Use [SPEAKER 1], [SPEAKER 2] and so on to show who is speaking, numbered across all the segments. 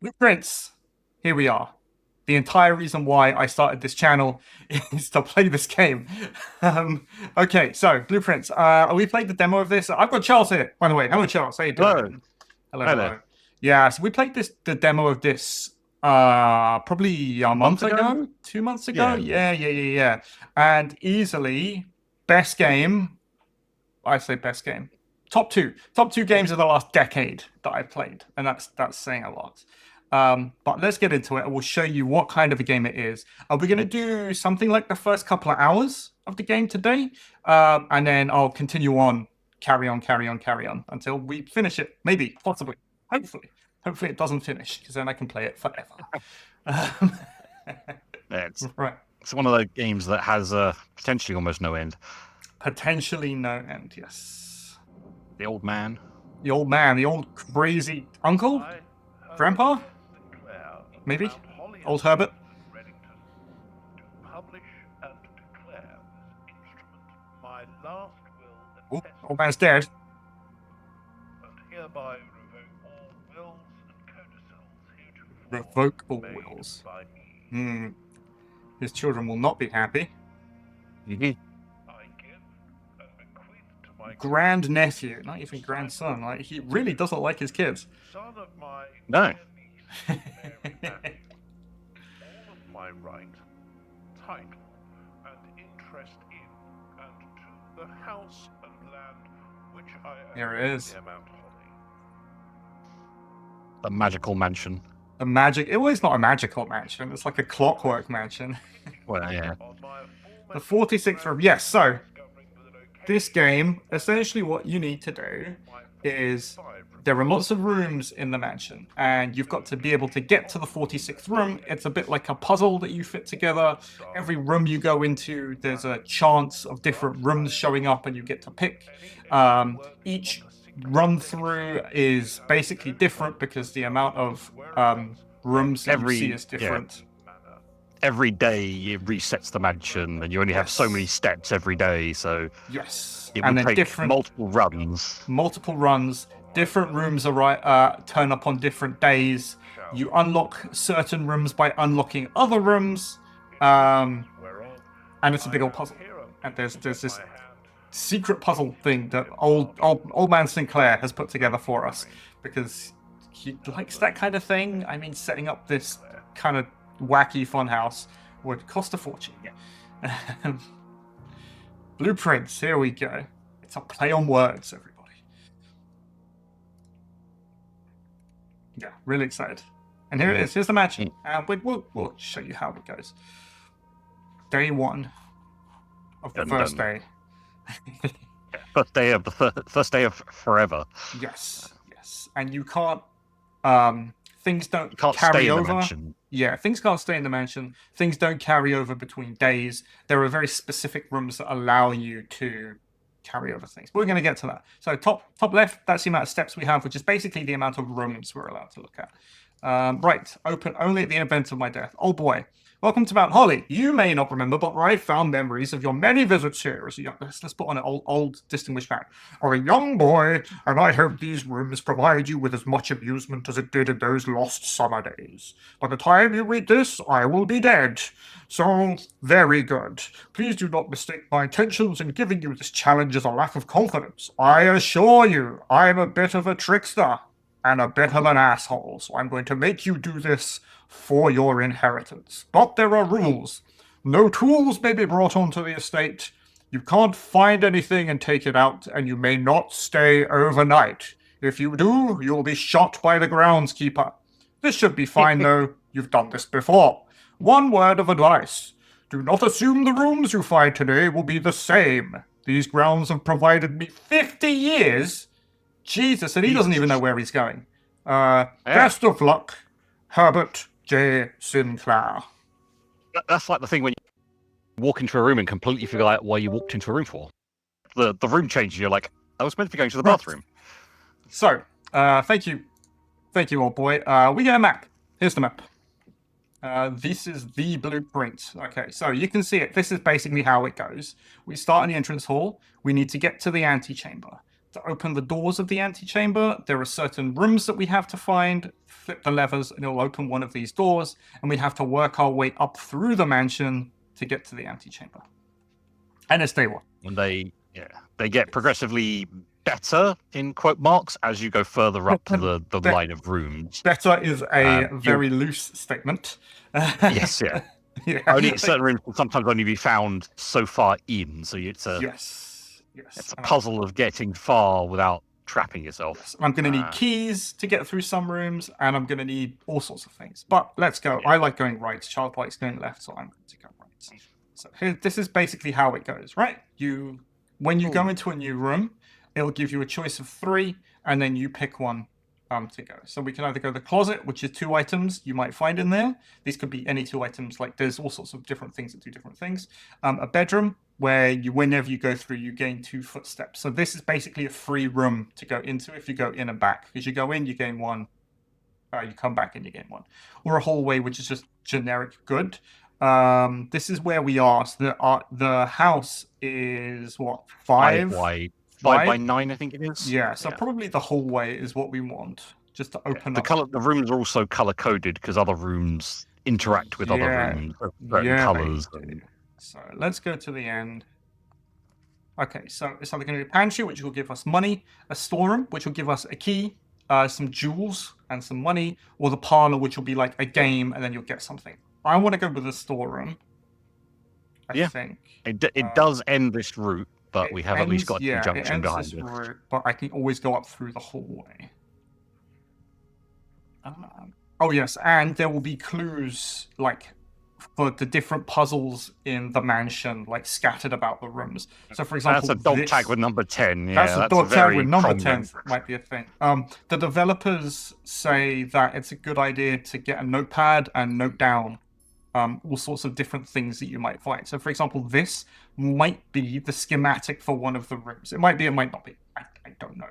[SPEAKER 1] Blueprints. Here we are. The entire reason why I started this channel is to play this game. Okay, so Blueprints. We played the demo of this. I've got Charles here, by the way. Hello, Charles. How you
[SPEAKER 2] Hello.
[SPEAKER 1] doing? Hello,
[SPEAKER 2] Hi there.
[SPEAKER 1] hello. Yeah, so we played the demo of this probably a
[SPEAKER 2] A month
[SPEAKER 1] month
[SPEAKER 2] ago?
[SPEAKER 1] ago, 2 months ago.
[SPEAKER 2] Yeah.
[SPEAKER 1] Yeah. And easily best game. I say best game. Top two games of the last decade that I've played, and that's saying a lot. But let's get into it, and we'll show you what kind of a game it is. Are we going to do something like the first couple of hours of the game today, and then I'll continue on, carry on until we finish it? Maybe, possibly, hopefully it doesn't finish, because then I can play it forever. Um,
[SPEAKER 2] Yeah, it's
[SPEAKER 1] right,
[SPEAKER 2] it's one of those games that has potentially almost no end.
[SPEAKER 1] potentially no end. Yes.
[SPEAKER 2] The old man.
[SPEAKER 1] The old man, the old crazy uncle, grandpa, maybe, old Herbert. Oh, old man's dead. Revoke all wills. His children will not be happy.
[SPEAKER 2] Mhm.
[SPEAKER 1] Grand nephew, not even grandson. Like, he really doesn't like his kids.
[SPEAKER 2] No.
[SPEAKER 3] My right, title, and interest in, and to the house and land which I
[SPEAKER 1] Here it is.
[SPEAKER 2] A magical mansion.
[SPEAKER 1] A magic. Well, it's not a magical mansion. It's like a clockwork mansion.
[SPEAKER 2] Well, yeah.
[SPEAKER 1] The 46th room. Yes, so this game, essentially what you need to do is there are lots of rooms in the mansion, and you've got to be able to get to the 46th room. It's a bit like a puzzle that you fit together. Every room you go into, there's a chance of different rooms showing up, and you get to pick. Each run through is basically different because the amount of rooms that you see is different.
[SPEAKER 2] Every day it resets the mansion, and you only have so many steps every day, so
[SPEAKER 1] yes,
[SPEAKER 2] it
[SPEAKER 1] and
[SPEAKER 2] will
[SPEAKER 1] then
[SPEAKER 2] take multiple runs.
[SPEAKER 1] Multiple runs. Different rooms are turn up on different days. You unlock certain rooms by unlocking other rooms, and it's a big old puzzle. And there's this secret puzzle thing that old man Sinclair has put together for us because he likes that kind of thing. I mean, setting up this kind of wacky funhouse would cost a fortune. Blueprints. Here we go. It's a play on words, everybody. Yeah, really excited. And here it is. Here's the mansion. We'll show you how it goes. Day one of the first day.
[SPEAKER 2] First day of forever.
[SPEAKER 1] Yes. And you can't. Things don't
[SPEAKER 2] can't
[SPEAKER 1] carry
[SPEAKER 2] stay in
[SPEAKER 1] over.
[SPEAKER 2] the mansion.
[SPEAKER 1] Yeah, things can't stay in the mansion. Things don't carry over between days. There are very specific rooms that allow you to carry over things. But we're going to get to that. So top left, that's the amount of steps we have, which is basically the amount of rooms we're allowed to look at. Right, open only at the event of my death. Oh boy. Welcome to Mount Holly. You may not remember, but I found memories of your many visits here as a young... Let's put on an old distinguished man. Or a young boy, and I hope these rooms provide you with as much amusement as it did in those lost summer days. By the time you read this, I will be dead. So, very good. Please do not mistake my intentions in giving you this challenge as a lack of confidence. I assure you, I'm a bit of a trickster and a bit of an asshole, so I'm going to make you do this for your inheritance. But there are rules. No tools may be brought onto the estate. You can't find anything and take it out, and you may not stay overnight. If you do, you'll be shot by the groundskeeper. This should be fine, though. You've done this before. One word of advice. Do not assume the rooms you find today will be the same. These grounds have provided me 50 years. Jesus, and he doesn't even know where he's going. Best of luck, Herbert J. Sinclair.
[SPEAKER 2] That's like the thing when you walk into a room and completely figure out why you walked into a room for. The room changes, you're like, I was meant to be going to the bathroom.
[SPEAKER 1] So, thank you, old boy. We get a map. Here's the map. This is the blueprint. Okay, so you can see it. This is basically how it goes. We start in the entrance hall. We need to get to the antechamber. To open the doors of the antechamber, there are certain rooms that we have to find, flip the levers, and it'll open one of these doors, and we have to work our way up through the mansion to get to the antechamber. And it's day one.
[SPEAKER 2] And they get progressively better, in quote marks, as you go further up to the line of rooms.
[SPEAKER 1] Better is a very loose statement.
[SPEAKER 2] Yes, yeah.
[SPEAKER 1] Yeah.
[SPEAKER 2] Only certain rooms will sometimes only be found so far in, so it's a it's a puzzle of getting far without trapping yourself.
[SPEAKER 1] Yes. I'm going to need keys to get through some rooms, and I'm going to need all sorts of things. But let's go. I like going right. Child likes going left, so I'm going to go right. So this is basically how it goes, right? When you go into a new room, it'll give you a choice of 3, and then you pick one to go. So we can either go the closet, which is 2 items you might find in there. These could be any 2 items. Like there's all sorts of different things that do different things. A bedroom where whenever you go through, you gain 2 footsteps. So this is basically a free room to go into if you go in and back. Because you go in, you gain 1. You come back and you gain 1. Or a hallway, which is just generic good. This is where we are. So the house is what, 5
[SPEAKER 2] wide. 5 by 9, I think it is.
[SPEAKER 1] Yeah, so probably the hallway is what we want, just to open up.
[SPEAKER 2] The rooms are also color coded because other rooms interact with other rooms of certain colors.
[SPEAKER 1] So let's go to the end. Okay, so it's either going to be a pantry, which will give us money, a storeroom, which will give us a key, some jewels and some money, or the parlor, which will be like a game, and then you'll get something. I want to go with the storeroom. I think
[SPEAKER 2] it does end this route. But we have at least got a junction behind it.
[SPEAKER 1] Route, but I can always go up through the hallway. Oh yes, and there will be clues like for the different puzzles in the mansion, like scattered about the rooms. So, for example,
[SPEAKER 2] that's a dog tag with number 10.
[SPEAKER 1] Yeah, that's a dog tag with number 10. Might be a thing. The developers say that it's a good idea to get a notepad and note down all sorts of different things that you might find. So, for example, this might be the schematic for one of the rooms. It might be, it might not be. I don't know.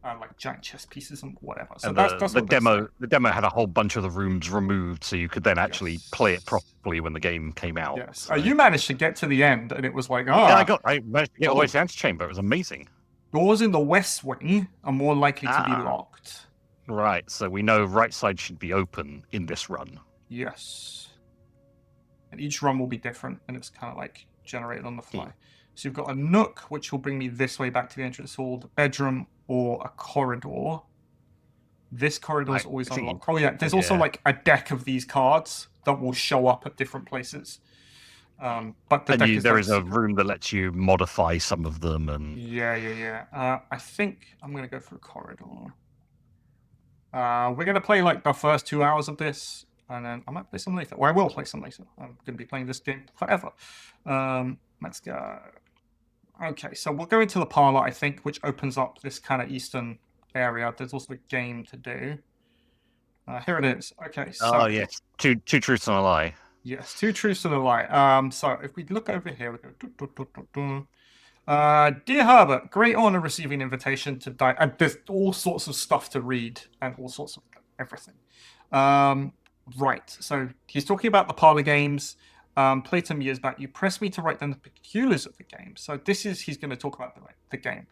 [SPEAKER 1] Like giant chess pieces and whatever. So
[SPEAKER 2] and
[SPEAKER 1] that's
[SPEAKER 2] the demo. The demo had a whole bunch of the rooms removed, so you could then actually play it properly when the game came out.
[SPEAKER 1] Yes.
[SPEAKER 2] So.
[SPEAKER 1] You managed to get to the end, and it was like,
[SPEAKER 2] yeah, I managed to get all the way to the antechamber. It was amazing.
[SPEAKER 1] Doors in the west wing are more likely to be locked.
[SPEAKER 2] Right. So we know right side should be open in this run.
[SPEAKER 1] Yes. And each run will be different, and it's kind of like generated on the fly. So you've got a nook, which will bring me this way back to the entrance hall, the bedroom, or a corridor. This corridor is always unlocked. Oh yeah, there's also like a deck of these cards that will show up at different places. But the deck is
[SPEAKER 2] there is a room that lets you modify some of them, and
[SPEAKER 1] yeah. I think I'm gonna go through corridor. We're gonna play like the first 2 hours of this. And then I might play some later. Or I will play some later. I'm going to be playing this game forever. Let's go. Okay, so we'll go into the parlor, I think, which opens up this kind of eastern area. There's also a game to do. Here it is. Okay, so...
[SPEAKER 2] Oh, yes. Two truths and a lie.
[SPEAKER 1] Yes, 2 truths and a lie. So if we look over here, we go... Dear Herbert, great honor receiving an invitation to die. And there's all sorts of stuff to read and all sorts of everything. Right, so he's talking about the parlor games. Played some years back. You pressed me to write down the peculiars of the game. So he's going to talk about the game.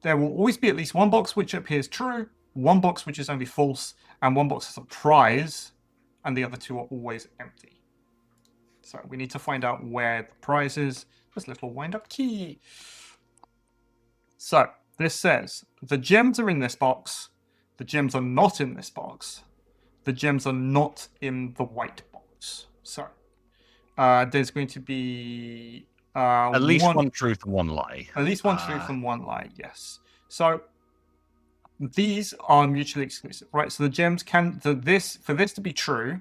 [SPEAKER 1] There will always be at least 1 box which appears true, 1 box which is only false, and 1 box has a prize, and the other 2 are always empty. So we need to find out where the prize is. This little wind-up key. So this says, the gems are in this box. The gems are not in this box. The gems are not in the white box. So there's going to be
[SPEAKER 2] at least one truth and 1 lie.
[SPEAKER 1] At least 1 truth and 1 lie, yes. So these are mutually exclusive, right? So the gems can for this to be true,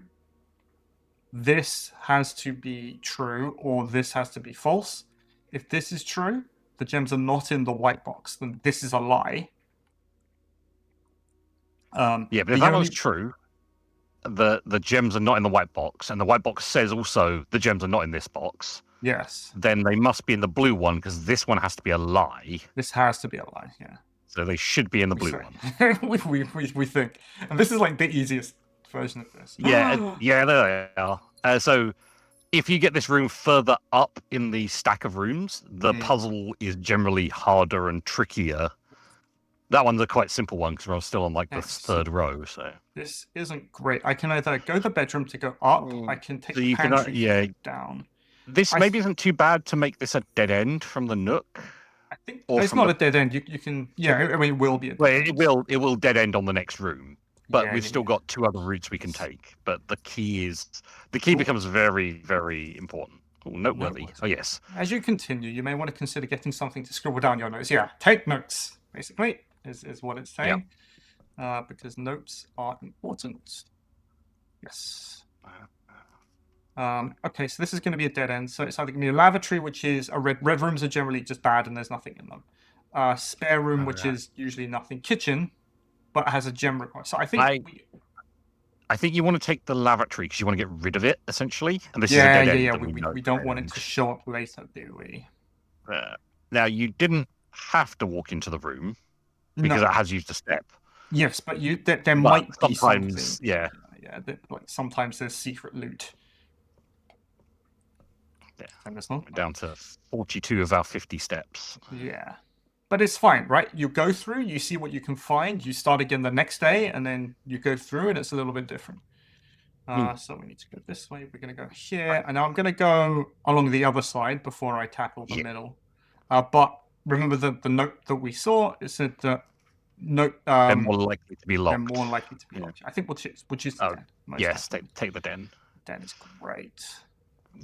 [SPEAKER 1] this has to be true, or this has to be false. If this is true, the gems are not in the white box, then this is a lie.
[SPEAKER 2] But if that was true, the gems are not in the white box, and the white box says also the gems are not in this box.
[SPEAKER 1] Yes.
[SPEAKER 2] Then they must be in the blue one, because this one has to be a lie.
[SPEAKER 1] This has to be a lie, yeah.
[SPEAKER 2] So they should be in the blue
[SPEAKER 1] one. we think. And this is like the easiest version of this.
[SPEAKER 2] Yeah, there they are. So if you get this room further up in the stack of rooms, the puzzle is generally harder and trickier That one's a quite simple one because I was still on like the
[SPEAKER 1] Okay,
[SPEAKER 2] third row. So
[SPEAKER 1] this isn't great. I can either go the bedroom to go up. I can take
[SPEAKER 2] So
[SPEAKER 1] the
[SPEAKER 2] you can,
[SPEAKER 1] pantry
[SPEAKER 2] yeah.
[SPEAKER 1] to go down.
[SPEAKER 2] This
[SPEAKER 1] I
[SPEAKER 2] maybe
[SPEAKER 1] th-
[SPEAKER 2] isn't too bad to make this a dead end from the nook,
[SPEAKER 1] I think
[SPEAKER 2] or
[SPEAKER 1] it's
[SPEAKER 2] from
[SPEAKER 1] not
[SPEAKER 2] the.
[SPEAKER 1] a dead end. You can yeah. I mean, it will be a dead
[SPEAKER 2] Well,
[SPEAKER 1] end.
[SPEAKER 2] it will dead end on the next room, but
[SPEAKER 1] Yeah,
[SPEAKER 2] we've
[SPEAKER 1] yeah,
[SPEAKER 2] still
[SPEAKER 1] yeah.
[SPEAKER 2] got 2 other routes we can take. But the key
[SPEAKER 1] Cool.
[SPEAKER 2] becomes very, very important. Ooh, noteworthy.
[SPEAKER 1] Noteworthy.
[SPEAKER 2] Oh yes.
[SPEAKER 1] As you continue, you may want to consider getting something to scribble down your notes. Yeah, take notes, basically, is what it's
[SPEAKER 2] Yeah.
[SPEAKER 1] saying. Because notes are important. Yes. Okay, so this is going to be a dead end. So it's either going to be a lavatory, which is a red rooms are generally just bad and there's nothing in them. Spare room, which
[SPEAKER 2] Alright.
[SPEAKER 1] is usually nothing. Kitchen, but has a gem requirement. So I think
[SPEAKER 2] I think you want to take the lavatory because you want to get rid of it essentially, and this is a
[SPEAKER 1] yeah,
[SPEAKER 2] dead
[SPEAKER 1] yeah,
[SPEAKER 2] end.
[SPEAKER 1] yeah.
[SPEAKER 2] And we know
[SPEAKER 1] We
[SPEAKER 2] it's a
[SPEAKER 1] don't
[SPEAKER 2] dead
[SPEAKER 1] want it
[SPEAKER 2] end.
[SPEAKER 1] to show up later, do we?
[SPEAKER 2] Now you didn't have to walk into the room because
[SPEAKER 1] No.
[SPEAKER 2] it has used a step.
[SPEAKER 1] Yes, but there
[SPEAKER 2] But
[SPEAKER 1] might be
[SPEAKER 2] sometimes,
[SPEAKER 1] something.
[SPEAKER 2] yeah.
[SPEAKER 1] Like sometimes there's secret loot.
[SPEAKER 2] Yeah.
[SPEAKER 1] And there's not.
[SPEAKER 2] We're down to 42 of our 50 steps.
[SPEAKER 1] Yeah. But it's fine, right? You go through, you see what you can find, you start again the next day, and then you go through, and it's a little bit different. So we need to go this way. We're going to go here, and now I'm going to go along the other side before I tackle the middle. But remember the note that we saw. It said that note.
[SPEAKER 2] They're more likely to be
[SPEAKER 1] They're
[SPEAKER 2] locked.
[SPEAKER 1] more likely to be
[SPEAKER 2] Yeah.
[SPEAKER 1] locked. I think we'll choose the den. Most
[SPEAKER 2] Yes,
[SPEAKER 1] definitely.
[SPEAKER 2] take the den.
[SPEAKER 1] Den is great.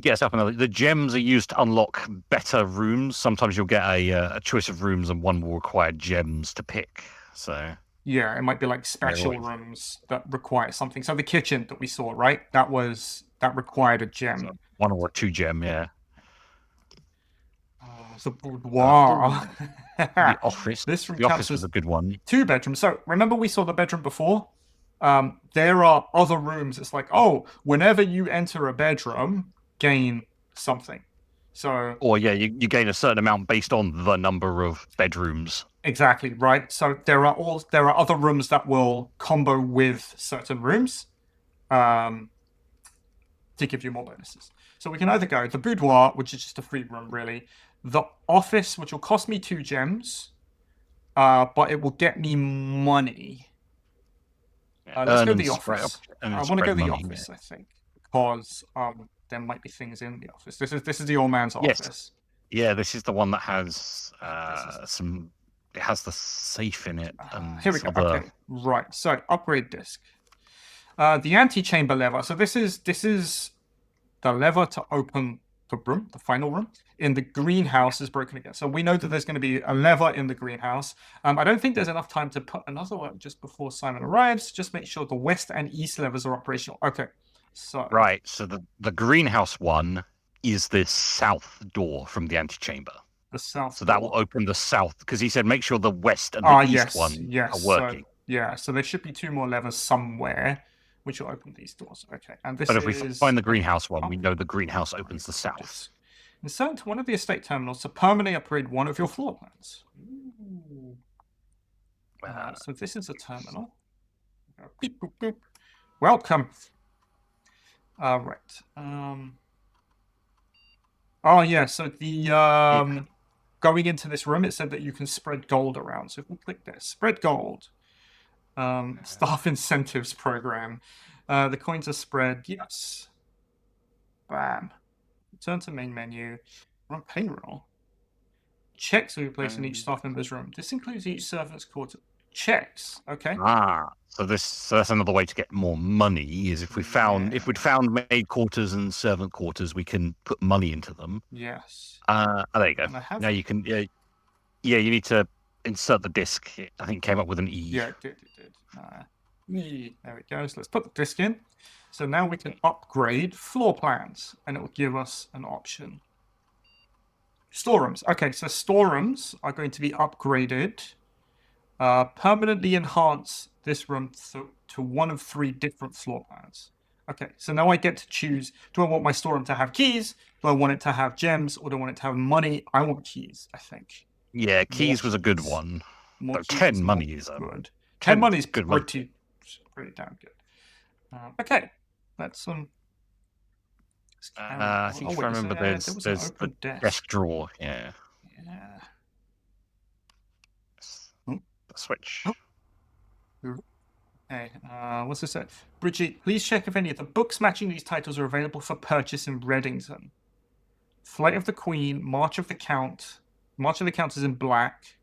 [SPEAKER 2] Yes, up another. The gems are used to unlock better rooms. Sometimes you'll get a choice of rooms, and one will require gems to pick. So
[SPEAKER 1] Yeah, it might be like special rooms that require something. So the kitchen that we saw, right? That required a gem.
[SPEAKER 2] so 1 or 2 gem, yeah.
[SPEAKER 1] The boudoir.
[SPEAKER 2] The office.
[SPEAKER 1] This room
[SPEAKER 2] The
[SPEAKER 1] counts
[SPEAKER 2] office was
[SPEAKER 1] as
[SPEAKER 2] a good one.
[SPEAKER 1] 2 bedrooms. So remember we saw the bedroom before? There are other rooms. It's like, oh, whenever you enter a bedroom, gain something. So
[SPEAKER 2] Or yeah, you gain a certain amount based on the number of bedrooms.
[SPEAKER 1] exactly, right? So there are other rooms that will combo with certain rooms to give you more bonuses. So we can either go the boudoir, which is just a free room, really. The office, which will cost me 2 gems, but it will get me money. Let's go the office. I want to go the office, I think, because there might be things in the office. This is the old man's office.
[SPEAKER 2] Yeah, this is the one that has some. It has the safe in it. And
[SPEAKER 1] Here we go. Okay, right. So upgrade disc. The antechamber lever. So this is the lever to open the room, the final room. In the greenhouse is broken again. So we know that there's going to be a lever in the greenhouse. I don't think there's enough time to put another one just before Simon arrives. Just make sure the west and east levers are operational. Okay. So
[SPEAKER 2] right. So the greenhouse one is the south door from the antechamber.
[SPEAKER 1] The south.
[SPEAKER 2] So that will open the south because he said make sure the west and the east one are working.
[SPEAKER 1] So there should be 2 more levers somewhere, which will open these doors. Okay, and this.
[SPEAKER 2] But if we find the greenhouse one, we know the greenhouse opens the south.
[SPEAKER 1] Insert to one of the estate terminals to permanently upgrade one of your floor plans. So this is a terminal. Beep, boop, boop. Welcome. Right. Oh yeah. So the going into this room, it said that you can spread gold around. So if we click this, spread gold. Staff incentives program. The coins are spread. Yes. Bam. Return to main menu. Run payroll. Checks will be placed in each staff member's room. This includes each servant's quarter. Checks. Okay.
[SPEAKER 2] So that's another way to get more money. Is if we'd found maid quarters and servant quarters, we can put money into them.
[SPEAKER 1] Yes.
[SPEAKER 2] There you go. Now you can. Yeah, you need to insert the disc. I think it came up with an E.
[SPEAKER 1] Yeah, it did. There it goes. Let's put the disc in. So now we can upgrade floor plans, and it will give us an option. Storerooms. Okay, so storerooms are going to be upgraded. Permanently enhance this room to one of 3 different floor plans. Okay, so now I get to choose, do I want my storeroom to have keys? Do I want it to have gems? Or do I want it to have money? I want keys, I think.
[SPEAKER 2] Yeah, keys was a good one. Though 10 money is
[SPEAKER 1] good. 10 money is
[SPEAKER 2] good.
[SPEAKER 1] Pretty damn good. Okay, let's
[SPEAKER 2] I think if I remember, there's the desk drawer. Yeah. the switch.
[SPEAKER 1] Okay, what's this say? Bridget, please check if any of the books matching these titles are available for purchase in Reddington. Flight of the Queen, March of the Count. March of the Count is in black.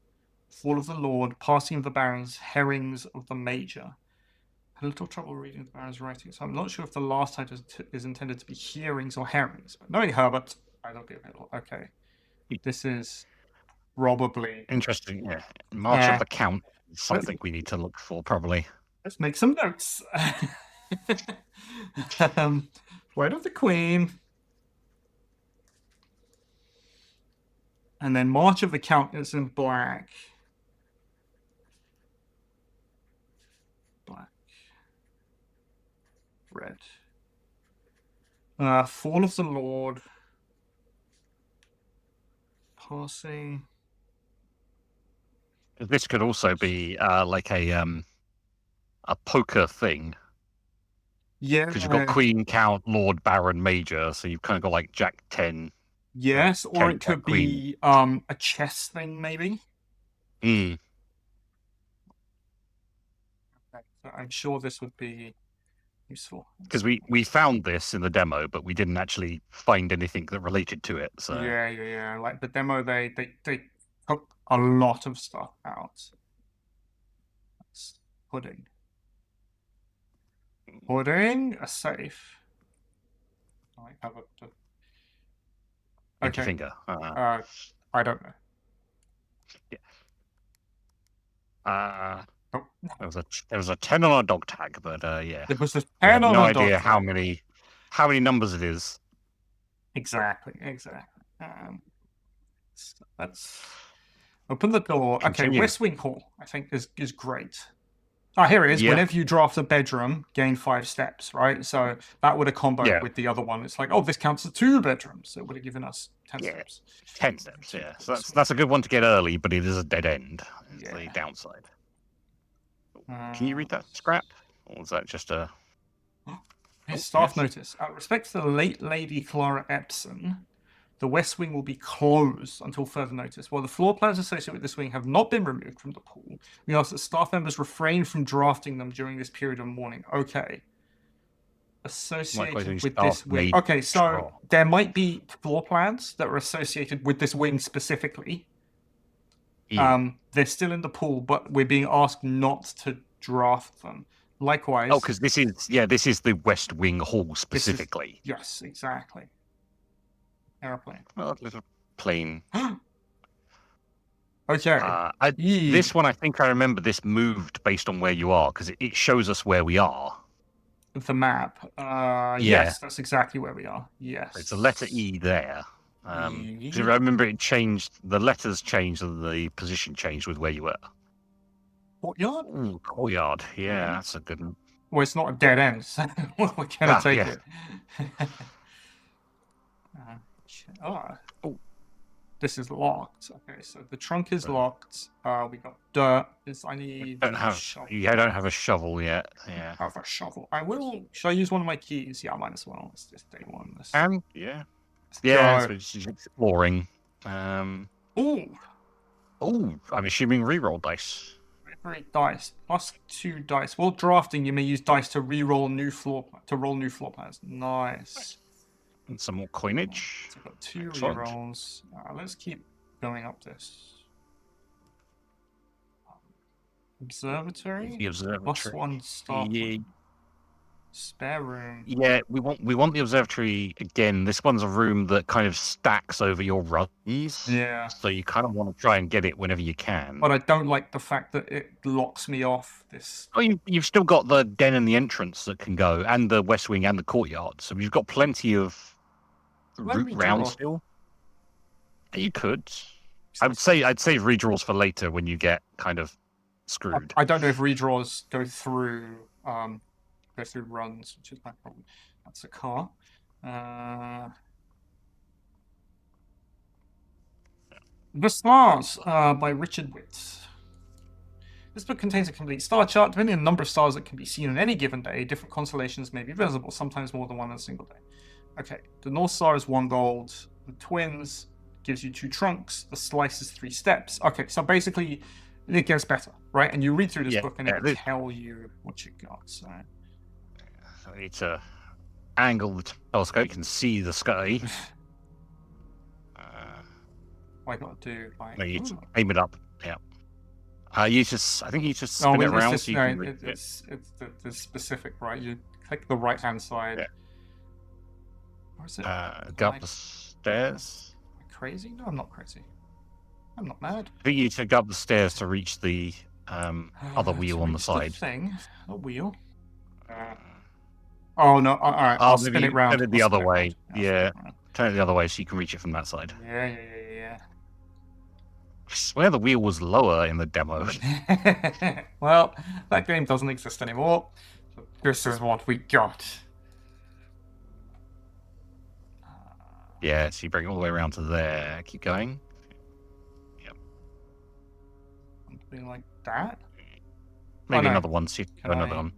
[SPEAKER 1] Fall of the Lord, Passing of the Barons, Herrings of the Major. Had a little trouble reading the Baron's writing, so I'm not sure if the last title is intended to be hearings or herrings. But knowing Herbert, I don't be available. Okay. This is probably...
[SPEAKER 2] Interesting, yeah. March of the Count is something we need to look for, probably.
[SPEAKER 1] Let's make some notes. Flight of the Queen. And then March of the Count is in black. Black. Red. Fall of the Lord. Passing.
[SPEAKER 2] This could also be like a poker thing.
[SPEAKER 1] Yeah.
[SPEAKER 2] Because you've got Queen, Count, Lord, Baron, Major, so you've kind of got like Jack 10.
[SPEAKER 1] Yes, or
[SPEAKER 2] King,
[SPEAKER 1] it could
[SPEAKER 2] Queen.
[SPEAKER 1] be a chess thing, maybe.
[SPEAKER 2] Mm.
[SPEAKER 1] Okay, so I'm sure this would be useful.
[SPEAKER 2] Because we found this in the demo, but we didn't actually find anything that related to it. So
[SPEAKER 1] Yeah. Like the demo, they took a lot of stuff out. That's pudding. Pudding, a safe. I might have a.
[SPEAKER 2] Pinch your
[SPEAKER 1] Okay.
[SPEAKER 2] finger.
[SPEAKER 1] I don't know.
[SPEAKER 2] Yeah.
[SPEAKER 1] Oh.
[SPEAKER 2] There was a 10 on a dog tag, but yeah.
[SPEAKER 1] There was a
[SPEAKER 2] We have
[SPEAKER 1] 10 on
[SPEAKER 2] no
[SPEAKER 1] a dog
[SPEAKER 2] idea how
[SPEAKER 1] tag.
[SPEAKER 2] many numbers it is.
[SPEAKER 1] Exactly. Let's open the door.
[SPEAKER 2] Continue.
[SPEAKER 1] Okay, West Wing Hall, I think, is great. Ah, here it is.
[SPEAKER 2] Yeah.
[SPEAKER 1] Whenever you draft a bedroom, gain 5 steps, right? So that would have comboed with the other one. It's like, oh, this counts as 2 bedrooms. So it would have given us 10 steps.
[SPEAKER 2] 10 steps, yeah. So that's a good one to get early, but it is a dead end. Is the downside. Can you read that scrap? Or is that just a...
[SPEAKER 1] Staff notice. Out of respect to the late Lady Clara Epson, the West Wing will be closed until further notice. While the floor plans associated with this wing have not been removed from the pool, we ask that staff members refrain from drafting them during this period of mourning. Okay. Associated with this wing. Okay, so there might be floor plans that are associated with this wing specifically.
[SPEAKER 2] Yeah.
[SPEAKER 1] They're still in the pool, but we're being asked not to draft them. Likewise.
[SPEAKER 2] Oh, because this is the West Wing Hall specifically.
[SPEAKER 1] Yes, exactly. Airplane.
[SPEAKER 2] Well, a little plane.
[SPEAKER 1] Okay.
[SPEAKER 2] This one, I think I remember this moved based on where you are, because it shows us where we are.
[SPEAKER 1] The map. Yes, that's exactly where we are. Yes.
[SPEAKER 2] It's a letter E there. I remember it changed, the letters changed and the position changed with where you were.
[SPEAKER 1] Courtyard?
[SPEAKER 2] Ooh, courtyard. Yeah, that's a good one.
[SPEAKER 1] Well, it's not a dead end, so we're going to take it. This is locked. Okay, so the trunk is locked. We got dirt. I need a shovel.
[SPEAKER 2] I don't have a shovel yet. Yeah.
[SPEAKER 1] I have a shovel. I will. Should I use one of my keys? Yeah, I might as well. Let's just day one.
[SPEAKER 2] Yeah. Yeah, so it's exploring.
[SPEAKER 1] Ooh,
[SPEAKER 2] I'm assuming reroll dice.
[SPEAKER 1] Very dice. +2 dice. While drafting, you may use dice to roll new floor plans. Nice.
[SPEAKER 2] And some more coinage.
[SPEAKER 1] So I've got 2 rerolls. Let's keep going up this. Observatory.
[SPEAKER 2] The observatory.
[SPEAKER 1] +1 start.
[SPEAKER 2] Yeah.
[SPEAKER 1] Spare room.
[SPEAKER 2] Yeah, we want the observatory again. This one's a room that kind of stacks over your runs.
[SPEAKER 1] Yeah.
[SPEAKER 2] So you kind of want to try and get it whenever you can.
[SPEAKER 1] But I don't like the fact that it locks me off this.
[SPEAKER 2] Oh, you've still got the den and the entrance that can go, and the west wing and the courtyard. So you've got plenty of route round still. You could. I'd save redraws for later when you get kind of screwed.
[SPEAKER 1] I don't know if redraws go through runs, which is my problem. That's a car. The Stars by Richard Witt. This book contains a complete star chart. Depending on the number of stars that can be seen on any given day, different constellations may be visible, sometimes more than one in a single day. Okay, the North Star is 1 gold. The Twins gives you 2 trunks. The Slice is 3 steps. Okay, so basically, it gets better, right? And you read through this
[SPEAKER 2] Yeah,
[SPEAKER 1] book and
[SPEAKER 2] yeah,
[SPEAKER 1] it'll tell you what you got. So
[SPEAKER 2] So we need to angle the telescope. You can see the sky.
[SPEAKER 1] what I got to do, like,
[SPEAKER 2] No, you
[SPEAKER 1] ooh.
[SPEAKER 2] aim it up. Yeah. You just, I think you just
[SPEAKER 1] Oh,
[SPEAKER 2] spin it
[SPEAKER 1] it's
[SPEAKER 2] around
[SPEAKER 1] just,
[SPEAKER 2] so you
[SPEAKER 1] no,
[SPEAKER 2] can reach it.
[SPEAKER 1] it's the specific, right? You click the right hand side.
[SPEAKER 2] Yeah.
[SPEAKER 1] Or is it?
[SPEAKER 2] Go up the stairs.
[SPEAKER 1] Am I crazy? No, I'm not crazy. I'm not mad.
[SPEAKER 2] I think you should go up the stairs to reach the other wheel
[SPEAKER 1] To
[SPEAKER 2] on the
[SPEAKER 1] reach
[SPEAKER 2] side.
[SPEAKER 1] thing, a wheel. Oh no! All right, I'll spin it round.
[SPEAKER 2] Turn it the other way. Yeah,
[SPEAKER 1] Yeah.
[SPEAKER 2] turn it the other way so you can reach it from that side.
[SPEAKER 1] Yeah.
[SPEAKER 2] I swear the wheel was lower in the demo.
[SPEAKER 1] Well, that game doesn't exist anymore. So this is what we got.
[SPEAKER 2] Yeah, so you bring it all the way around to there. Keep going. Yep.
[SPEAKER 1] Something like that.
[SPEAKER 2] Maybe
[SPEAKER 1] no.
[SPEAKER 2] another one. See,
[SPEAKER 1] Can
[SPEAKER 2] another
[SPEAKER 1] I-
[SPEAKER 2] one.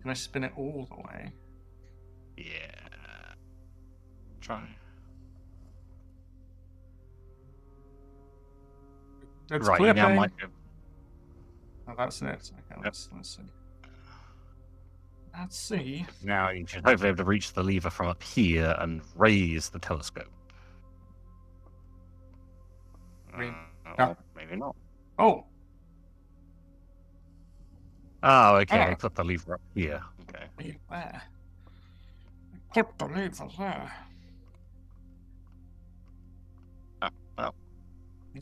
[SPEAKER 1] Can I spin it all the way?
[SPEAKER 2] Yeah. Try.
[SPEAKER 1] It's
[SPEAKER 2] Right, you now
[SPEAKER 1] clipping.
[SPEAKER 2] might.
[SPEAKER 1] Oh, that's it. Okay, let's see. Let's see.
[SPEAKER 2] Now you should hopefully be able to reach the lever from up here and raise the telescope.
[SPEAKER 1] Wait,
[SPEAKER 2] Or maybe not.
[SPEAKER 1] Oh,
[SPEAKER 2] Oh, okay.
[SPEAKER 1] Ah.
[SPEAKER 2] Put the lever up here. Okay.
[SPEAKER 1] wait, there. Put the lever there.
[SPEAKER 2] Well,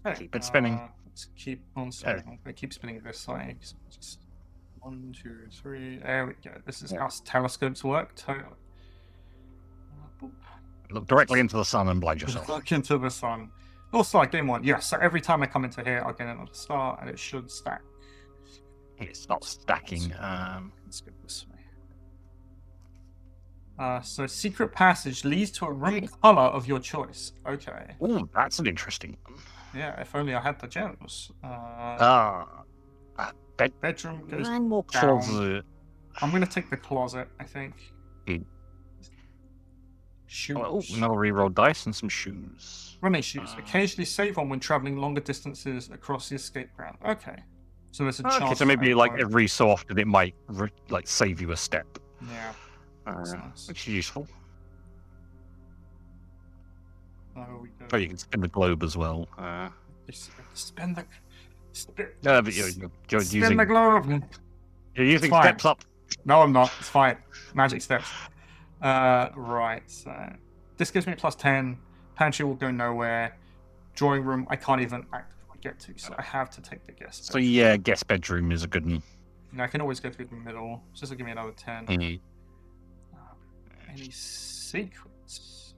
[SPEAKER 1] Okay,
[SPEAKER 2] keep it spinning.
[SPEAKER 1] Let's keep on spinning. I'm gonna keep spinning this way. So just 1, 2, 3. There we go. This is how telescopes work. Totally.
[SPEAKER 2] Look directly into the sun and blind yourself.
[SPEAKER 1] Look into the sun. Also, like game 1, yes. So every time I come into here, I'll get another star, and it should stack.
[SPEAKER 2] It's not stacking.
[SPEAKER 1] Let's go this way. So secret passage leads to a room color of your choice. Okay.
[SPEAKER 2] Oh, that's an interesting one.
[SPEAKER 1] Yeah, if only I had the gems. Bedroom goes
[SPEAKER 2] More
[SPEAKER 1] down.
[SPEAKER 2] closet.
[SPEAKER 1] I'm gonna take the closet, I think.
[SPEAKER 2] Mm.
[SPEAKER 1] Shoes.
[SPEAKER 2] Oh, another reroll dice and some shoes.
[SPEAKER 1] Running shoes. Occasionally save on when traveling longer distances across the escape ground. Okay. So there's a chance.
[SPEAKER 2] Okay, so maybe like
[SPEAKER 1] won't-
[SPEAKER 2] every so often it might like save you a step,
[SPEAKER 1] Yeah. That's nice.
[SPEAKER 2] which is useful.
[SPEAKER 1] Oh, we go.
[SPEAKER 2] Oh, you can spin the globe as well.
[SPEAKER 1] Spin the.
[SPEAKER 2] No, but you're
[SPEAKER 1] spin
[SPEAKER 2] using
[SPEAKER 1] the globe.
[SPEAKER 2] you're using
[SPEAKER 1] fine.
[SPEAKER 2] steps up.
[SPEAKER 1] No, I'm not. It's fine. Magic steps. Right. So this gives me +10. Pantry will go nowhere. Drawing room, I can't even actively get to, so I have to take the guest.
[SPEAKER 2] So yeah, guest bedroom is a good one.
[SPEAKER 1] No, I can always go through the middle. Just to give me another 10.
[SPEAKER 2] Mhm.
[SPEAKER 1] Any secrets?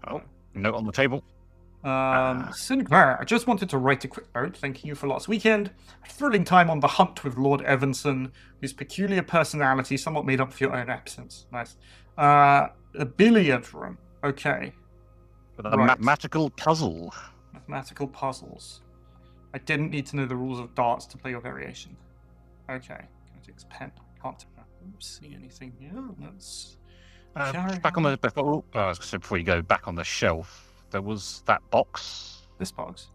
[SPEAKER 2] Oh, note on the table.
[SPEAKER 1] Sinclair, I just wanted to write a quick note thanking you for last weekend. A thrilling time on the hunt with Lord Evanson, whose peculiar personality somewhat made up for your own absence. Nice. A billiard room. Okay.
[SPEAKER 2] With a
[SPEAKER 1] Right.
[SPEAKER 2] mathematical puzzle.
[SPEAKER 1] Mathematical puzzles. I didn't need to know the rules of darts to play your variation. Okay. Can I take this pen? Can't see anything here. Let's carry
[SPEAKER 2] Back on the before you go back on the shelf, there was that box.
[SPEAKER 1] this box.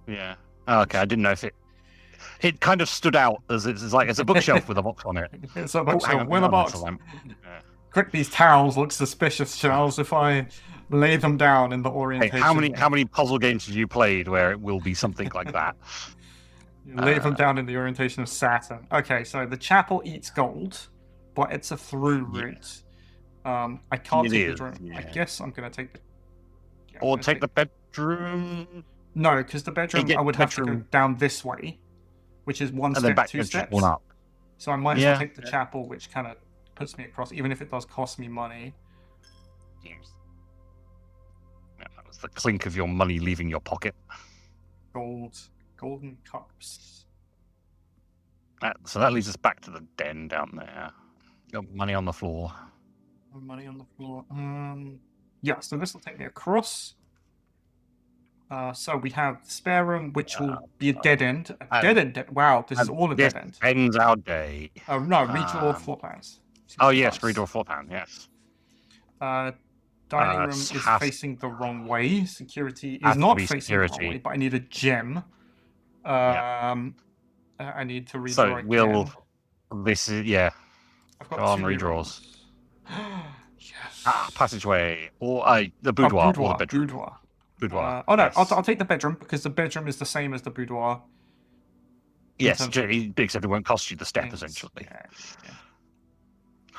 [SPEAKER 2] Yeah. Oh, okay, I didn't know if it kind of stood out as it's like it's a bookshelf with a box on it.
[SPEAKER 1] It's a
[SPEAKER 2] Oh,
[SPEAKER 1] box
[SPEAKER 2] hang on,
[SPEAKER 1] with a
[SPEAKER 2] that's
[SPEAKER 1] box.
[SPEAKER 2] lamp. Yeah.
[SPEAKER 1] Quick, these towels look suspicious, Charles. If I lay them down in the
[SPEAKER 2] Hey,
[SPEAKER 1] orientation.
[SPEAKER 2] how many puzzle games have you played where it will be something like that?
[SPEAKER 1] Lay them down in the orientation of Saturn. Okay, so the chapel eats gold, but it's a through
[SPEAKER 2] Yeah.
[SPEAKER 1] route. I can't
[SPEAKER 2] It
[SPEAKER 1] take
[SPEAKER 2] is,
[SPEAKER 1] the room. I
[SPEAKER 2] yeah.
[SPEAKER 1] guess I'm gonna take the. Yeah, I'm
[SPEAKER 2] Or
[SPEAKER 1] gonna
[SPEAKER 2] take the bedroom
[SPEAKER 1] No, because the bedroom
[SPEAKER 2] get
[SPEAKER 1] I would have to go
[SPEAKER 2] bedroom-
[SPEAKER 1] down this way, which is one
[SPEAKER 2] and then
[SPEAKER 1] step,
[SPEAKER 2] back
[SPEAKER 1] 2
[SPEAKER 2] to
[SPEAKER 1] steps.
[SPEAKER 2] one up.
[SPEAKER 1] So I might as well
[SPEAKER 2] Yeah.
[SPEAKER 1] take the chapel, which kind of puts me across, even if it does cost me money.
[SPEAKER 2] Yes. Yeah, that was the clink of your money leaving your pocket.
[SPEAKER 1] Golden cups.
[SPEAKER 2] So that leads us back to the den down there. Got money on the floor.
[SPEAKER 1] Money on the floor. Yeah, so this will take me across. So we have the spare room, which will be a dead end. A dead end. Wow, this is all a
[SPEAKER 2] This
[SPEAKER 1] dead end.
[SPEAKER 2] ends our day.
[SPEAKER 1] Oh no, redraw
[SPEAKER 2] Um,
[SPEAKER 1] floor plans.
[SPEAKER 2] Oh yes,
[SPEAKER 1] Nice.
[SPEAKER 2] redraw floor plan. Yes.
[SPEAKER 1] Dining room is
[SPEAKER 2] has-
[SPEAKER 1] facing the wrong way. Security
[SPEAKER 2] has
[SPEAKER 1] is
[SPEAKER 2] to
[SPEAKER 1] not
[SPEAKER 2] be
[SPEAKER 1] facing the wrong
[SPEAKER 2] security.
[SPEAKER 1] way, but I need a gem. I need to redraw
[SPEAKER 2] So
[SPEAKER 1] again.
[SPEAKER 2] this is
[SPEAKER 1] I've
[SPEAKER 2] Go
[SPEAKER 1] got
[SPEAKER 2] on,
[SPEAKER 1] 2
[SPEAKER 2] redraws.
[SPEAKER 1] rerolls. Yes.
[SPEAKER 2] Passageway or the
[SPEAKER 1] Oh,
[SPEAKER 2] boudoir or the bedroom.
[SPEAKER 1] boudoir.
[SPEAKER 2] Boudoir.
[SPEAKER 1] Oh no,
[SPEAKER 2] Yes.
[SPEAKER 1] I'll take the bedroom because the bedroom is the same as the boudoir.
[SPEAKER 2] Yes,
[SPEAKER 1] terms of
[SPEAKER 2] except it won't cost you the step
[SPEAKER 1] things.
[SPEAKER 2] essentially.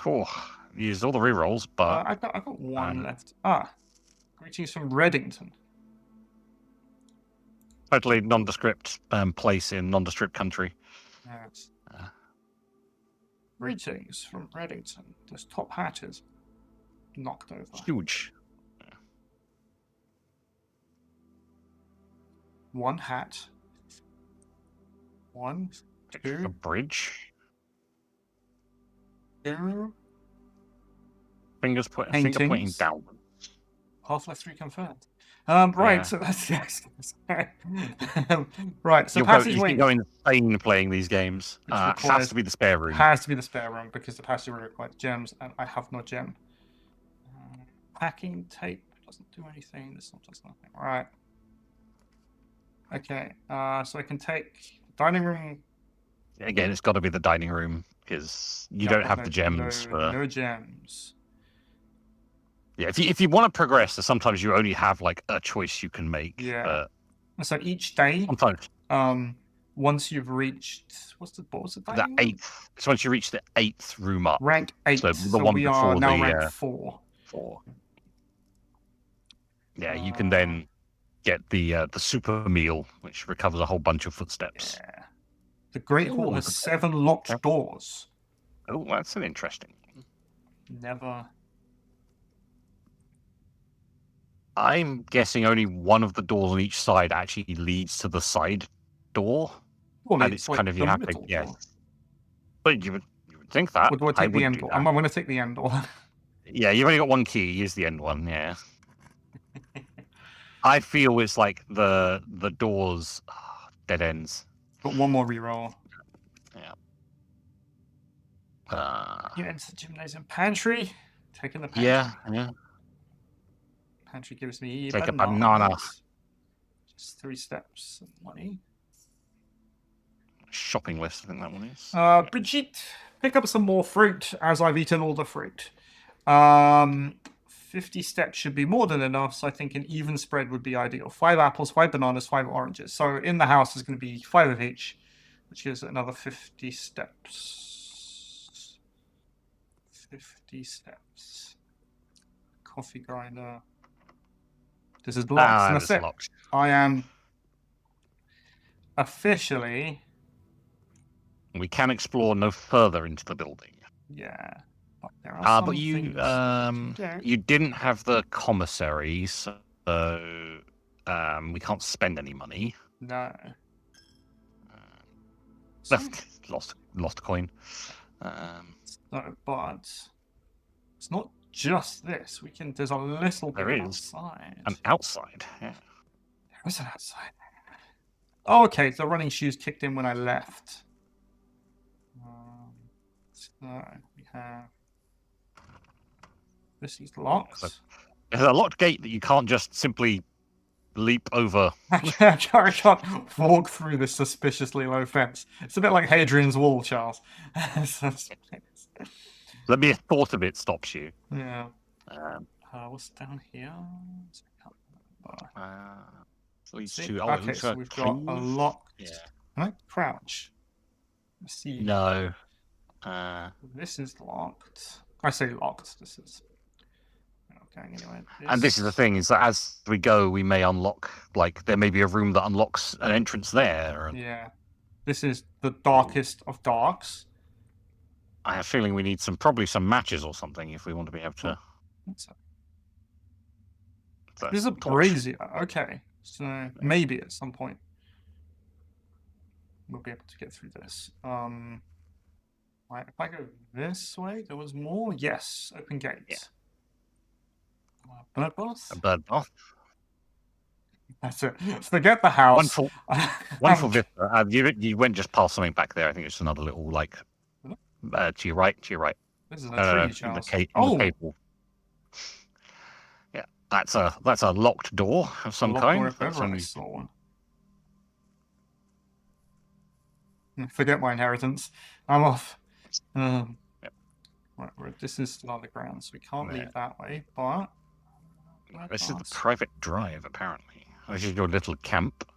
[SPEAKER 1] Yeah.
[SPEAKER 2] Used all the rerolls, but
[SPEAKER 1] I've got 1
[SPEAKER 2] um,
[SPEAKER 1] left. Greetings from Reddington.
[SPEAKER 2] totally nondescript place in nondescript country.
[SPEAKER 1] Yes. Greetings from Reddington. This top hat is knocked over.
[SPEAKER 2] Huge.
[SPEAKER 1] 1 hat. 1, 2,
[SPEAKER 2] A bridge.
[SPEAKER 1] 2.
[SPEAKER 2] Finger pointing
[SPEAKER 1] Paintings.
[SPEAKER 2] down.
[SPEAKER 1] Half-Life 3 confirmed. Right,
[SPEAKER 2] Yeah.
[SPEAKER 1] so that's right. So
[SPEAKER 2] You
[SPEAKER 1] passageway
[SPEAKER 2] can go insane playing these games.
[SPEAKER 1] which
[SPEAKER 2] Has
[SPEAKER 1] requires
[SPEAKER 2] to be the spare room.
[SPEAKER 1] has to be the spare room because the passageway requires gems, and I have no gem. Packing tape doesn't do anything. This one does nothing. Right. Okay. So I can take dining room.
[SPEAKER 2] Again, it's got to be the dining room because you don't have the gems.
[SPEAKER 1] No gems.
[SPEAKER 2] Yeah, if you want to progress, sometimes you only have like a choice you can make.
[SPEAKER 1] Yeah. So each day,
[SPEAKER 2] Sometimes
[SPEAKER 1] once you've reached what's the
[SPEAKER 2] the
[SPEAKER 1] dining room?
[SPEAKER 2] 8th. So once you reach the 8th room up,
[SPEAKER 1] Rank 8.
[SPEAKER 2] so the one
[SPEAKER 1] we
[SPEAKER 2] before
[SPEAKER 1] are now
[SPEAKER 2] the
[SPEAKER 1] rank 4.
[SPEAKER 2] 4. Yeah, you can then get the super meal, which recovers a whole bunch of footsteps.
[SPEAKER 1] Yeah. The Great Hall has 7 locked doors.
[SPEAKER 2] Oh, that's an interesting one.
[SPEAKER 1] Never.
[SPEAKER 2] I'm guessing only one of the doors on each side actually leads to the side door.
[SPEAKER 1] Well,
[SPEAKER 2] And
[SPEAKER 1] it's
[SPEAKER 2] it's
[SPEAKER 1] like
[SPEAKER 2] kind of you
[SPEAKER 1] the
[SPEAKER 2] have to
[SPEAKER 1] middle door.
[SPEAKER 2] But you would think that.
[SPEAKER 1] Or do I
[SPEAKER 2] I
[SPEAKER 1] take the
[SPEAKER 2] would
[SPEAKER 1] end
[SPEAKER 2] do
[SPEAKER 1] door?
[SPEAKER 2] that.
[SPEAKER 1] I'm going to take the end door.
[SPEAKER 2] Yeah, you've only got one key. Use the end one. Yeah. I feel it's like the doors dead ends.
[SPEAKER 1] Got 1 more reroll.
[SPEAKER 2] Yeah.
[SPEAKER 1] You enter the gymnasium pantry. Taking the pantry.
[SPEAKER 2] Yeah.
[SPEAKER 1] Pantry gives me
[SPEAKER 2] Take a banana.
[SPEAKER 1] Just 3 steps of money.
[SPEAKER 2] Shopping list, I think that one is.
[SPEAKER 1] Brigitte, pick up some more fruit as I've eaten all the fruit. 50 steps should be more than enough, so I think an even spread would be ideal. 5 apples, 5 bananas, 5 oranges. So in the house is going to be 5 of each, which is another 50 steps. 50 steps. Coffee grinder. This is locked. And that's it.
[SPEAKER 2] Locked.
[SPEAKER 1] I am officially.
[SPEAKER 2] We can explore no further into the building.
[SPEAKER 1] Yeah. But there are
[SPEAKER 2] but you you didn't have the commissary, so we can't spend any money.
[SPEAKER 1] No.
[SPEAKER 2] Lost a coin.
[SPEAKER 1] No, but it's not just this. There's a little bit outside.
[SPEAKER 2] An outside. Yeah.
[SPEAKER 1] There is an outside. Oh, okay, the running shoes kicked in when I left. So we have. This is locked.
[SPEAKER 2] There's a locked gate that you can't just simply leap over.
[SPEAKER 1] I can't walk through this suspiciously low fence. It's a bit like Hadrian's Wall, Charles.
[SPEAKER 2] Let me thought of it stops you.
[SPEAKER 1] Yeah. What's down here?
[SPEAKER 2] Leads
[SPEAKER 1] See?
[SPEAKER 2] to
[SPEAKER 1] Okay, so we've got a locked.
[SPEAKER 2] Yeah.
[SPEAKER 1] Can I crouch? Let's see.
[SPEAKER 2] No.
[SPEAKER 1] This is locked. I say locked. This is. Okay, anyway.
[SPEAKER 2] And this is the thing: is that as we go, we may unlock. Like there may be a room that unlocks an entrance there.
[SPEAKER 1] Yeah. This is the darkest of darks.
[SPEAKER 2] I have a feeling we need probably some matches or something if we want to be able to.
[SPEAKER 1] This is a brazier. Okay, so maybe at some point we'll be able to get through this. Right, if I go this way, there was more. Yes, open gate.
[SPEAKER 2] Yeah.
[SPEAKER 1] Bird bath.
[SPEAKER 2] A bird bath.
[SPEAKER 1] That's it. Forget the house.
[SPEAKER 2] Wonderful vista. You went just past something back there. I think it's another little like. To your right.
[SPEAKER 1] This is a tree, Charles.
[SPEAKER 2] The cable. Yeah, that's a locked door of some kind.
[SPEAKER 1] Door if ever I saw one. Forget my inheritance. I'm off.
[SPEAKER 2] Yep.
[SPEAKER 1] Right, this is still on the ground, so we can't
[SPEAKER 2] Yeah.
[SPEAKER 1] leave that way, but...
[SPEAKER 2] This is the private drive, apparently. This is your little camp.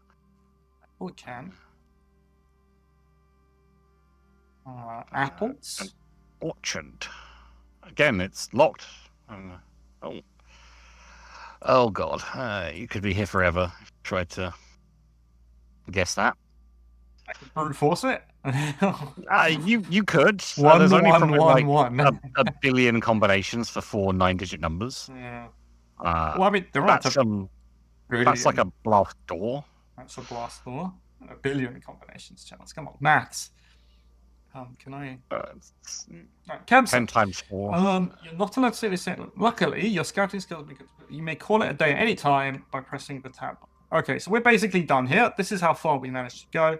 [SPEAKER 1] Oh, we can. Apples?
[SPEAKER 2] An orchard. Again, it's locked. Oh. Oh, God. You could be here forever if you tried to guess that.
[SPEAKER 1] I can brute force it.
[SPEAKER 2] You could.
[SPEAKER 1] One,
[SPEAKER 2] There's only
[SPEAKER 1] one,
[SPEAKER 2] probably
[SPEAKER 1] one,
[SPEAKER 2] like
[SPEAKER 1] one.
[SPEAKER 2] a billion combinations for 4 9-digit numbers.
[SPEAKER 1] Yeah. Well, I mean, there aren't
[SPEAKER 2] That's
[SPEAKER 1] that's
[SPEAKER 2] like a blast door.
[SPEAKER 1] That's a blast door. A billion combinations, Charles. Come on, maths. Can I? Cancel.
[SPEAKER 2] 10 times 4.
[SPEAKER 1] You're not allowed to say this. Luckily, your scouting skills. You may call it a day at any time by pressing the tab. Okay, so we're basically done here. This is how far we managed to go.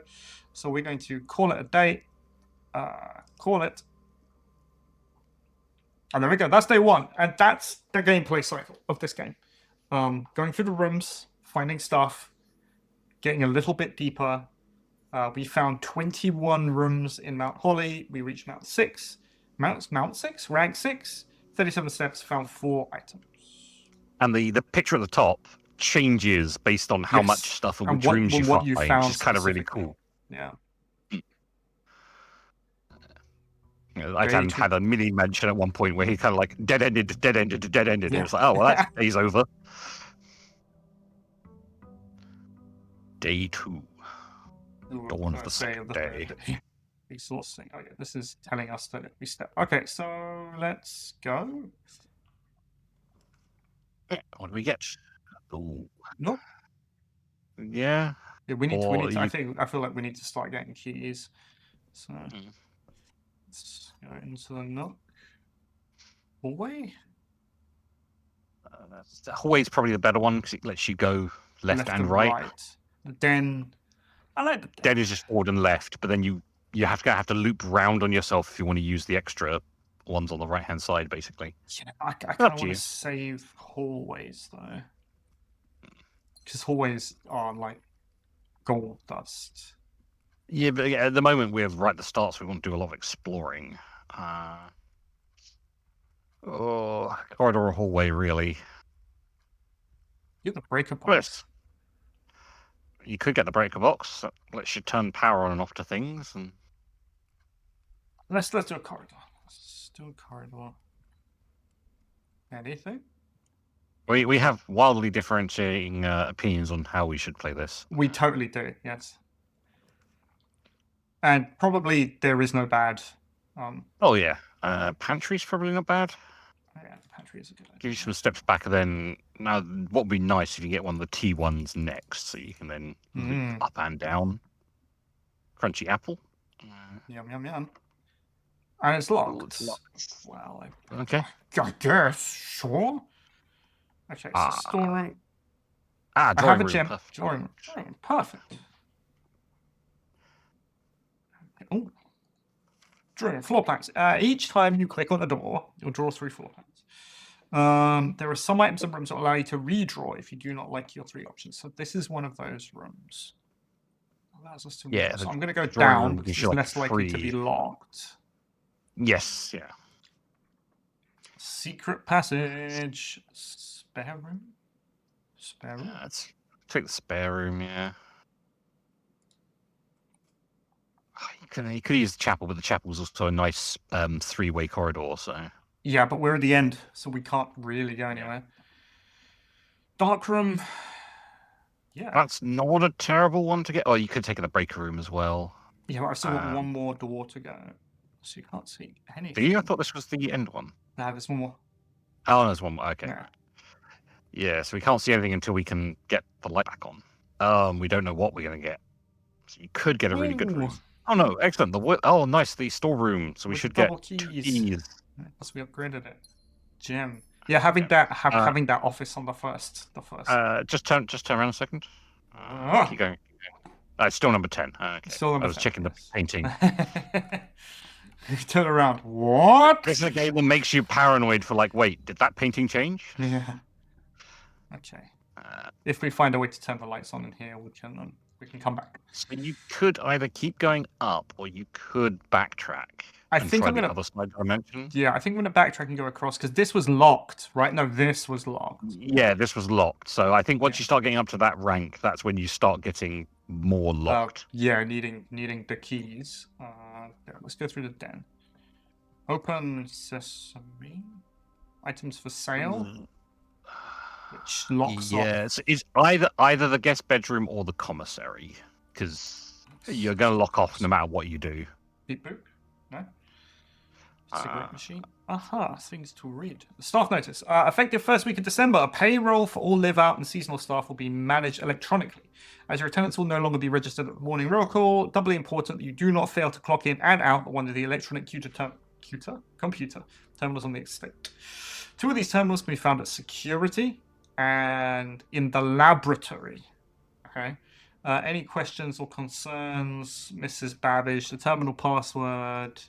[SPEAKER 1] So we're going to call it a day. Call it. And there we go. That's day 1, and that's the gameplay cycle of this game. Going through the rooms, finding stuff, getting a little bit deeper. We found 21 rooms in Mount Holly. We reached Mount 6. Mount 6? Rank 6? 37 steps, found 4 items.
[SPEAKER 2] And the picture at the top changes based on how much stuff and which rooms you find, which is kind of really cool.
[SPEAKER 1] Yeah.
[SPEAKER 2] I had a mini mention at one point where he kind of like dead-ended. Yeah. And it was like, oh, well, that's day's over. Day 2. Dawn of the second day.
[SPEAKER 1] Exhausting. Oh, yeah, this is telling us that we step. Okay, so let's go.
[SPEAKER 2] What do we get? Oh.
[SPEAKER 1] Nope.
[SPEAKER 2] Yeah.
[SPEAKER 1] We need to. I feel like we need to start getting keys. So let's go into the nook. Hallway.
[SPEAKER 2] The hallway's probably the better one because it lets you go left and right.
[SPEAKER 1] The den. I like the
[SPEAKER 2] den is just forward and left, but then you have to loop round on yourself if you want to use the extra ones on the right hand side, basically.
[SPEAKER 1] Yeah, I kind of want to save hallways though, because hallways are like gold dust.
[SPEAKER 2] Yeah, but at the moment we're right at the start, so we want to do a lot of exploring. Corridor or hallway, really.
[SPEAKER 1] You're the breaker box.
[SPEAKER 2] You could get the breaker box that lets you turn power on and off to things. And
[SPEAKER 1] let's do a corridor. Let's do a corridor. Anything?
[SPEAKER 2] We have wildly differentiating opinions on how we should play this.
[SPEAKER 1] We totally do, yes. And probably there is no bad.
[SPEAKER 2] Oh yeah, pantry's probably not bad.
[SPEAKER 1] Yeah, the pantry is a good idea.
[SPEAKER 2] Give you some steps back, and then now what would be nice if you get one of the T1s next, so you can then loop up and down. Crunchy apple.
[SPEAKER 1] Yum yum yum. And it's locked.
[SPEAKER 2] It's locked.
[SPEAKER 1] Well,
[SPEAKER 2] okay.
[SPEAKER 1] I guess sure. Okay, so storeroom.
[SPEAKER 2] I
[SPEAKER 1] have a gem. Drawing room. Perfect. Oh. Drawing floor plans. Each time you click on a door, you'll draw 3 floor plans. There are some items and rooms that allow you to redraw if you do not like your 3 options. So this is one of those rooms. Allows us to redraw. So I'm going to go down because it's less likely to be locked.
[SPEAKER 2] Yes, yeah.
[SPEAKER 1] Secret passage. Spare room? Spare room?
[SPEAKER 2] Let's take the spare room, yeah. You could use the chapel, but the chapel's also a nice 3-way corridor, so...
[SPEAKER 1] Yeah, but we're at the end, so we can't really go anywhere. Dark room... Yeah.
[SPEAKER 2] That's not a terrible one to get. Oh, you could take the breaker room as well.
[SPEAKER 1] Yeah, but I've still got one more door to go. So you can't see anything.
[SPEAKER 2] Do you? I thought this was the end one.
[SPEAKER 1] Nah, there's one more.
[SPEAKER 2] Oh, there's one more. Okay.
[SPEAKER 1] Yeah.
[SPEAKER 2] Yeah, so we can't see anything until we can get the light back on. We don't know what we're going to get. So you could get a really good room. Oh, no. Excellent. Oh, nice. The storeroom. So we should get keys.
[SPEAKER 1] Because we upgraded it. Gem. Yeah, having that office on the first.
[SPEAKER 2] Just turn around a second. Keep going. It's still number 10. Okay.
[SPEAKER 1] Still number 10.
[SPEAKER 2] I was checking the painting.
[SPEAKER 1] Turn around. What?
[SPEAKER 2] This is a game that makes you paranoid for like, wait, did that painting change?
[SPEAKER 1] Yeah. Okay. If we find a way to turn the lights on in here, we can we can come back.
[SPEAKER 2] So you could either keep going up or you could backtrack
[SPEAKER 1] I
[SPEAKER 2] and
[SPEAKER 1] think
[SPEAKER 2] try
[SPEAKER 1] I'm
[SPEAKER 2] the
[SPEAKER 1] gonna.
[SPEAKER 2] other side dimension.
[SPEAKER 1] Yeah, I think I'm gonna backtrack and go across because this was locked, right? No, this was locked.
[SPEAKER 2] Yeah, this was locked. So I think once
[SPEAKER 1] Yeah.
[SPEAKER 2] you start getting up to that rank, that's when you start getting more locked.
[SPEAKER 1] Yeah, needing the keys. Yeah, let's go through the den. Open sesame. Items for sale. Which locks off.
[SPEAKER 2] Yes, it's either the guest bedroom or the commissary, because you're going to lock off no matter what you do.
[SPEAKER 1] Beep boop. No. Cigarette machine. Aha, things to read. Staff notice. Effective first week of December, a payroll for all live out and seasonal staff will be managed electronically. As your attendance will no longer be registered at the morning roll call, doubly important that you do not fail to clock in and out at one of the electronic computer terminals on the estate. 2 of these terminals can be found at security and in the laboratory. Okay. Any questions or concerns, Mrs. Babbage? The terminal password.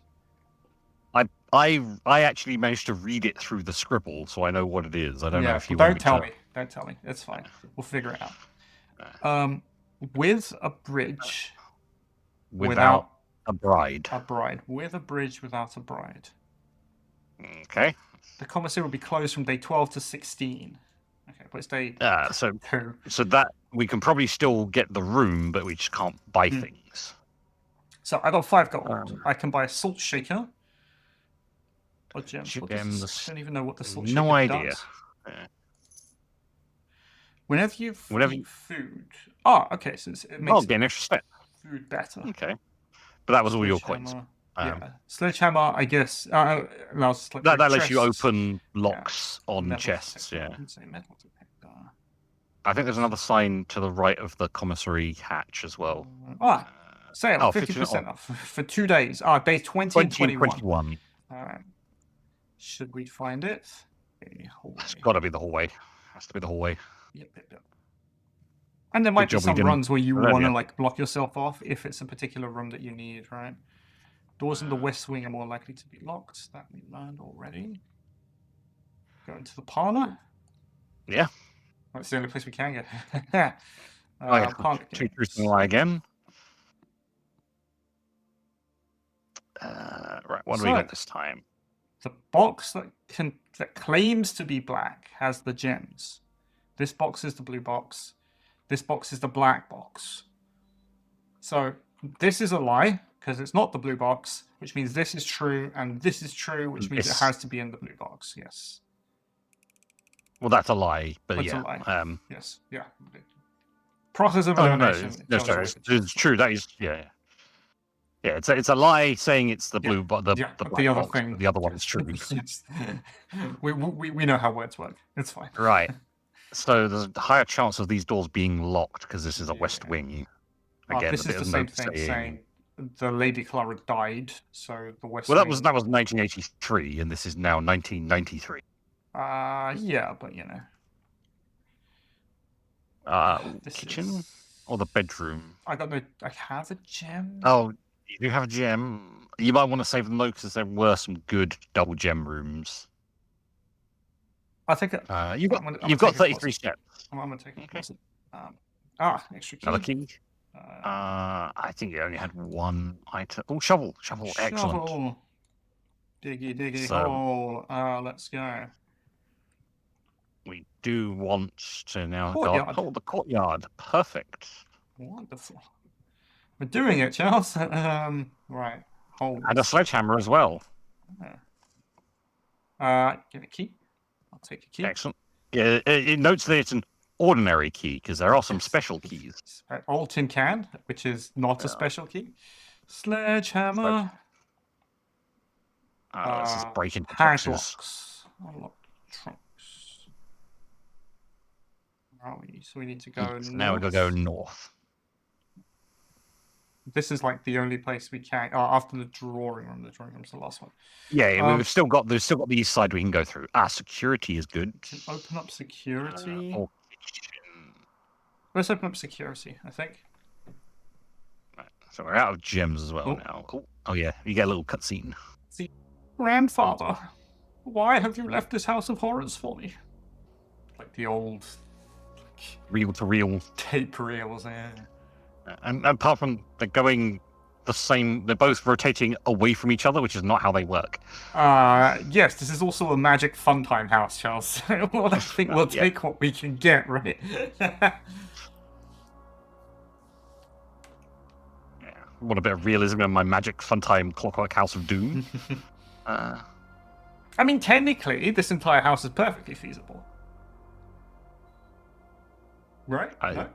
[SPEAKER 2] I actually managed to read it through the scribble, so I know what it is. I don't know if you
[SPEAKER 1] don't
[SPEAKER 2] want
[SPEAKER 1] tell
[SPEAKER 2] to...
[SPEAKER 1] me. Don't tell me. It's fine. We'll figure it out. With a bridge.
[SPEAKER 2] Without a bride.
[SPEAKER 1] A bride. With a bridge without a bride.
[SPEAKER 2] Okay.
[SPEAKER 1] The commissary will be closed from day 12 to 16. Okay, but it's day 2.
[SPEAKER 2] So that we can probably still get the room, but we just can't buy things.
[SPEAKER 1] So I got 5 gold. I can buy a salt shaker. Or gems. I don't even know what the salt shaker does.
[SPEAKER 2] No idea. Yeah.
[SPEAKER 1] Whenever you eat food. Oh, okay. So it makes
[SPEAKER 2] get an extra step.
[SPEAKER 1] Food better.
[SPEAKER 2] Okay. But that was all your coins.
[SPEAKER 1] Yeah. Sledgehammer, I guess. Allows
[SPEAKER 2] that lets you open locks on metal chests.
[SPEAKER 1] Detector.
[SPEAKER 2] Yeah.
[SPEAKER 1] Metal detector.
[SPEAKER 2] I think there's another sign to the right of the commissary hatch as well.
[SPEAKER 1] Sale, 50% off for 2 days. Day 20 and 21. All right. Should we find it?
[SPEAKER 2] It's got to be the hallway. Has to be the hallway.
[SPEAKER 1] Yep. And there might be some runs where you want to block yourself off if it's a particular room that you need, right? Doors in the west wing are more likely to be locked. That we learned already. Go into the parlor.
[SPEAKER 2] Yeah.
[SPEAKER 1] That's the only place we can get.
[SPEAKER 2] Two truths and a lie again. Right, what do we got this time?
[SPEAKER 1] The box that claims to be black has the gems. This box is the blue box. This box is the black box. So this is a lie because it's not the blue box, which means this is true, and this is true, which means it has to be in the blue box. Yes.
[SPEAKER 2] Well, that's a lie, but
[SPEAKER 1] that's
[SPEAKER 2] yeah.
[SPEAKER 1] A lie. Yes. Yeah. Process of elimination.
[SPEAKER 2] No, sorry. It's true. That is Yeah, it's a lie saying it's the blue box. The other box, thing. The other one is true.
[SPEAKER 1] Yes. we know how words work. It's fine.
[SPEAKER 2] Right. So there's a higher chance of these doors being locked because this is a west wing. Again,
[SPEAKER 1] this is the same thing saying the Lady Clara died, so the west.
[SPEAKER 2] Well, that was 1983, and this is now 1993.
[SPEAKER 1] Yeah, but you know.
[SPEAKER 2] Kitchen or the bedroom?
[SPEAKER 1] I don't know. I have a gem.
[SPEAKER 2] Oh, you do have a gem. You might want to save them though, because there were some good double gem rooms.
[SPEAKER 1] I think
[SPEAKER 2] you've got 33 steps.
[SPEAKER 1] I'm gonna take it.
[SPEAKER 2] Okay.
[SPEAKER 1] Extra key.
[SPEAKER 2] Another key. I think you only had one item. Oh, shovel. Excellent.
[SPEAKER 1] Diggy hole. Let's go.
[SPEAKER 2] We do want to now go the courtyard. Perfect.
[SPEAKER 1] Wonderful. We're doing it, Charles. Right. Hold.
[SPEAKER 2] And a sledgehammer as well.
[SPEAKER 1] Get a key. I'll take a key.
[SPEAKER 2] Excellent. Yeah, it notes that it's an ordinary key because there are some special keys.
[SPEAKER 1] Old tin can, which is not a special key. Sledgehammer.
[SPEAKER 2] This is breaking
[SPEAKER 1] padlocks. Unlock trunks. Where are we? So we need to go north.
[SPEAKER 2] Now we've got to go north.
[SPEAKER 1] This is like the only place we can. After the drawing room. The drawing room's the last one.
[SPEAKER 2] Yeah, there's still got the east side we can go through. Security is good.
[SPEAKER 1] Can open up security.
[SPEAKER 2] Or
[SPEAKER 1] Let's open up security, I think.
[SPEAKER 2] Right, so we're out of gems as well now. Oh yeah, you get a little cutscene.
[SPEAKER 1] Grandfather, why have you left this house of horrors for me? Like the old
[SPEAKER 2] reel to reel
[SPEAKER 1] tape reels, yeah.
[SPEAKER 2] And apart from they're going the same, they're both rotating away from each other, which is not how they work.
[SPEAKER 1] Yes, this is also a magic fun time house, Charles. Well, I think we'll
[SPEAKER 2] Yeah.
[SPEAKER 1] take what we can get, right?
[SPEAKER 2] Want a bit of realism in my magic fun time Clockwork House of Doom.
[SPEAKER 1] I mean, technically, this entire house is perfectly feasible. Right? No?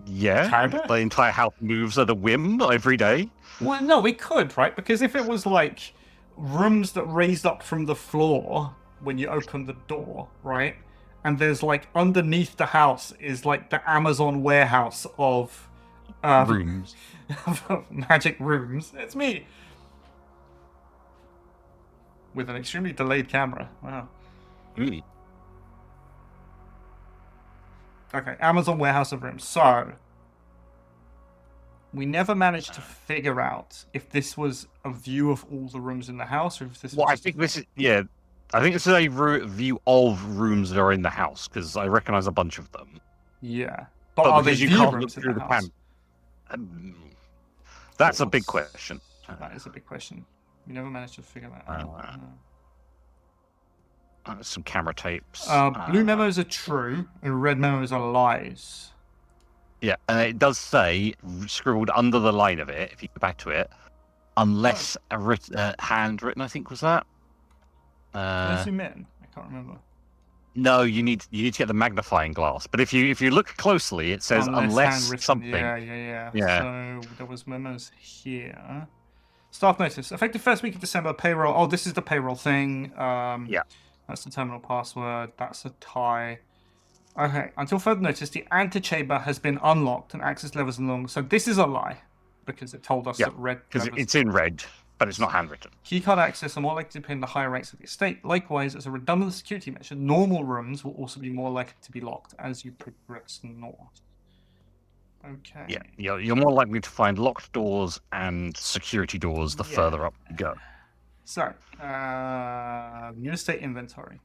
[SPEAKER 2] Yeah.
[SPEAKER 1] Kinda?
[SPEAKER 2] The entire house moves at a whim every day.
[SPEAKER 1] Well, no, we could, right? Because if it was like rooms that raised up from the floor when you open the door, right? And there's like underneath the house is like the Amazon warehouse of
[SPEAKER 2] Rooms.
[SPEAKER 1] of magic rooms. It's me. With an extremely delayed camera. Wow.
[SPEAKER 2] Really?
[SPEAKER 1] Okay, Amazon warehouse of rooms. So we never managed to figure out if this was a view of all the rooms in the house or if this was
[SPEAKER 2] Well, I
[SPEAKER 1] just
[SPEAKER 2] think this is I think this is a view of rooms that are in the house because I recognize a bunch of them.
[SPEAKER 1] Yeah. But are they
[SPEAKER 2] because you
[SPEAKER 1] view
[SPEAKER 2] can't look
[SPEAKER 1] rooms in
[SPEAKER 2] through
[SPEAKER 1] the
[SPEAKER 2] the
[SPEAKER 1] house?
[SPEAKER 2] That's a big question.
[SPEAKER 1] That is a big question. We never managed to figure that
[SPEAKER 2] Uh,
[SPEAKER 1] out.
[SPEAKER 2] Some camera tapes.
[SPEAKER 1] Blue memos are true and red memos are lies.
[SPEAKER 2] Yeah, and it does say, scribbled under the line of it, if you go back to it, unless handwritten, I think was that.
[SPEAKER 1] Can I zoom in? I can't remember.
[SPEAKER 2] No, you need to get the magnifying glass. But if you look closely, it says unless
[SPEAKER 1] handwritten.
[SPEAKER 2] something.
[SPEAKER 1] Yeah.
[SPEAKER 2] Yeah.
[SPEAKER 1] So there was memos here. Staff notice. Effective first week of December, payroll. Oh, this is the payroll thing.
[SPEAKER 2] Yeah.
[SPEAKER 1] That's the terminal password. That's a tie. Okay. Until further notice, the antechamber has been unlocked and access levels are long. So this is a lie because it told us
[SPEAKER 2] Yeah,
[SPEAKER 1] that red.
[SPEAKER 2] because it's in red, but it's not handwritten.
[SPEAKER 1] Keycard access are more likely to be in the higher ranks of the estate. Likewise, as a redundant security measure, normal rooms will also be more likely to be locked as you progress north. Okay.
[SPEAKER 2] Yeah, you're more likely to find locked doors and security doors the further up you go.
[SPEAKER 1] So, new estate inventory.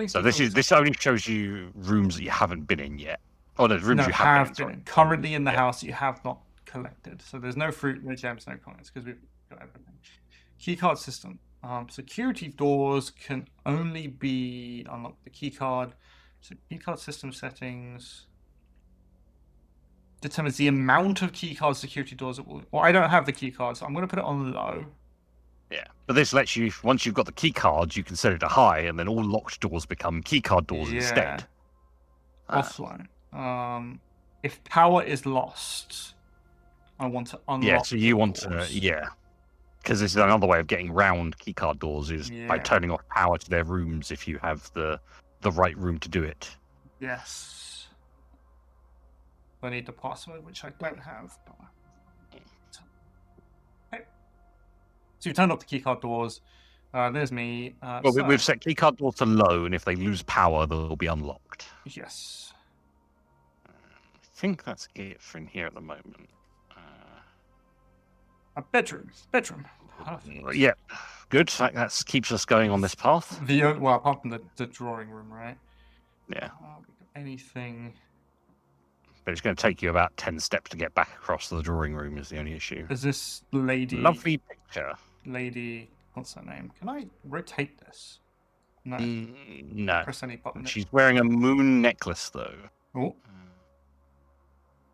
[SPEAKER 2] So this only shows you rooms that you haven't been in yet. Oh, there's rooms you have been in.
[SPEAKER 1] Currently in the house you have not collected. So there's no fruit, no gems, no coins because we've got everything. Keycard system. Security doors can only be unlocked with the keycard. So keycard system settings determines the amount of keycard security doors it will. Well, I don't have the keycard, so I'm going to put it on low.
[SPEAKER 2] Yeah, but this lets you, once you've got the key cards, you can set it to high, and then all locked doors become keycard doors instead.
[SPEAKER 1] Offline. If power is lost, I want to unlock.
[SPEAKER 2] Yeah, so you want to, because this is another way of getting round keycard doors is by turning off power to their rooms if you have the right room to do it.
[SPEAKER 1] Yes. I need the password, which I don't have. So you turn off the keycard doors. There's me.
[SPEAKER 2] Well, we've set keycard doors to low, and if they lose power, they'll be unlocked.
[SPEAKER 1] Yes.
[SPEAKER 2] I think that's it for in here at the moment.
[SPEAKER 1] A bedroom. Perfect.
[SPEAKER 2] Yeah, good. That keeps us going on this path.
[SPEAKER 1] Well, apart from the drawing room, right?
[SPEAKER 2] Yeah.
[SPEAKER 1] Anything.
[SPEAKER 2] But it's going to take you about 10 steps to get back across the drawing room is the only issue.
[SPEAKER 1] Is this lady...
[SPEAKER 2] Lovely picture.
[SPEAKER 1] Lady... What's her name? Can I rotate this? No.
[SPEAKER 2] No.
[SPEAKER 1] Press any button.
[SPEAKER 2] She's wearing a moon necklace, though.
[SPEAKER 1] Oh.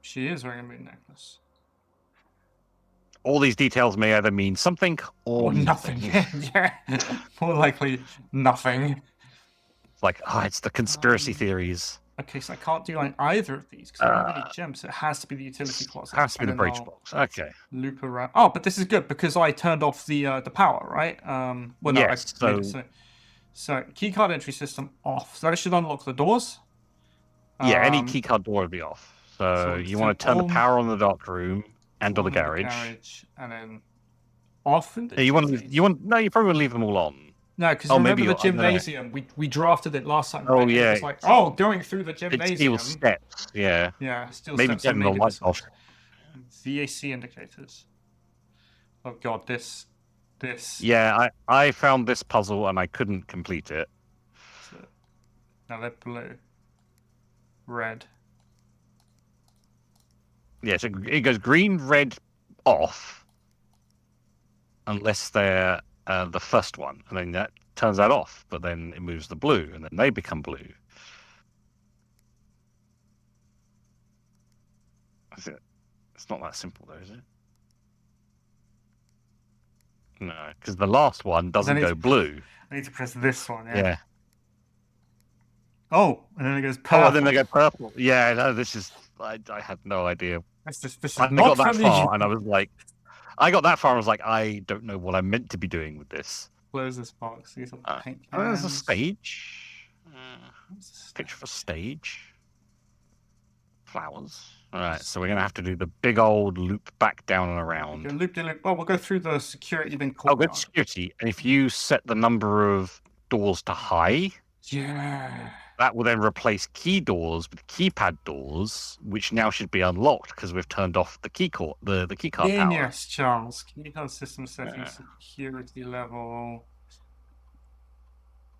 [SPEAKER 1] She is wearing a moon necklace.
[SPEAKER 2] All these details may either mean something or
[SPEAKER 1] nothing. Yeah. More likely, nothing.
[SPEAKER 2] Like, it's the conspiracy theories.
[SPEAKER 1] Okay, so I can't do either of these because I don't have any gems. So it has to be the utility closet.
[SPEAKER 2] Has to be the bridge box. Okay.
[SPEAKER 1] Loop around. Oh, but this is good because I turned off the power, right? Well, no,
[SPEAKER 2] yes,
[SPEAKER 1] so keycard entry system off. So that should unlock the doors.
[SPEAKER 2] Yeah, any keycard door would be off. So you want to turn the power on the dark room and on the garage.
[SPEAKER 1] And then off.
[SPEAKER 2] You want? No, you probably want to leave them all on.
[SPEAKER 1] No, because remember the gymnasium? We drafted it last time.
[SPEAKER 2] Oh, yeah.
[SPEAKER 1] It's like, going through the gymnasium.
[SPEAKER 2] Steel steps, yeah.
[SPEAKER 1] Yeah, steel
[SPEAKER 2] maybe
[SPEAKER 1] steps.
[SPEAKER 2] Maybe turn the lights off.
[SPEAKER 1] VAC indicators. Oh, God, this...
[SPEAKER 2] Yeah, I found this puzzle and I couldn't complete it.
[SPEAKER 1] Now they're blue. Red.
[SPEAKER 2] Yeah, so it goes green, red, off, unless they're the first one, and then that turns that off. But then it moves the blue, and then they become blue. Is it? It's not that simple, though, is it? No, because the last one doesn't go blue.
[SPEAKER 1] I need to press this one.
[SPEAKER 2] Yeah.
[SPEAKER 1] Oh, and then it goes purple.
[SPEAKER 2] Oh, and then they go purple. Yeah, no, this is. I had no idea.
[SPEAKER 1] This is
[SPEAKER 2] I
[SPEAKER 1] not
[SPEAKER 2] got that
[SPEAKER 1] from the
[SPEAKER 2] far, and I was like, I got that far, and I was like, I don't know what I'm meant to be doing with this.
[SPEAKER 1] Close this box. These are paint
[SPEAKER 2] Oh, there's a
[SPEAKER 1] cans.
[SPEAKER 2] stage. Picture of a stage. Flowers. All right, so we're gonna have to do the big old loop back down and around.
[SPEAKER 1] Go loop de loop. Well, we'll go through the security then
[SPEAKER 2] Oh,
[SPEAKER 1] courtyard.
[SPEAKER 2] good security. And if you set the number of doors to high,
[SPEAKER 1] Yeah.
[SPEAKER 2] that will then replace key doors with keypad doors, which now should be unlocked because we've turned off the key card power.
[SPEAKER 1] Genius, Charles. Keycard system settings, security level.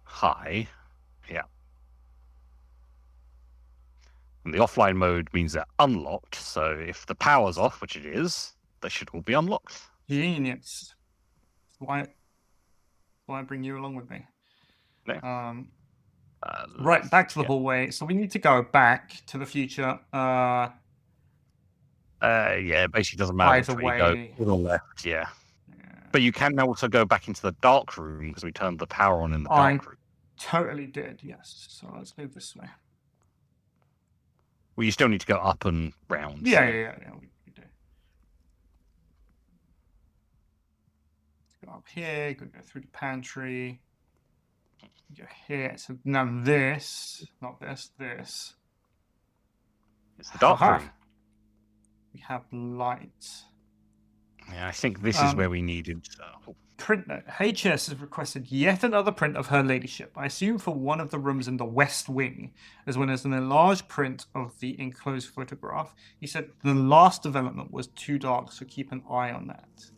[SPEAKER 2] High. Yeah. And the offline mode means they're unlocked. So if the power's off, which it is, they should all be unlocked.
[SPEAKER 1] Genius. Why I bring you along with me?
[SPEAKER 2] Yeah.
[SPEAKER 1] Right, back to the hallway. So we need to go back to the future.
[SPEAKER 2] Yeah, it basically doesn't matter
[SPEAKER 1] Either
[SPEAKER 2] which way you go.
[SPEAKER 1] way.
[SPEAKER 2] To the left, yeah. But you can now also go back into the dark room because we turned the power on in the dark room.
[SPEAKER 1] Totally did, yes. So let's move this way.
[SPEAKER 2] Well, you still need to go up and round.
[SPEAKER 1] Yeah, we do. Let's go up here, go through the pantry. Go here. So now this, not this, this.
[SPEAKER 2] It's the dark room.
[SPEAKER 1] We have light.
[SPEAKER 2] Yeah, I think this is where we needed.
[SPEAKER 1] Print note. HS has requested yet another print of Her Ladyship. I assume for one of the rooms in the West Wing, as well as an enlarged print of the enclosed photograph. He said the last development was too dark, so keep an eye on that.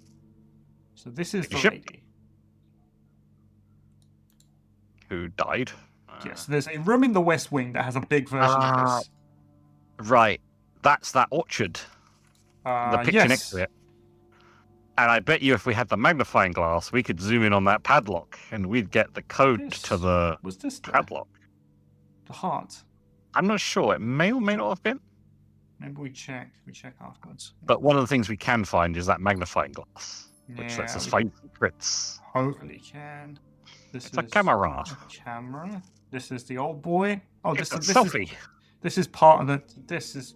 [SPEAKER 1] So this is the lady.
[SPEAKER 2] Who died?
[SPEAKER 1] Yes, there's a room in the West Wing that has a big version of this.
[SPEAKER 2] Right, that's that orchard. The picture next to it. And I bet you if we had the magnifying glass, we could zoom in on that padlock and we'd get the code to the padlock.
[SPEAKER 1] The heart.
[SPEAKER 2] I'm not sure. It may or may not have been.
[SPEAKER 1] Maybe we check. We check afterwards.
[SPEAKER 2] But one of the things we can find is that magnifying glass, which lets us find secrets.
[SPEAKER 1] Totally can.
[SPEAKER 2] It's a camera.
[SPEAKER 1] Camera. This is the old boy. Oh, this is
[SPEAKER 2] selfie.
[SPEAKER 1] This is part of the. This is.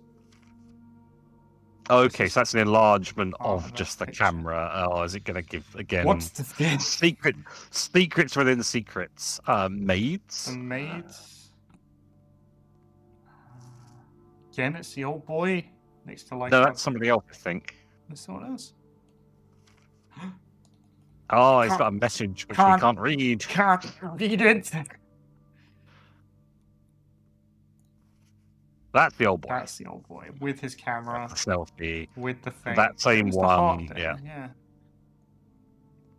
[SPEAKER 2] Okay, so that's an enlargement of just the camera. Oh, is it going to give again?
[SPEAKER 1] What's the thing?
[SPEAKER 2] Secrets within secrets. Maids.
[SPEAKER 1] The maids. Again, it's the old boy next to like.
[SPEAKER 2] No, that's somebody else, I think.
[SPEAKER 1] There's someone else.
[SPEAKER 2] Oh, he's got a message which we can't read.
[SPEAKER 1] Can't read it.
[SPEAKER 2] That's the old boy.
[SPEAKER 1] That's the old boy with his camera.
[SPEAKER 2] The selfie.
[SPEAKER 1] With the thing.
[SPEAKER 2] That same one.
[SPEAKER 1] Yeah.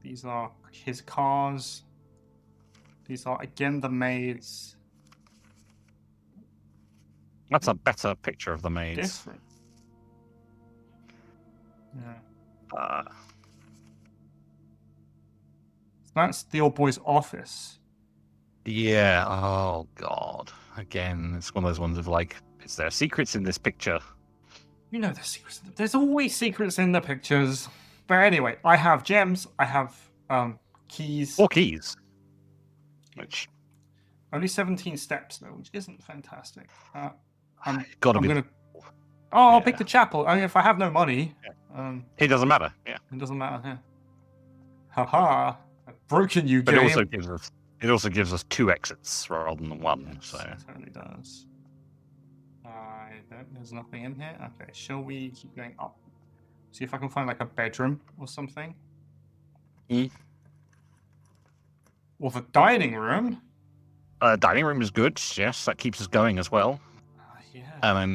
[SPEAKER 1] These are his cars. These are again the maids.
[SPEAKER 2] That's a better picture of the maids.
[SPEAKER 1] Different. Yeah. That's the old boy's office.
[SPEAKER 2] Yeah. Oh God. Again, it's one of those ones of like, is there secrets in this picture?
[SPEAKER 1] You know there's secrets. There's always secrets in the pictures. But anyway, I have gems. I have keys.
[SPEAKER 2] 4 keys. Which
[SPEAKER 1] only 17 steps though, which isn't fantastic. I'm
[SPEAKER 2] gonna.
[SPEAKER 1] I'll pick the chapel. I mean, if I have no money,
[SPEAKER 2] it doesn't matter. Yeah.
[SPEAKER 1] It doesn't matter. Yeah. Haha. I've broken you,
[SPEAKER 2] but
[SPEAKER 1] game.
[SPEAKER 2] It also gives us 2 exits rather than 1.
[SPEAKER 1] Yes,
[SPEAKER 2] so
[SPEAKER 1] it totally does. There's nothing in here. Okay, shall we keep going up? See if I can find like a bedroom or something. Or the dining room.
[SPEAKER 2] Dining room is good. Yes, that keeps us going as well.
[SPEAKER 1] Yeah.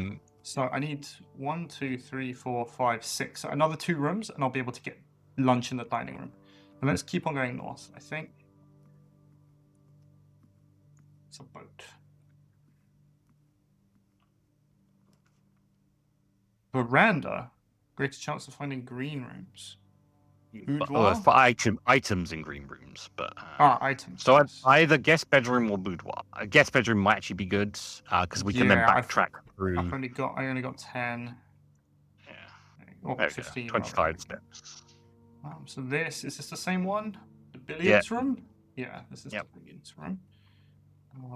[SPEAKER 1] So I need 1, 2, 3, 4, 5, 6. So another 2 rooms, and I'll be able to get lunch in the dining room. And let's keep on going north. I think it's a boat. Veranda. Greater chance of finding green rooms. Boudoir?
[SPEAKER 2] For items in green rooms, but
[SPEAKER 1] Items.
[SPEAKER 2] so
[SPEAKER 1] Yes.
[SPEAKER 2] either guest bedroom or boudoir. A guest bedroom might actually be good because we can then backtrack through.
[SPEAKER 1] I only got 10.
[SPEAKER 2] Yeah,
[SPEAKER 1] Or
[SPEAKER 2] there we go.
[SPEAKER 1] 15.
[SPEAKER 2] 25
[SPEAKER 1] rather.
[SPEAKER 2] steps.
[SPEAKER 1] So is this the same one? The
[SPEAKER 2] Yeah.
[SPEAKER 1] billiards room? Yeah, this is
[SPEAKER 2] Yep.
[SPEAKER 1] the billiards room.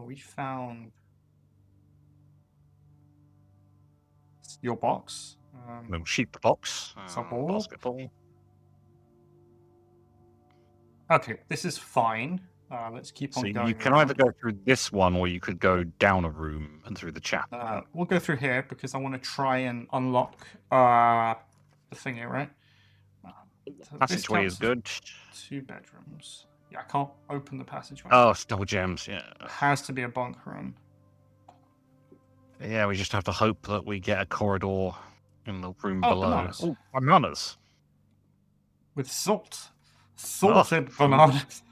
[SPEAKER 1] We found your box.
[SPEAKER 2] Little sheep box.
[SPEAKER 1] Support.
[SPEAKER 2] Basketball.
[SPEAKER 1] Okay, this is fine. Let's keep on
[SPEAKER 2] So
[SPEAKER 1] going.
[SPEAKER 2] you can
[SPEAKER 1] around.
[SPEAKER 2] either go through this one or you could go down a room and through the chapel.
[SPEAKER 1] We'll go through here because I want to try and unlock the thing here, right? So
[SPEAKER 2] Passageway is good.
[SPEAKER 1] 2 bedrooms. Yeah, I can't open the passageway.
[SPEAKER 2] Oh, it's double gems, yeah.
[SPEAKER 1] It has to be a bunk room.
[SPEAKER 2] Yeah, we just have to hope that we get a corridor in the room below.
[SPEAKER 1] Bananas.
[SPEAKER 2] Oh, bananas.
[SPEAKER 1] With salt. Salted bananas.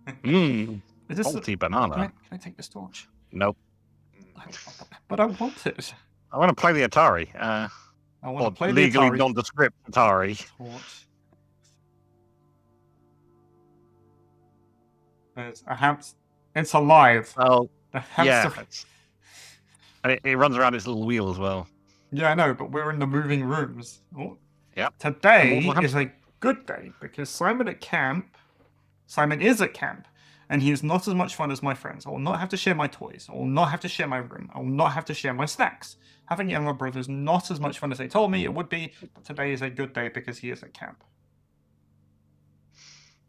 [SPEAKER 2] Mmm.
[SPEAKER 1] Is this
[SPEAKER 2] Salty banana.
[SPEAKER 1] Can I take this torch?
[SPEAKER 2] Nope.
[SPEAKER 1] But I want it.
[SPEAKER 2] I want to play the Atari.
[SPEAKER 1] I want to play
[SPEAKER 2] legally
[SPEAKER 1] the Atari.
[SPEAKER 2] nondescript Atari.
[SPEAKER 1] Torch. There's a hamster. It's alive.
[SPEAKER 2] Oh,
[SPEAKER 1] The hamster.
[SPEAKER 2] yeah. And it runs around its little wheel as well.
[SPEAKER 1] Yeah, I know, but we're in the moving rooms. Oh.
[SPEAKER 2] Yep.
[SPEAKER 1] Today is a good day because Simon is at camp, and he is not as much fun as my friends. I will not have to share my toys. I will not have to share my room. I will not have to share my snacks. Having a younger brother is not as much fun as they told me it would be, but today is a good day because he is at camp.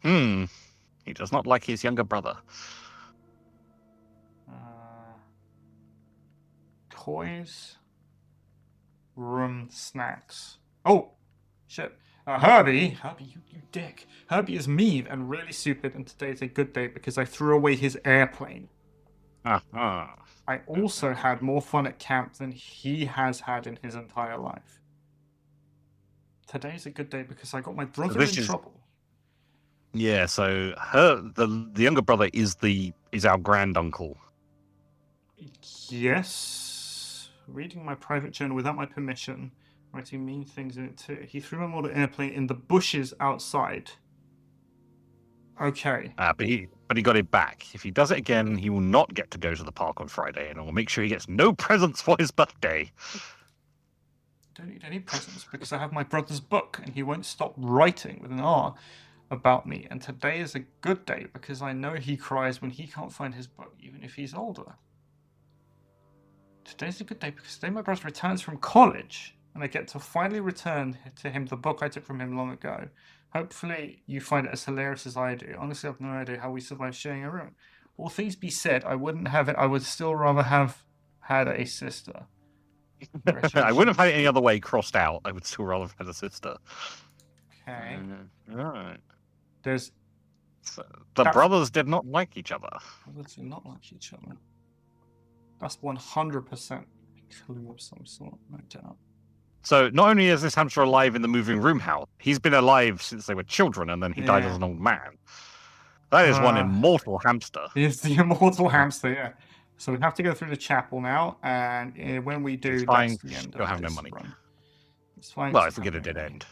[SPEAKER 2] He does not like his younger brother.
[SPEAKER 1] Toys. Room, snacks. Oh, shit. Herbie, you dick. Herbie is mean and really stupid, and today is a good day because I threw away his airplane. I also had more fun at camp than he has had in his entire life. Today's a good day because I got my brother in trouble.
[SPEAKER 2] Yeah, so the younger brother is our granduncle.
[SPEAKER 1] Yes. Reading my private journal without my permission, writing mean things in it too. He threw my model airplane in the bushes outside. Okay.
[SPEAKER 2] But he got it back. If he does it again, he will not get to go to the park on Friday, and I will make sure he gets no presents for his birthday.
[SPEAKER 1] Don't need any presents because I have my brother's book, and he won't stop writing with an R about me. And today is a good day because I know he cries when he can't find his book, even if he's older. Today's a good day because today my brother returns from college, and I get to finally return to him the book I took from him long ago. Hopefully you find it as hilarious as I do. Honestly, I have no idea how we survived sharing a room. All things be said, I wouldn't have it. I would still rather have had a sister.
[SPEAKER 2] I wouldn't have had it any other way crossed out. I would still rather have had a sister.
[SPEAKER 1] Okay.
[SPEAKER 2] Right.
[SPEAKER 1] There's...
[SPEAKER 2] The brothers did not like each other.
[SPEAKER 1] Brothers do not like each other. That's 100% a clue of some sort, no doubt.
[SPEAKER 2] So not only is this hamster alive in the moving room house, he's been alive since they were children, and then he died as an old man. That is one immortal hamster.
[SPEAKER 1] He's the immortal hamster, yeah. So we have to go through the chapel now, and when we do, that's the end
[SPEAKER 2] You'll
[SPEAKER 1] of
[SPEAKER 2] have
[SPEAKER 1] this
[SPEAKER 2] no money.
[SPEAKER 1] run. It's fine.
[SPEAKER 2] Well, if we get a dead end.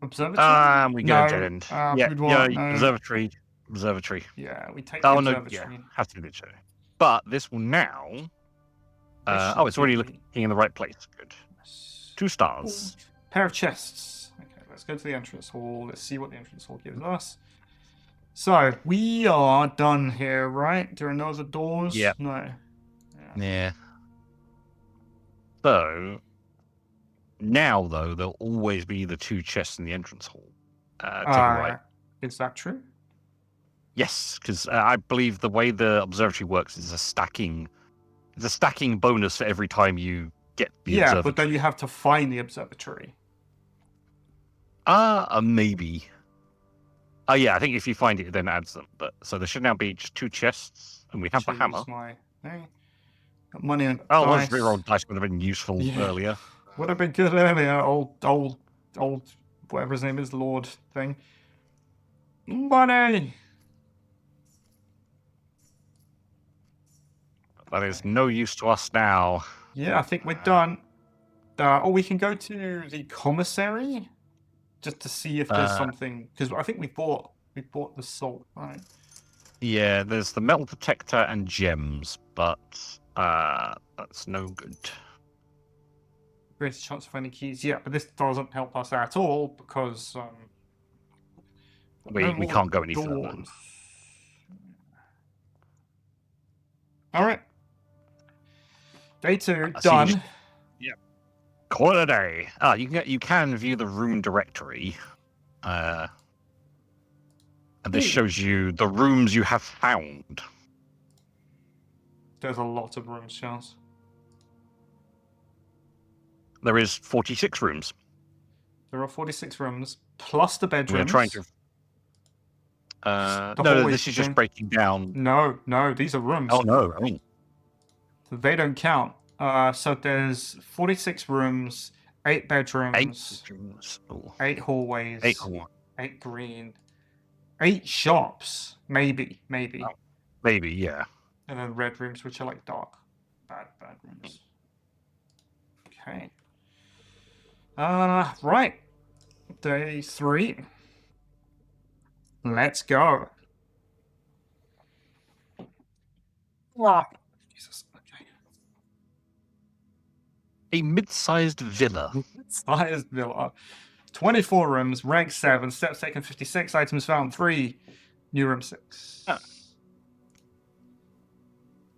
[SPEAKER 1] Observatory?
[SPEAKER 2] We get a dead end. Observatory.
[SPEAKER 1] Yeah, we take the observatory.
[SPEAKER 2] Have to do it. But this will now... it's already looking in the right place. Good. 2 stars.
[SPEAKER 1] Ooh. Pair of chests. Okay, let's go to the entrance hall. Let's see what the entrance hall gives us. So, we are done here, right? There are no other doors?
[SPEAKER 2] Yeah.
[SPEAKER 1] No.
[SPEAKER 2] Yeah. So, now, though, there'll always be the 2 chests in the entrance hall. Take a right.
[SPEAKER 1] Is that true?
[SPEAKER 2] Yes, because I believe the way the observatory works is a stacking bonus for every time you get the observatory.
[SPEAKER 1] But then you have to find the observatory.
[SPEAKER 2] Maybe. Yeah, I think if you find it, it then adds them. But so there should now be just 2 chests, and we have the hammer.
[SPEAKER 1] My thing. Got money and
[SPEAKER 2] dice. Those reroll dice would have been useful earlier.
[SPEAKER 1] Would have been good earlier. Old, whatever his name is, Lord thing. Money.
[SPEAKER 2] That is no use to us now.
[SPEAKER 1] Yeah, I think we're done. Or we can go to the commissary just to see if there's something, because I think we bought the salt, right?
[SPEAKER 2] Yeah, there's the metal detector and gems, but that's no good.
[SPEAKER 1] Greatest chance of finding keys. Yeah, but this doesn't help us at all because
[SPEAKER 2] We
[SPEAKER 1] more
[SPEAKER 2] can't go any further.
[SPEAKER 1] doors. All right. Day 2 done.
[SPEAKER 2] Yeah. Call it a day. You can view the room directory. And this shows you the rooms you have found.
[SPEAKER 1] There's a lot of rooms, Charles.
[SPEAKER 2] There is 46 rooms.
[SPEAKER 1] There are 46 rooms plus the bedrooms.
[SPEAKER 2] We're trying to. No, this is just breaking down.
[SPEAKER 1] No, these are rooms.
[SPEAKER 2] Oh no, I mean
[SPEAKER 1] they don't count. So there's 46 rooms, 8 bedrooms, 8 hallways, 8 green, 8 shops, maybe.
[SPEAKER 2] Oh, maybe, yeah.
[SPEAKER 1] And then red rooms, which are like dark, bad rooms. Okay. Right. Day 3. Let's go. Wow. Jesus. Okay.
[SPEAKER 2] A mid-sized villa.
[SPEAKER 1] Mid-sized villa. 24 rooms, rank 7, steps taken 56, items found 3, new room 6.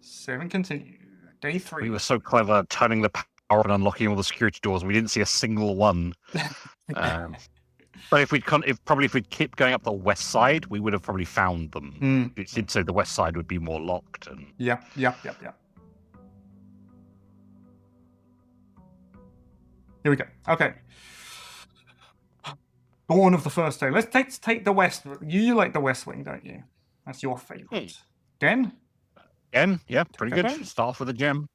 [SPEAKER 1] 7 continue. Day 3.
[SPEAKER 2] We were so clever turning the power on and unlocking all the security doors. We didn't see a single one. But if we'd kept going up the west side, we would have probably found them. It did say the west side would be more locked. And
[SPEAKER 1] Yeah. Here we go. Okay. Dawn of the first day. Let's take the west. You like the west wing, don't you? That's your favorite. Den?
[SPEAKER 2] Gem, yeah, pretty good. Start off with a gem.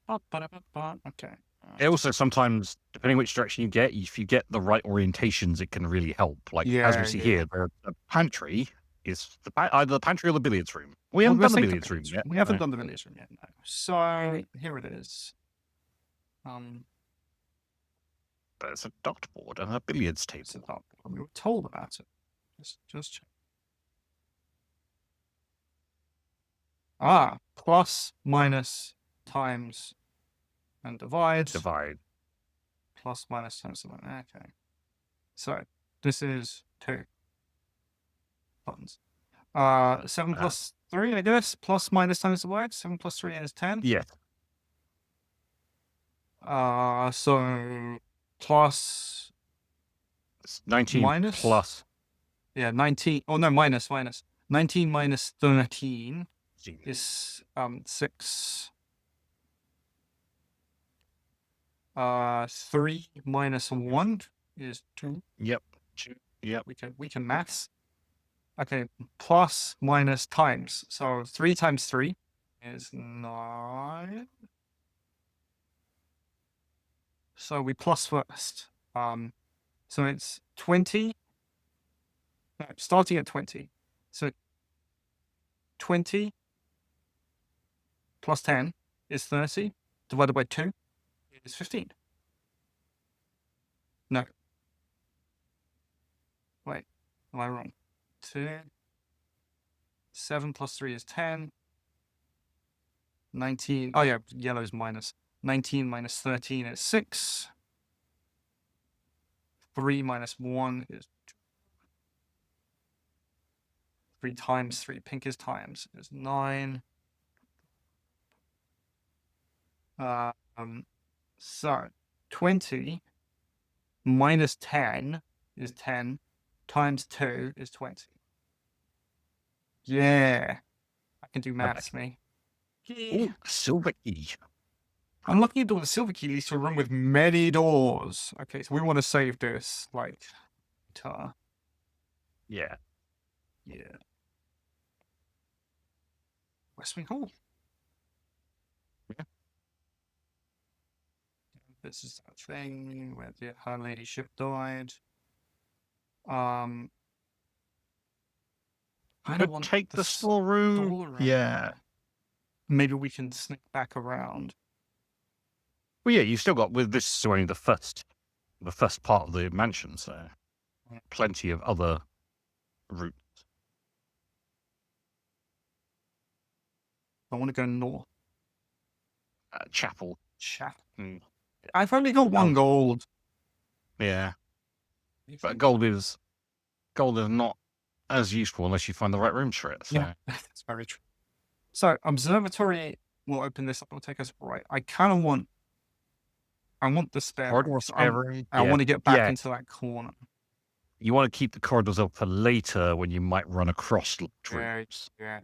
[SPEAKER 1] Okay.
[SPEAKER 2] It also sometimes, depending which direction you get, if you get the right orientations, it can really help. Like as we see here, the pantry is either the pantry or the billiards room. We haven't done the billiards room yet.
[SPEAKER 1] We haven't done the billiards room yet. No. So here it is.
[SPEAKER 2] There's a dartboard and a billiards table.
[SPEAKER 1] It's a dartboard. We were told about it. Just check. Plus, minus, times, and divide. Plus, minus, times, divide. Okay. So this is 2 buttons. 7 plus 3, I guess. Plus, minus, times, divide. 7 plus 3 is 10.
[SPEAKER 2] Yeah.
[SPEAKER 1] So plus.
[SPEAKER 2] It's 19
[SPEAKER 1] minus?
[SPEAKER 2] plus.
[SPEAKER 1] Yeah, 19. Oh no, minus. 19 minus 13 is 6. 3 minus 1 is 2.
[SPEAKER 2] Yep. 2. Yep.
[SPEAKER 1] We can maths. Okay, plus minus times. So 3 times 3 is 9. So we plus first. So it's 20. No, starting at 20. So 20 plus 10 is 30. Divided by 2 is 15. No. Wait, am I wrong? 2. 7 plus 3 is 10. 19. Oh yeah, yellow's minus. 19 minus 13 is 6. 3 minus 1 is 2. 3 times 3. Pink is times. Is 9. So 20 minus 10 is 10. Times 2 is 20. Yeah. I can do maths, me.
[SPEAKER 2] Ooh, silver key.
[SPEAKER 1] Unlocking a door with a silver key leads to a room with many doors. Okay, so we want to save this, like,
[SPEAKER 2] Yeah.
[SPEAKER 1] West Wing Hall.
[SPEAKER 2] Yeah.
[SPEAKER 1] This is that thing where her ladyship died.
[SPEAKER 2] I don't take the storeroom. Yeah.
[SPEAKER 1] maybe we can sneak back around.
[SPEAKER 2] Well, yeah, you've still got, with this is only the first part of the mansion, so plenty of other routes.
[SPEAKER 1] I want to go north.
[SPEAKER 2] Chapel.
[SPEAKER 1] Chat.
[SPEAKER 2] Mm.
[SPEAKER 1] I've only got one gold.
[SPEAKER 2] Yeah. But gold is not as useful unless you find the right rooms for it. So.
[SPEAKER 1] Yeah, that's very true. So observatory will open this up. It'll take us right. I want the spare
[SPEAKER 2] Corridor
[SPEAKER 1] room.
[SPEAKER 2] spare room.
[SPEAKER 1] I want to get back into that corner.
[SPEAKER 2] You want to keep the corridors up for later when you might run across rooms.
[SPEAKER 1] Yeah.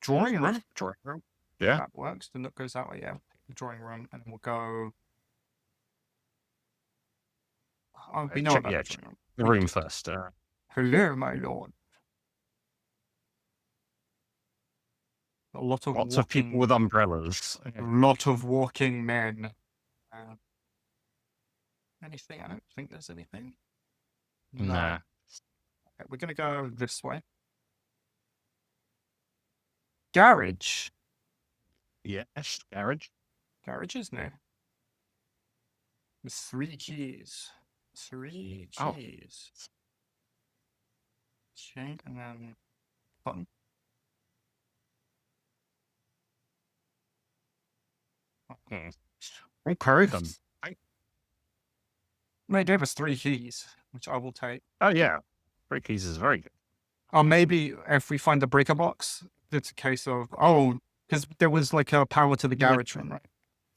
[SPEAKER 1] Drawing room.
[SPEAKER 2] Drawing room. Yeah.
[SPEAKER 1] That works. The nook goes that way. Yeah. The drawing room, and then we'll go. Oh, we know about the drawing room.
[SPEAKER 2] The room first.
[SPEAKER 1] Hello, my lord. A lot of
[SPEAKER 2] lots of people with umbrellas.
[SPEAKER 1] A lot of walking men. Anything? I don't think there's anything. No.
[SPEAKER 2] Nah.
[SPEAKER 1] Okay, we're gonna go this way. Garage.
[SPEAKER 2] Yes, garage.
[SPEAKER 1] Garage is new. With 3 keys. 3 keys.
[SPEAKER 2] Oh.
[SPEAKER 1] Okay, and then button.
[SPEAKER 2] Okay, then.
[SPEAKER 1] They gave us 3 keys, which I will take.
[SPEAKER 2] Oh, yeah. 3 keys is very good.
[SPEAKER 1] Or maybe if we find the breaker box, it's a case of, because there was like a power to the garage room, right?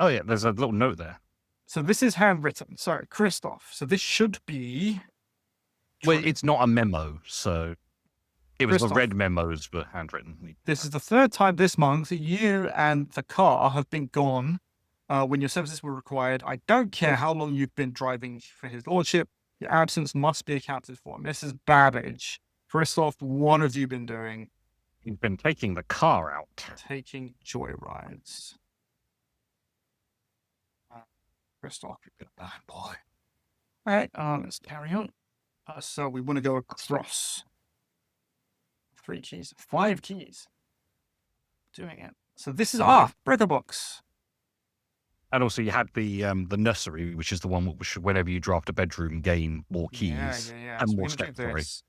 [SPEAKER 2] Oh, yeah, there's a little note there.
[SPEAKER 1] So this is handwritten. Sorry, Christoph. So this should be...
[SPEAKER 2] Well, it's not a memo, so... It was
[SPEAKER 1] Christoph,
[SPEAKER 2] the red memos were handwritten.
[SPEAKER 1] This is the 3rd time this month you and the car have been gone when your services were required. I don't care how long you've been driving for his lordship. Your absence must be accounted for. Mrs. Babbage. Christoph, what have you been doing?
[SPEAKER 2] You've been taking the car out.
[SPEAKER 1] Taking joyrides. Christoph, you've been a bad boy. All right, let's carry on. So we want to go across. 3 keys. 5 keys. Doing it. So this is breaker box.
[SPEAKER 2] And also you had the nursery, which is the one which whenever you draft a bedroom gain more keys and
[SPEAKER 1] so
[SPEAKER 2] more steps.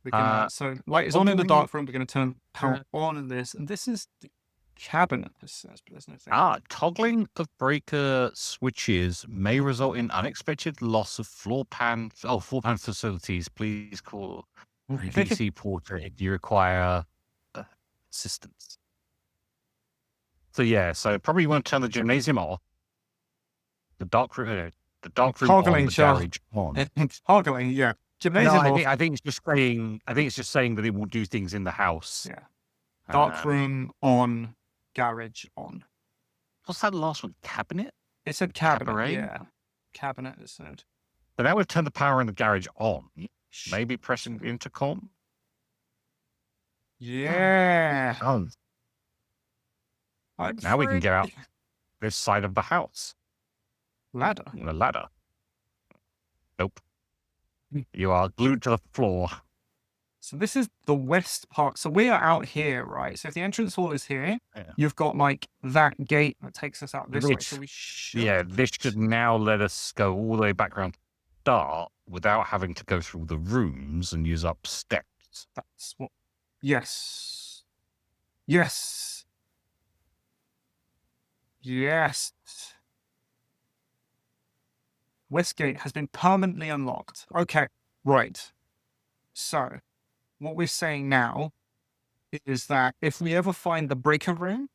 [SPEAKER 1] We can, so light is on in the dark room. We're going to turn power on in this, and this is the cabinet. This says, but there's no thing.
[SPEAKER 2] Toggling of breaker switches may result in unexpected loss of floor pan facilities. Please call PC Porter if you require assistance. So yeah, so probably you want to turn the gymnasium off, the dark room on, the garage on.
[SPEAKER 1] Toggling, yeah. Gymnasium off.
[SPEAKER 2] I think it's just saying. I think it's just saying that it will do things in the house.
[SPEAKER 1] Yeah. Dark room on, garage on.
[SPEAKER 2] What's that last one? Cabinet?
[SPEAKER 1] It said cabinet.
[SPEAKER 2] Cabaret?
[SPEAKER 1] Yeah. Cabinet, it said.
[SPEAKER 2] So now we've turned the power in the garage on. Maybe pressing the intercom?
[SPEAKER 1] Yeah.
[SPEAKER 2] Oh. Now we can get out this side of the house.
[SPEAKER 1] Ladder.
[SPEAKER 2] A ladder. Nope. You are glued to the floor.
[SPEAKER 1] So this is the west part. So we are out here, right? So if the entrance hall is here, you've got like that gate that takes us out this way. So we should...
[SPEAKER 2] Yeah, this should now let us go all the way back around the start without having to go through the rooms and use up steps.
[SPEAKER 1] That's what... Yes. Yes. Yes. Westgate has been permanently unlocked. Okay, right. So, what we're saying now is that if we ever find the breaker room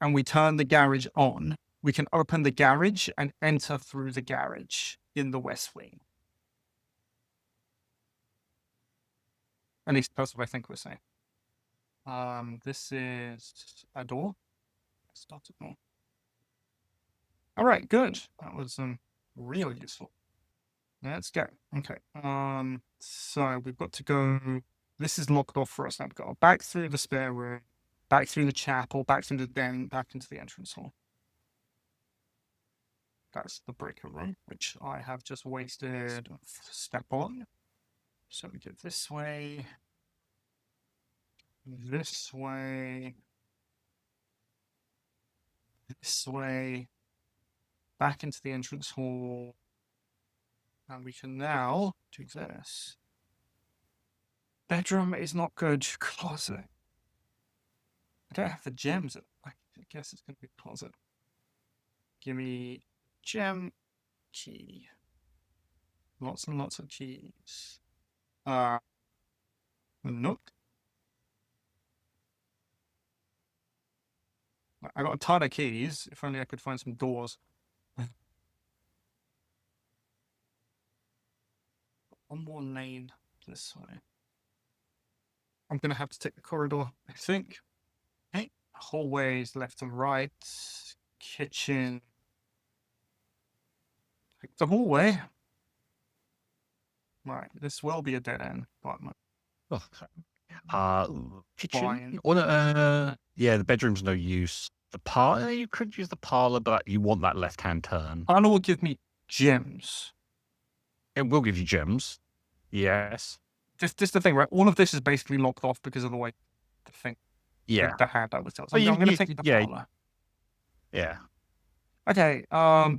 [SPEAKER 1] and we turn the garage on, we can open the garage and enter through the garage in the west wing. At least that's what I think we're saying. This is a door. Started door. All right, good. That was real useful. Let's go. Okay. So we've got to go. This is locked off for us now. We've got to go back through the spare room, back through the chapel, back through the den, back into the entrance hall. That's the breaker room, which I have just wasted a step on. So we go this way. This way. This way. Back into the entrance hall. And we can now do this. Bedroom is not good. Closet. I don't have the gems. I guess it's going to be closet. Give me gem key. Lots and lots of keys. Nook. I got a ton of keys. If only I could find some doors. One more lane this way. I'm gonna have to take the corridor, I think. Okay. Hallways left and right. Kitchen. Take the hallway. Right, this will be a dead end.
[SPEAKER 2] Kitchen.
[SPEAKER 1] Fine.
[SPEAKER 2] Or, yeah, the bedroom's no use. The parlor, you could use the parlor, but you want that left-hand turn.
[SPEAKER 1] Parlor will give me gems.
[SPEAKER 2] It will give you gems. Yes.
[SPEAKER 1] Just the thing, right? All of this is basically locked off because of the way the thing,
[SPEAKER 2] Yeah.
[SPEAKER 1] the hand I was telling. So
[SPEAKER 2] Well,
[SPEAKER 1] I'm going to take the
[SPEAKER 2] yeah.
[SPEAKER 1] parlor.
[SPEAKER 2] Yeah.
[SPEAKER 1] Okay.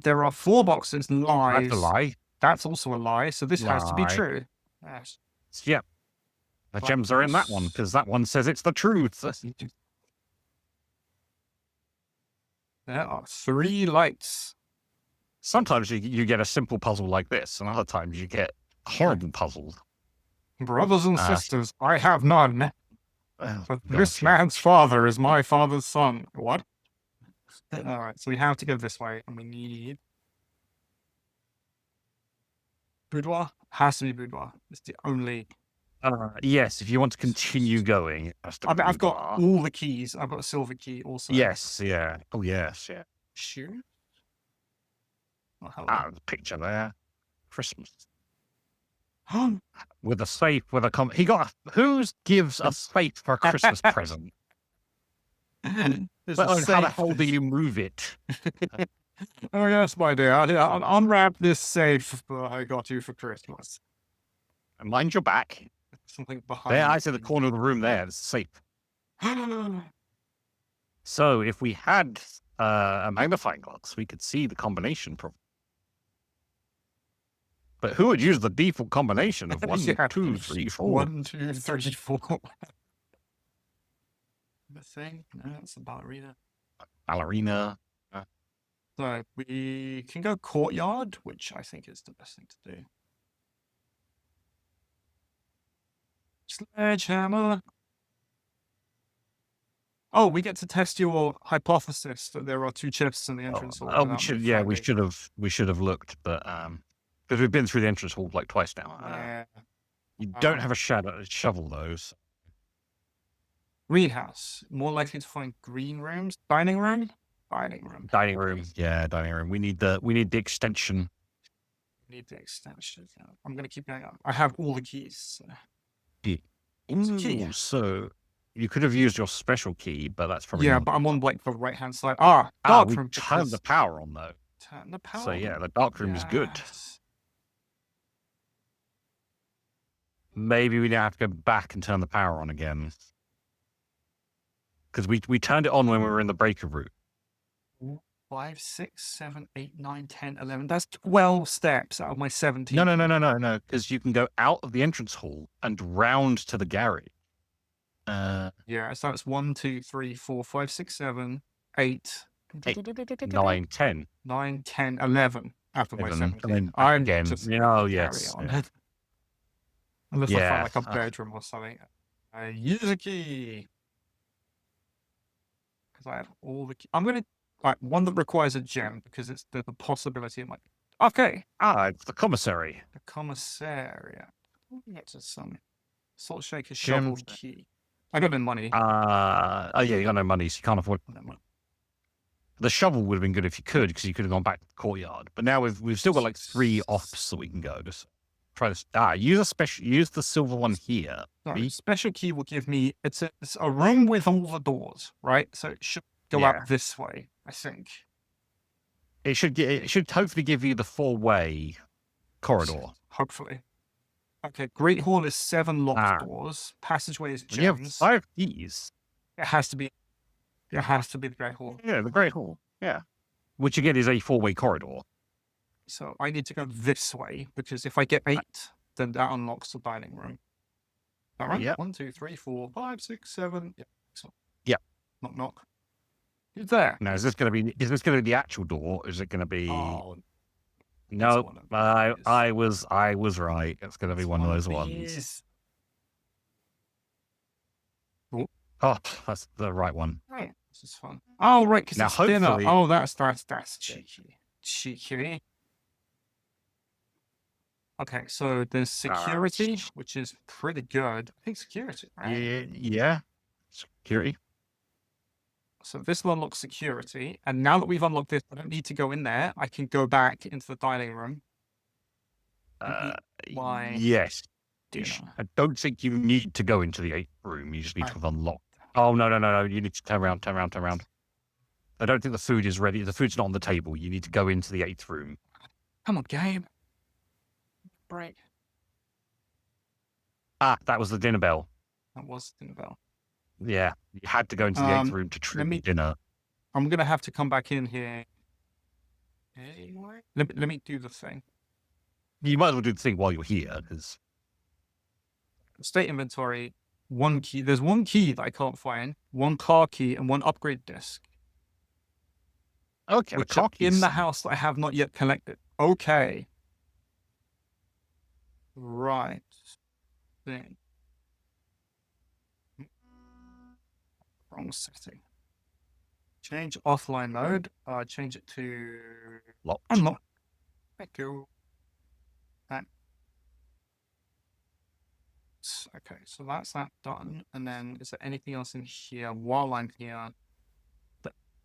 [SPEAKER 1] There are 4 boxes. Lies.
[SPEAKER 2] That's a lie.
[SPEAKER 1] That's also a lie. So this has to be
[SPEAKER 2] Lie.
[SPEAKER 1] true. Yes.
[SPEAKER 2] Yep. The
[SPEAKER 1] Black
[SPEAKER 2] gems are in that one
[SPEAKER 1] box.
[SPEAKER 2] because that one says it's the truth.
[SPEAKER 1] There are 3 lights.
[SPEAKER 2] Sometimes you get a simple puzzle like this, and other times you get horrible puzzles.
[SPEAKER 1] Brothers and sisters, I have none.
[SPEAKER 2] Oh,
[SPEAKER 1] But this
[SPEAKER 2] gotcha.
[SPEAKER 1] man's father is my father's son. What? Alright, so we have to go this way, and we need... Boudoir? Has to be boudoir. It's the only...
[SPEAKER 2] Yes, if you want to continue going, it has to
[SPEAKER 1] I mean,
[SPEAKER 2] be
[SPEAKER 1] I've got
[SPEAKER 2] bar.
[SPEAKER 1] all the keys. I've got a silver key also.
[SPEAKER 2] Yes, yeah. Oh, yes, yeah.
[SPEAKER 1] Shoe? Oh, hello.
[SPEAKER 2] The picture there. Christmas.
[SPEAKER 1] Oh,
[SPEAKER 2] With a safe, with a he got who gives a safe for a Christmas present?
[SPEAKER 1] there's
[SPEAKER 2] Well,
[SPEAKER 1] a
[SPEAKER 2] and how the
[SPEAKER 1] safe.
[SPEAKER 2] hell do you move it?
[SPEAKER 1] Oh, yes, my dear. I'll unwrap this safe I got you for Christmas.
[SPEAKER 2] And mind your back.
[SPEAKER 1] Something behind
[SPEAKER 2] There, I
[SPEAKER 1] you.
[SPEAKER 2] see the corner of the room there. It's safe. So if we had a magnifying glass, we could see the combination. But who would use the default combination of 1,
[SPEAKER 1] Yeah.
[SPEAKER 2] 2, 3, 4?
[SPEAKER 1] 1, 2, 3, 4. The thing? No, it's the ballerina.
[SPEAKER 2] Ballerina.
[SPEAKER 1] So we can go courtyard, which I think is the best thing to do. Sledgehammer. Oh, we get to test your hypothesis that there are 2 chests in the entrance hall.
[SPEAKER 2] Oh, we
[SPEAKER 1] without
[SPEAKER 2] should.
[SPEAKER 1] me
[SPEAKER 2] Yeah,
[SPEAKER 1] finding-
[SPEAKER 2] we should have looked, but because we've been through the entrance hall like twice now.
[SPEAKER 1] Yeah.
[SPEAKER 2] You don't have a shovel though. So.
[SPEAKER 1] Greenhouse. More likely to find green rooms. Dining room? Dining room.
[SPEAKER 2] Dining room. Yeah, dining room. We need the extension.
[SPEAKER 1] Need the extension. I'm going to keep going up. I have all the keys. So. Key.
[SPEAKER 2] Ooh, so you could have used your special key, but that's probably
[SPEAKER 1] Yeah,
[SPEAKER 2] not-
[SPEAKER 1] but I'm on like the right-hand side. Dark
[SPEAKER 2] we
[SPEAKER 1] room.
[SPEAKER 2] turned the power on though.
[SPEAKER 1] Turn the power.
[SPEAKER 2] So yeah, the dark room is good.
[SPEAKER 1] Yes.
[SPEAKER 2] Maybe we now have to go back and turn the power on again. Because we turned it on when we were in the breaker route.
[SPEAKER 1] 5, 6, 7, 8, 9, 10, 11. That's 12 steps out of my 17.
[SPEAKER 2] No. Because you can go out of the entrance hall and round to the garage.
[SPEAKER 1] Yeah, so it's 1, 2, 3, 4, 5, 6, 7, 8,
[SPEAKER 2] 9, 10.
[SPEAKER 1] 9, 10, 11 out of my
[SPEAKER 2] 11,
[SPEAKER 1] 17.
[SPEAKER 2] and then
[SPEAKER 1] I'm
[SPEAKER 2] again.
[SPEAKER 1] just
[SPEAKER 2] Oh,
[SPEAKER 1] carry
[SPEAKER 2] yes.
[SPEAKER 1] on.
[SPEAKER 2] Yeah.
[SPEAKER 1] Unless I
[SPEAKER 2] Yeah,
[SPEAKER 1] find like a bedroom or something. I use a key. Because I have all the I'm going to... Right, one that requires a gem because it's the possibility it might... Okay.
[SPEAKER 2] It's the commissary.
[SPEAKER 1] The commissariat. It's some salt shaker, shovel,
[SPEAKER 2] Gems.
[SPEAKER 1] key. I got no money.
[SPEAKER 2] Oh, yeah, you got no money, so you can't afford.
[SPEAKER 1] No money.
[SPEAKER 2] The shovel would have been good if you could, because you could have gone back to the courtyard. But now we've still got like 3 offs that we can go. Just try this. Use the silver one here.
[SPEAKER 1] Sorry, special key will give me... It's a room with all the doors, right? So it should go
[SPEAKER 2] Yeah.
[SPEAKER 1] out this way, I think.
[SPEAKER 2] It should hopefully give you the 4-way corridor.
[SPEAKER 1] Hopefully. Okay, Great Hall is 7 locked
[SPEAKER 2] Ah.
[SPEAKER 1] doors. Passageway is
[SPEAKER 2] You have
[SPEAKER 1] gems.
[SPEAKER 2] 5 keys.
[SPEAKER 1] It has to be. It has to be the Great Hall.
[SPEAKER 2] Yeah, the Great Hall. Yeah. Which again is a 4-way corridor.
[SPEAKER 1] So I need to go this way because if I get 8, then that unlocks the dining room. All right.
[SPEAKER 2] Yep.
[SPEAKER 1] 1, 2, 3, 4, 5, 6, 7. Yeah. So,
[SPEAKER 2] Yep.
[SPEAKER 1] knock knock. Who's there?
[SPEAKER 2] Now is this gonna be the actual door? Or is it gonna be
[SPEAKER 1] Oh,
[SPEAKER 2] no,
[SPEAKER 1] one of
[SPEAKER 2] I was right. It's gonna be
[SPEAKER 1] it's
[SPEAKER 2] one of those
[SPEAKER 1] these.
[SPEAKER 2] ones. Oh, that's the right one.
[SPEAKER 1] Right. This is fun. Oh, right, because
[SPEAKER 2] Now,
[SPEAKER 1] it's dinner.
[SPEAKER 2] hopefully-
[SPEAKER 1] Oh, that's cheeky. Cheeky. Okay, so there's security, which is pretty good. I think security, right?
[SPEAKER 2] Yeah. Security.
[SPEAKER 1] So this will unlock security, and now that we've unlocked this, I don't need to go in there. I can go back into the dining room. Why?
[SPEAKER 2] Yes.
[SPEAKER 1] Dinner.
[SPEAKER 2] I don't think you need to go into the 8th room. You just need to have unlocked. Oh no! You need to turn around. I don't think the food is ready. The food's not on the table. You need to go into the 8th room.
[SPEAKER 1] Come on, game. Break.
[SPEAKER 2] Ah, that was the dinner bell.
[SPEAKER 1] That was the dinner bell.
[SPEAKER 2] Yeah, you had to go into the 8th room to trigger dinner.
[SPEAKER 1] I'm gonna have to come back in here. Anyway, let me do the thing.
[SPEAKER 2] You might as well do the thing while you're here, because
[SPEAKER 1] State inventory. 1 key. There's 1 key that I can't find. 1 car key and 1 upgrade disc.
[SPEAKER 2] okay,
[SPEAKER 1] Which are in the house that I have not yet collected. Okay. Right. Thing. Wrong setting. Change offline mode. Change it to
[SPEAKER 2] locked.
[SPEAKER 1] unlock. Thank you. Okay, so that's that done. And then is there anything else in here while I'm here?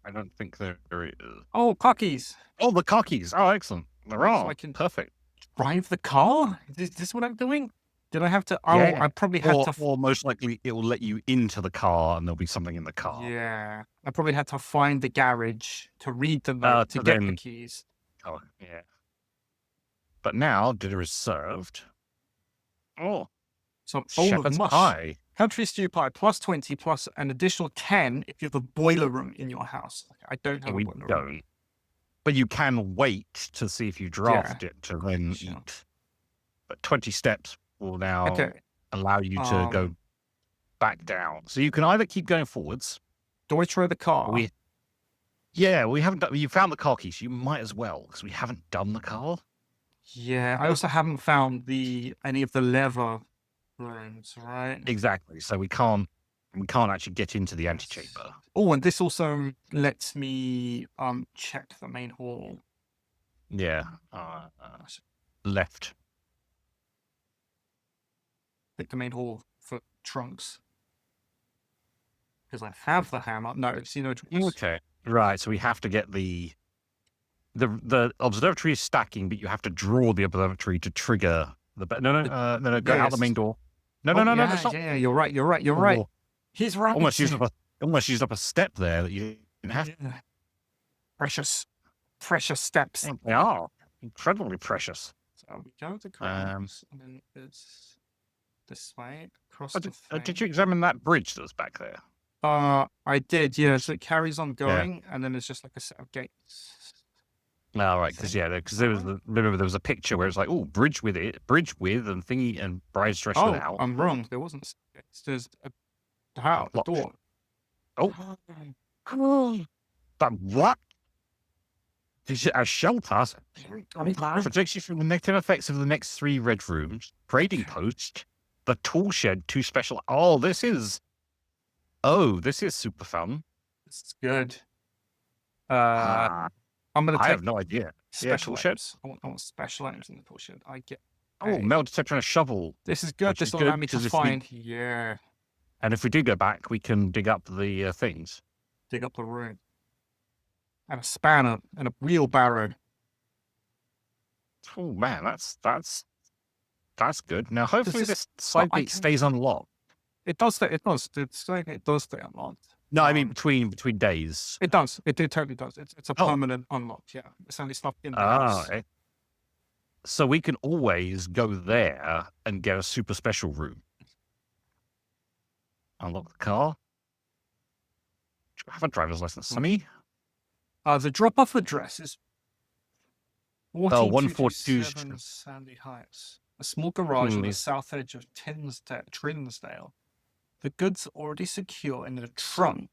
[SPEAKER 2] I don't think there is.
[SPEAKER 1] Oh, car keys.
[SPEAKER 2] Oh, the car keys. Oh, excellent. They're
[SPEAKER 1] So
[SPEAKER 2] on.
[SPEAKER 1] I can
[SPEAKER 2] Perfect.
[SPEAKER 1] drive the car? Is this what I'm doing? Did I have to? Oh,
[SPEAKER 2] Yeah.
[SPEAKER 1] I probably had to.
[SPEAKER 2] Or most likely it will let you into the car and there'll be something in the car.
[SPEAKER 1] Yeah, I probably had to find the garage to read the note to get the keys.
[SPEAKER 2] Oh, yeah. But now dinner is served. Oh,
[SPEAKER 1] So bowl of
[SPEAKER 2] shepherd's
[SPEAKER 1] mush,
[SPEAKER 2] pie.
[SPEAKER 1] country stew pie, plus 20, plus an additional 10 if you have a boiler room in your house. I don't have a
[SPEAKER 2] We
[SPEAKER 1] boiler room.
[SPEAKER 2] don't. But you can wait to see if you draft it to then eat. But 20 steps will now allow you to go back down. So you can either keep going forwards.
[SPEAKER 1] Do I try the car?
[SPEAKER 2] We haven't done. You found the car keys. So you might as well, because we haven't done the car.
[SPEAKER 1] Yeah, I also haven't found any of the lever rooms, right?
[SPEAKER 2] Exactly. So we can't actually get into the antechamber.
[SPEAKER 1] Oh, and this also lets me check the main hall.
[SPEAKER 2] Yeah. Left.
[SPEAKER 1] Pick the main hall for trunks. Because I have the hammer. No, see no trunks.
[SPEAKER 2] Okay. Right. So we have to get the observatory is stacking, but you have to draw the observatory to trigger the. No. Go out the main door. No. That's not.
[SPEAKER 1] Yeah, you're right. He's right.
[SPEAKER 2] Almost used up a step there that you didn't have.
[SPEAKER 1] Yeah. Precious steps.
[SPEAKER 2] They are incredibly precious.
[SPEAKER 1] So we go to grounds, and then it's this way across the thing.
[SPEAKER 2] Did you examine that bridge that was back there?
[SPEAKER 1] I did. Yeah, so it carries on going, and then it's just like a set of gates.
[SPEAKER 2] No, right, because there was a picture where it's like, oh, bridge with, and thingy, and bride's dress without.
[SPEAKER 1] I'm wrong. There wasn't. There's a house, a door.
[SPEAKER 2] Oh, but what? This is a shelter. Protects you from the negative effects of the next 3 red rooms. Trading post, the tool shed, 2 special. Oh, this is super fun.
[SPEAKER 1] This is good. I'm gonna.
[SPEAKER 2] I have no idea.
[SPEAKER 1] Special
[SPEAKER 2] tool
[SPEAKER 1] items. I want special items in the tool shed. I get.
[SPEAKER 2] Metal detector and a shovel.
[SPEAKER 1] This is good. This will allow me to find. Yeah.
[SPEAKER 2] And if we do go back, we can dig up the things.
[SPEAKER 1] Dig up the room. And a spanner and a wheelbarrow.
[SPEAKER 2] Oh man, that's good. Now hopefully this side gate stays unlocked.
[SPEAKER 1] It does. It does. It does stay unlocked.
[SPEAKER 2] No, I mean between days.
[SPEAKER 1] It does. It totally does. It's a permanent unlock. Yeah, it's only stuff in the house.
[SPEAKER 2] Okay. So we can always go there and get a super special room. Unlock the car. Do you have a driver's license, Sammy?
[SPEAKER 1] The drop-off address is
[SPEAKER 2] 142
[SPEAKER 1] 14227 Sandy Heights. A small garage on the south edge of Trinsdale. The goods are already secure in the trunk.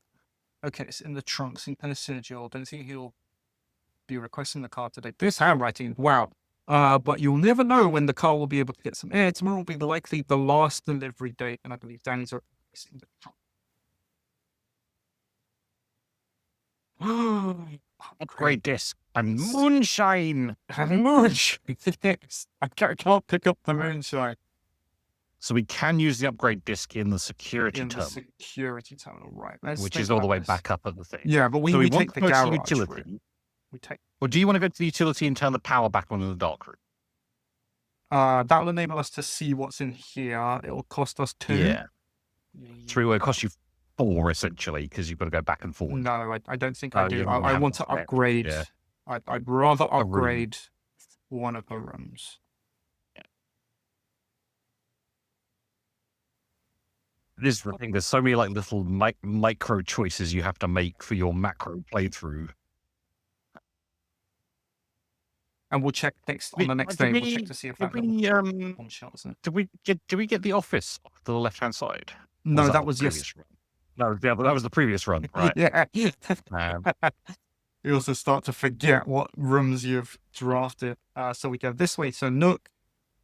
[SPEAKER 1] Okay, it's in the trunk. St. Synergy. Don't think he'll be requesting the car today. This handwriting, wow. But you'll never know when the car will be able to get some air. Tomorrow will be likely the last delivery date, and I believe Danny's are in the trunk.
[SPEAKER 2] Upgrade disc and moonshine.
[SPEAKER 1] Moonshine. I can't pick up the moonshine.
[SPEAKER 2] So we can use the upgrade disc in the security
[SPEAKER 1] In the
[SPEAKER 2] terminal,
[SPEAKER 1] security terminal, right?
[SPEAKER 2] which is all the way back up at the thing.
[SPEAKER 1] Yeah, but we
[SPEAKER 2] so we
[SPEAKER 1] take
[SPEAKER 2] want
[SPEAKER 1] the
[SPEAKER 2] to go to
[SPEAKER 1] garage
[SPEAKER 2] the
[SPEAKER 1] utility.
[SPEAKER 2] utility.
[SPEAKER 1] We take.
[SPEAKER 2] Or do you want to go to the utility and turn the power back on in the dark room?
[SPEAKER 1] That will enable us to see what's in here. It will cost us 2.
[SPEAKER 2] Yeah. 3 will cost you 4 essentially because you've got to go back and forward.
[SPEAKER 1] No, I don't think I do.
[SPEAKER 2] you
[SPEAKER 1] I
[SPEAKER 2] have
[SPEAKER 1] want to
[SPEAKER 2] that.
[SPEAKER 1] upgrade.
[SPEAKER 2] Yeah.
[SPEAKER 1] I'd rather
[SPEAKER 2] A room.
[SPEAKER 1] upgrade one of the rooms.
[SPEAKER 2] This is the thing. There's so many like little micro choices you have to make for your macro playthrough.
[SPEAKER 1] And we'll check on the next day. We'll check to see if that one shot, isn't it?
[SPEAKER 2] Did we get the office to the left hand side?
[SPEAKER 1] No, that
[SPEAKER 2] the
[SPEAKER 1] was
[SPEAKER 2] previous run? No, yeah, but that was the previous run, right?
[SPEAKER 1] Yeah.
[SPEAKER 2] Um,
[SPEAKER 1] You also start to forget what rooms you've drafted. So we go this way. So Nook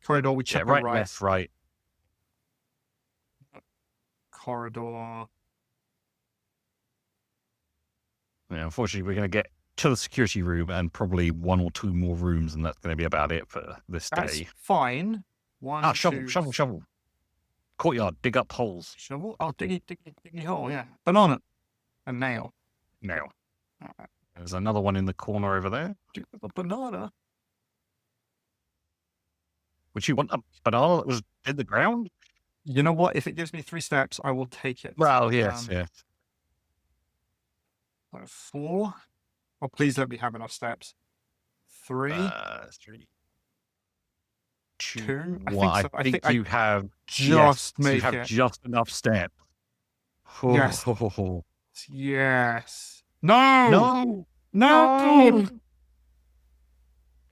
[SPEAKER 1] corridor. We check
[SPEAKER 2] right,
[SPEAKER 1] right.
[SPEAKER 2] left, right.
[SPEAKER 1] Corridor.
[SPEAKER 2] Yeah, unfortunately, we're going to get to the security room and probably 1 or 2 more rooms, and that's going to be about it for this
[SPEAKER 1] That's
[SPEAKER 2] day.
[SPEAKER 1] fine.
[SPEAKER 2] Shovel. Courtyard, dig up holes.
[SPEAKER 1] Shovel? Oh, diggy hole, yeah. Banana. A nail.
[SPEAKER 2] Now, there's another one in the corner over there.
[SPEAKER 1] A banana?
[SPEAKER 2] Would you want a banana that was in the ground?
[SPEAKER 1] You know what? If it gives me 3 steps, I will take it.
[SPEAKER 2] Well, yes, yes.
[SPEAKER 1] 4. Oh, please let me have enough steps. 3.
[SPEAKER 2] 3.
[SPEAKER 1] 2.
[SPEAKER 2] I think you have
[SPEAKER 1] just
[SPEAKER 2] you have just enough steps.
[SPEAKER 1] Yes.
[SPEAKER 2] Oh.
[SPEAKER 1] Yes. No.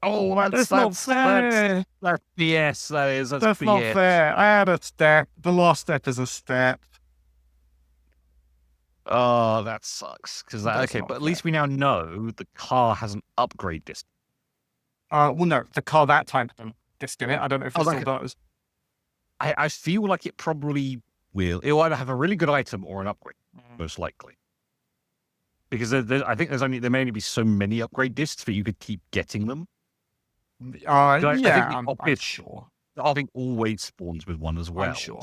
[SPEAKER 1] Oh, that's not fair.
[SPEAKER 2] That's BS. That is. That's
[SPEAKER 1] not
[SPEAKER 2] BS.
[SPEAKER 1] fair. I had a step. The last step is a step.
[SPEAKER 2] Oh, that sucks. Because okay, but at least we now know the car has an upgrade disc.
[SPEAKER 1] Well, no, the car that time had a disc in it. I don't know if it still does.
[SPEAKER 2] I feel like it probably will. It'll either have a really good item or an upgrade, most likely. Because I think there may only be so many upgrade discs that you could keep getting them.
[SPEAKER 1] I think I'm sure.
[SPEAKER 2] I think always spawns with one as well.
[SPEAKER 1] I'm sure.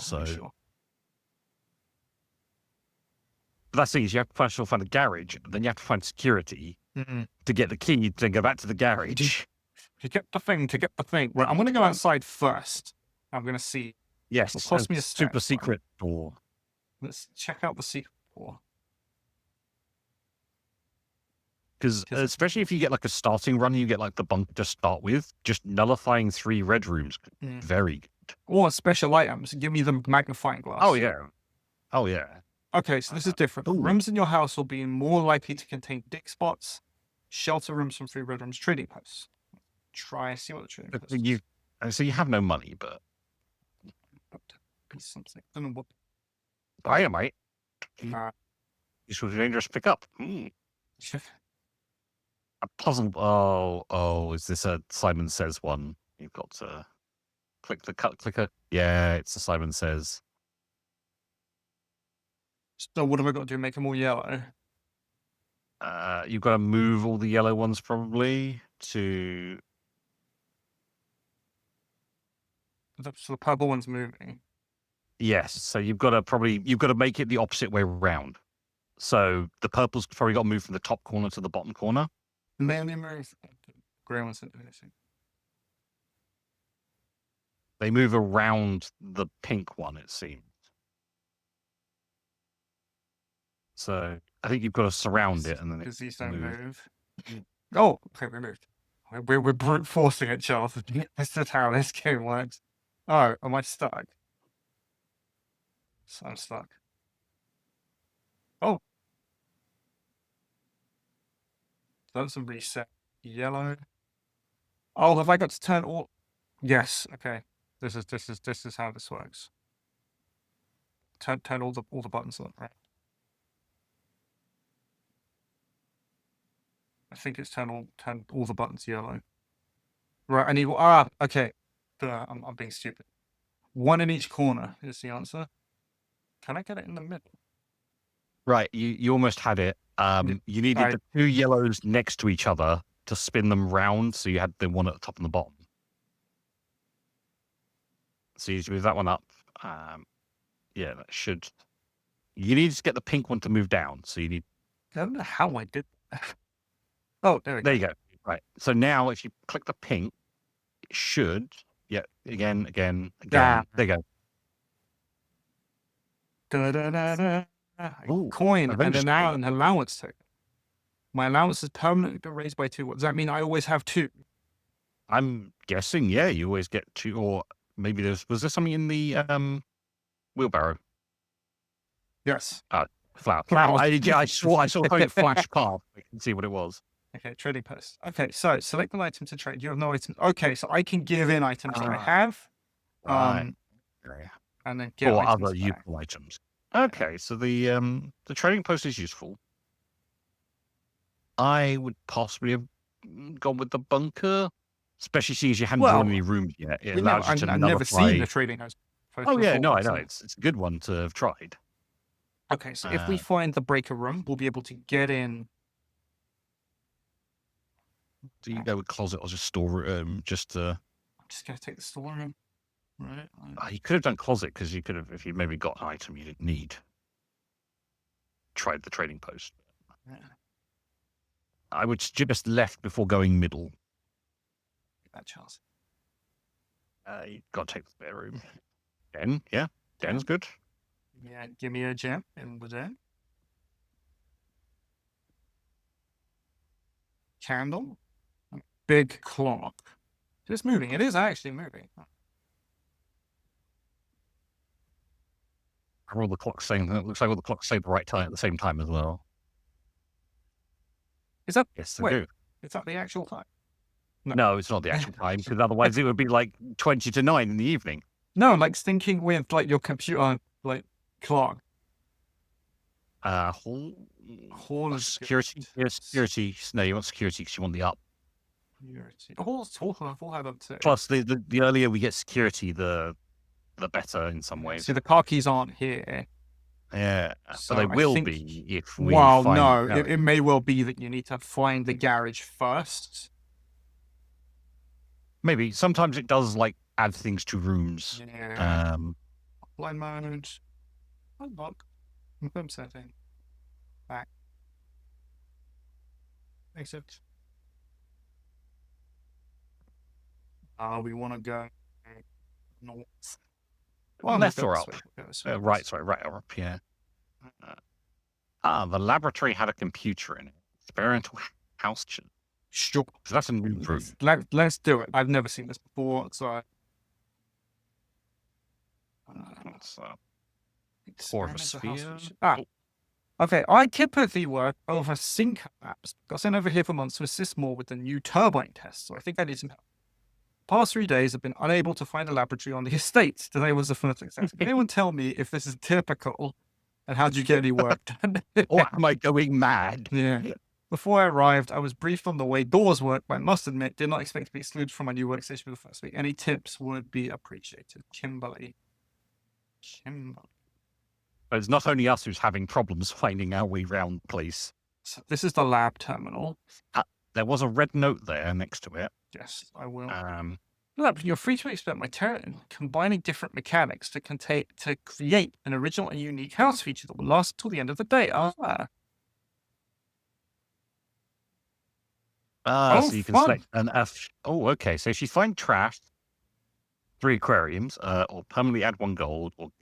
[SPEAKER 2] But that's the thing is you have to first of all find a garage, then you have to find security to get the key, to then go back to the garage.
[SPEAKER 1] To get the thing. Right, I'm going to go outside first. I'm going to see.
[SPEAKER 2] Yes,
[SPEAKER 1] it'll cost me a
[SPEAKER 2] super secret door.
[SPEAKER 1] Let's check out the secret door.
[SPEAKER 2] Because especially if you get like a starting run, you get like the bunker to start with, just nullifying 3 red rooms. Very good.
[SPEAKER 1] Or special items. Give me the magnifying glass.
[SPEAKER 2] Oh, yeah.
[SPEAKER 1] Okay, so this is different. Rooms in your house will be more likely to contain dig spots, shelter rooms from 3 red rooms, trading posts. See what the trading posts is.
[SPEAKER 2] So you have no money, but...
[SPEAKER 1] Something. I don't know what...
[SPEAKER 2] Dynamite? This was dangerous to pick up. A puzzle. Oh, is this a Simon Says one? You've got to click the cut clicker. Yeah, it's a Simon Says.
[SPEAKER 1] So what have I got to do? Make them all yellow?
[SPEAKER 2] You've got to move all the yellow ones probably to...
[SPEAKER 1] So the purple one's moving.
[SPEAKER 2] Yes, so you've got to make it the opposite way round. So the purple's probably got to move from the top corner to the bottom corner.
[SPEAKER 1] Mainly move. Grey one's not doing anything.
[SPEAKER 2] They move around the pink one, it seems. So I think you've got to surround it and then
[SPEAKER 1] because these don't move. Oh, okay, we moved. We're brute forcing it, Charles. This is how this game works. Oh, am I stuck? So I'm stuck. Oh. That's a reset. Yellow. Oh, have I got to turn all? Yes. Okay. This is how this works. Turn all the buttons on. Right. I think it's turn all the buttons yellow. Right. I need okay. I'm being stupid. One in each corner is the answer. Can I get it in the middle?
[SPEAKER 2] Right, you almost had it. You needed the two yellows next to each other to spin them round, so you had the one at the top and the bottom. So you just move that one up. Yeah, that should. You need to get the pink one to move down. So you need.
[SPEAKER 1] I don't know how I did. Oh, there we go.
[SPEAKER 2] There you go. Right. So now, if you click the pink, it should. Yeah. Again.
[SPEAKER 1] Ah.
[SPEAKER 2] There you go.
[SPEAKER 1] Ooh, coin
[SPEAKER 2] eventually.
[SPEAKER 1] and an allowance token. My allowance has permanently been raised by 2. What does that mean? I always have 2.
[SPEAKER 2] I'm guessing, yeah, you always get 2, or maybe was there something in the wheelbarrow?
[SPEAKER 1] Yes.
[SPEAKER 2] Flower.
[SPEAKER 1] Flowers.
[SPEAKER 2] I saw something flash past. I can see what it was.
[SPEAKER 1] Okay, trading post. Okay, so select an item to trade. You have no items. Okay, so I can give in items that I have.
[SPEAKER 2] Right.
[SPEAKER 1] And then get
[SPEAKER 2] or
[SPEAKER 1] items
[SPEAKER 2] other
[SPEAKER 1] back.
[SPEAKER 2] useful items. Okay, so the trading post is useful. I would possibly have gone with the bunker, especially seeing as you hadn't drawn any rooms yet. It allows you to
[SPEAKER 1] I've never seen the trading post.
[SPEAKER 2] Oh yeah, no, I know. It's a good one to have tried.
[SPEAKER 1] Okay, so if we find the breaker room, we'll be able to get in.
[SPEAKER 2] Do you go with closet or just store
[SPEAKER 1] I'm just gonna take the storeroom. Right.
[SPEAKER 2] You could have done closet because you could have, if you maybe got an item you didn't need. Tried the trading post.
[SPEAKER 1] Yeah.
[SPEAKER 2] I would just left before going middle.
[SPEAKER 1] That chance.
[SPEAKER 2] You got to take the spare room. Den, yeah, den's good.
[SPEAKER 1] Yeah, give me a gem in the den. Candle. Big clock. It's moving. It is actually moving.
[SPEAKER 2] Are all the clocks saying that? It looks like all the clocks say the right time at the same time as well.
[SPEAKER 1] Is that?
[SPEAKER 2] Yes, they do.
[SPEAKER 1] Is that the actual time?
[SPEAKER 2] No, it's not the actual time, because otherwise it would be like 20 to 9 in the evening.
[SPEAKER 1] No, like syncing with like your computer like clock.
[SPEAKER 2] Hall
[SPEAKER 1] is
[SPEAKER 2] security. Yeah, security. No, you want security because you want the up.
[SPEAKER 1] Security. Hall had up too.
[SPEAKER 2] Plus, the earlier we get security, the better in some ways.
[SPEAKER 1] See, the car keys aren't here.
[SPEAKER 2] Yeah,
[SPEAKER 1] So
[SPEAKER 2] but they will be if we.
[SPEAKER 1] Well, no, it may well be that you need to find the garage first.
[SPEAKER 2] Maybe sometimes it does like add things to rooms.
[SPEAKER 1] Yeah. Offline mode. Unlock. Confirm setting. Back. Exit. We want to go north.
[SPEAKER 2] Well, left or up? Right, sorry, right or up, yeah. The laboratory had a computer in it. Experimental house.
[SPEAKER 1] Sure.
[SPEAKER 2] So that's a new room.
[SPEAKER 1] Let's do it. I've never seen this before, so.
[SPEAKER 2] Core of a sphere.
[SPEAKER 1] Okay, I typically work over sync apps. Got sent over here for months to assist more with the new turbine test, so I think I need some help. Past 3 days, I've been unable to find a laboratory on the estate. Today was the first success. Can anyone tell me if this is typical and how do you get any work done?
[SPEAKER 2] Or am I going mad?
[SPEAKER 1] Yeah. Before I arrived, I was briefed on the way doors work, but I must admit, did not expect to be excluded from my new workstation for the first week. Any tips would be appreciated. Kimberly.
[SPEAKER 2] But it's not only us who's having problems finding our way round the place.
[SPEAKER 1] So this is the lab terminal.
[SPEAKER 2] There was a red note there next to it.
[SPEAKER 1] Yes, I will. You're free to expect my turn, combining different mechanics to create an original and unique house feature that will last till the end of the day.
[SPEAKER 2] So you can select an F. Oh, okay. So if you find trash, 3 aquariums, or permanently add 1 gold, or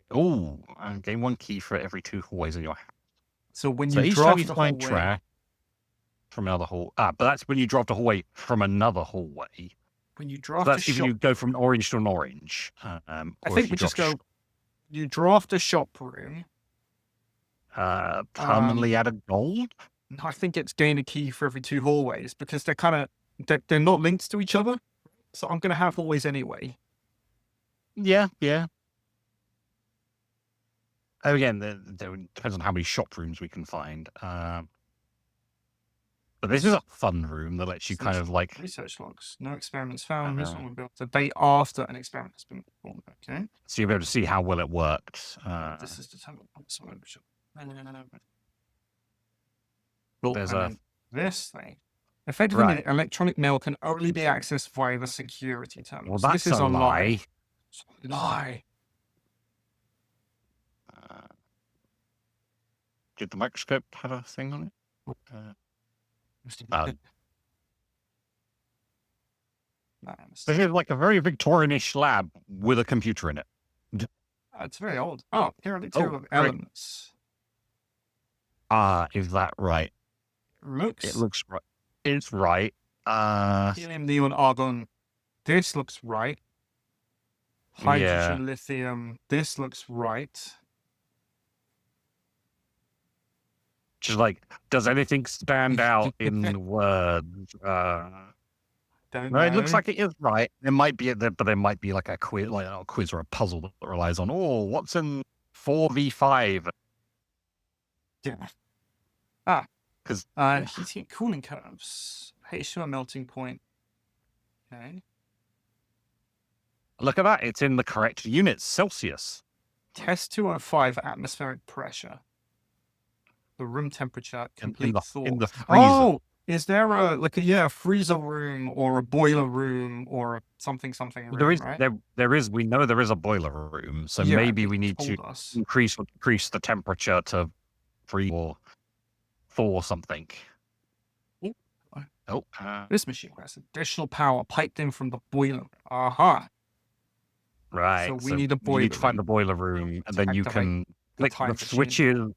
[SPEAKER 2] gain 1 key for every 2 hallways in your house.
[SPEAKER 1] So when
[SPEAKER 2] you
[SPEAKER 1] each
[SPEAKER 2] time you find trash from another hall, but that's when you draft a hallway from another hallway.
[SPEAKER 1] When you draft
[SPEAKER 2] that's if you go from an orange to an orange.
[SPEAKER 1] I think we just go. You draft a shop room.
[SPEAKER 2] Permanently add a gold.
[SPEAKER 1] I think it's gain a key for every 2 hallways because they're not linked to each other. So I'm gonna have hallways anyway.
[SPEAKER 2] Yeah. Oh, again, there depends on how many shop rooms we can find. But this is a fun room that lets you kind of like
[SPEAKER 1] Research logs. No experiments found.
[SPEAKER 2] Uh-huh.
[SPEAKER 1] This one will be built the day after an experiment has been performed. Okay.
[SPEAKER 2] so you'll be able to see how well it worked.
[SPEAKER 1] This is determined.
[SPEAKER 2] There's
[SPEAKER 1] this thing. Effectively,
[SPEAKER 2] Right.
[SPEAKER 1] electronic mail can only be accessed via the security terminal.
[SPEAKER 2] Well,
[SPEAKER 1] So
[SPEAKER 2] that's
[SPEAKER 1] this is
[SPEAKER 2] a
[SPEAKER 1] lie.
[SPEAKER 2] lie.
[SPEAKER 1] It's a lie.
[SPEAKER 2] Did the microscope have a thing on it? Uh, This is like a very Victorian-ish lab with a computer in it.
[SPEAKER 1] It's very old. Oh, here are the two
[SPEAKER 2] great.
[SPEAKER 1] elements.
[SPEAKER 2] Is that right? It looks right. It's right.
[SPEAKER 1] Helium, neon, argon. This looks right. Hydrogen, lithium. This looks right.
[SPEAKER 2] Just like, does anything stand out in words?
[SPEAKER 1] Don't
[SPEAKER 2] No,
[SPEAKER 1] know.
[SPEAKER 2] it looks like it is right. There might be, but there might be like a quiz, or a puzzle that relies on, what's in 4v5?
[SPEAKER 1] Yeah.
[SPEAKER 2] Because
[SPEAKER 1] heating and cooling curves. H2O melting point. Okay.
[SPEAKER 2] look at that. It's in the correct units, Celsius.
[SPEAKER 1] Test 205 atmospheric pressure. The room temperature, complete thaw.
[SPEAKER 2] In the freezer.
[SPEAKER 1] Oh, is there a freezer room or a boiler room or a something room, right?
[SPEAKER 2] There is. We know there is a boiler room, so
[SPEAKER 1] Yeah,
[SPEAKER 2] maybe
[SPEAKER 1] they
[SPEAKER 2] we need to
[SPEAKER 1] told us.
[SPEAKER 2] increase the temperature to freeze or thaw something.
[SPEAKER 1] Oh, this machine has additional power piped in from the boiler. Aha.
[SPEAKER 2] Right.
[SPEAKER 1] So we need a boiler
[SPEAKER 2] You need to find the
[SPEAKER 1] room
[SPEAKER 2] boiler room, and then you
[SPEAKER 1] activate
[SPEAKER 2] can click
[SPEAKER 1] time
[SPEAKER 2] the
[SPEAKER 1] machine.
[SPEAKER 2] switches.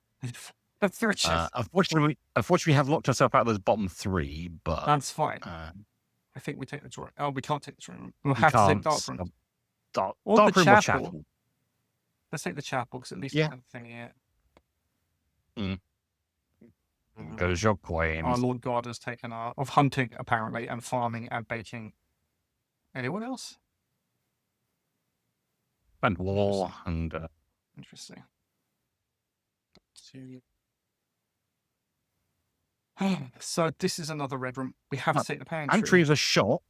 [SPEAKER 1] The switches.
[SPEAKER 2] Unfortunately, we have locked ourselves out of those bottom 3, but
[SPEAKER 1] That's fine. I think we take the drawing. Oh, we can't take the drawing room. We'll have to take dark room.
[SPEAKER 2] Dark
[SPEAKER 1] Or
[SPEAKER 2] room
[SPEAKER 1] the
[SPEAKER 2] or
[SPEAKER 1] chapel.
[SPEAKER 2] chapel.
[SPEAKER 1] Let's take the chapel because at least
[SPEAKER 2] Yeah.
[SPEAKER 1] we have the thing here.
[SPEAKER 2] Goes your coins.
[SPEAKER 1] Our Lord God has taken of hunting apparently and farming and baking. Anyone else?
[SPEAKER 2] And war and
[SPEAKER 1] Interesting. So this is another red room. We have to take the pantry.
[SPEAKER 2] pantry is a shop,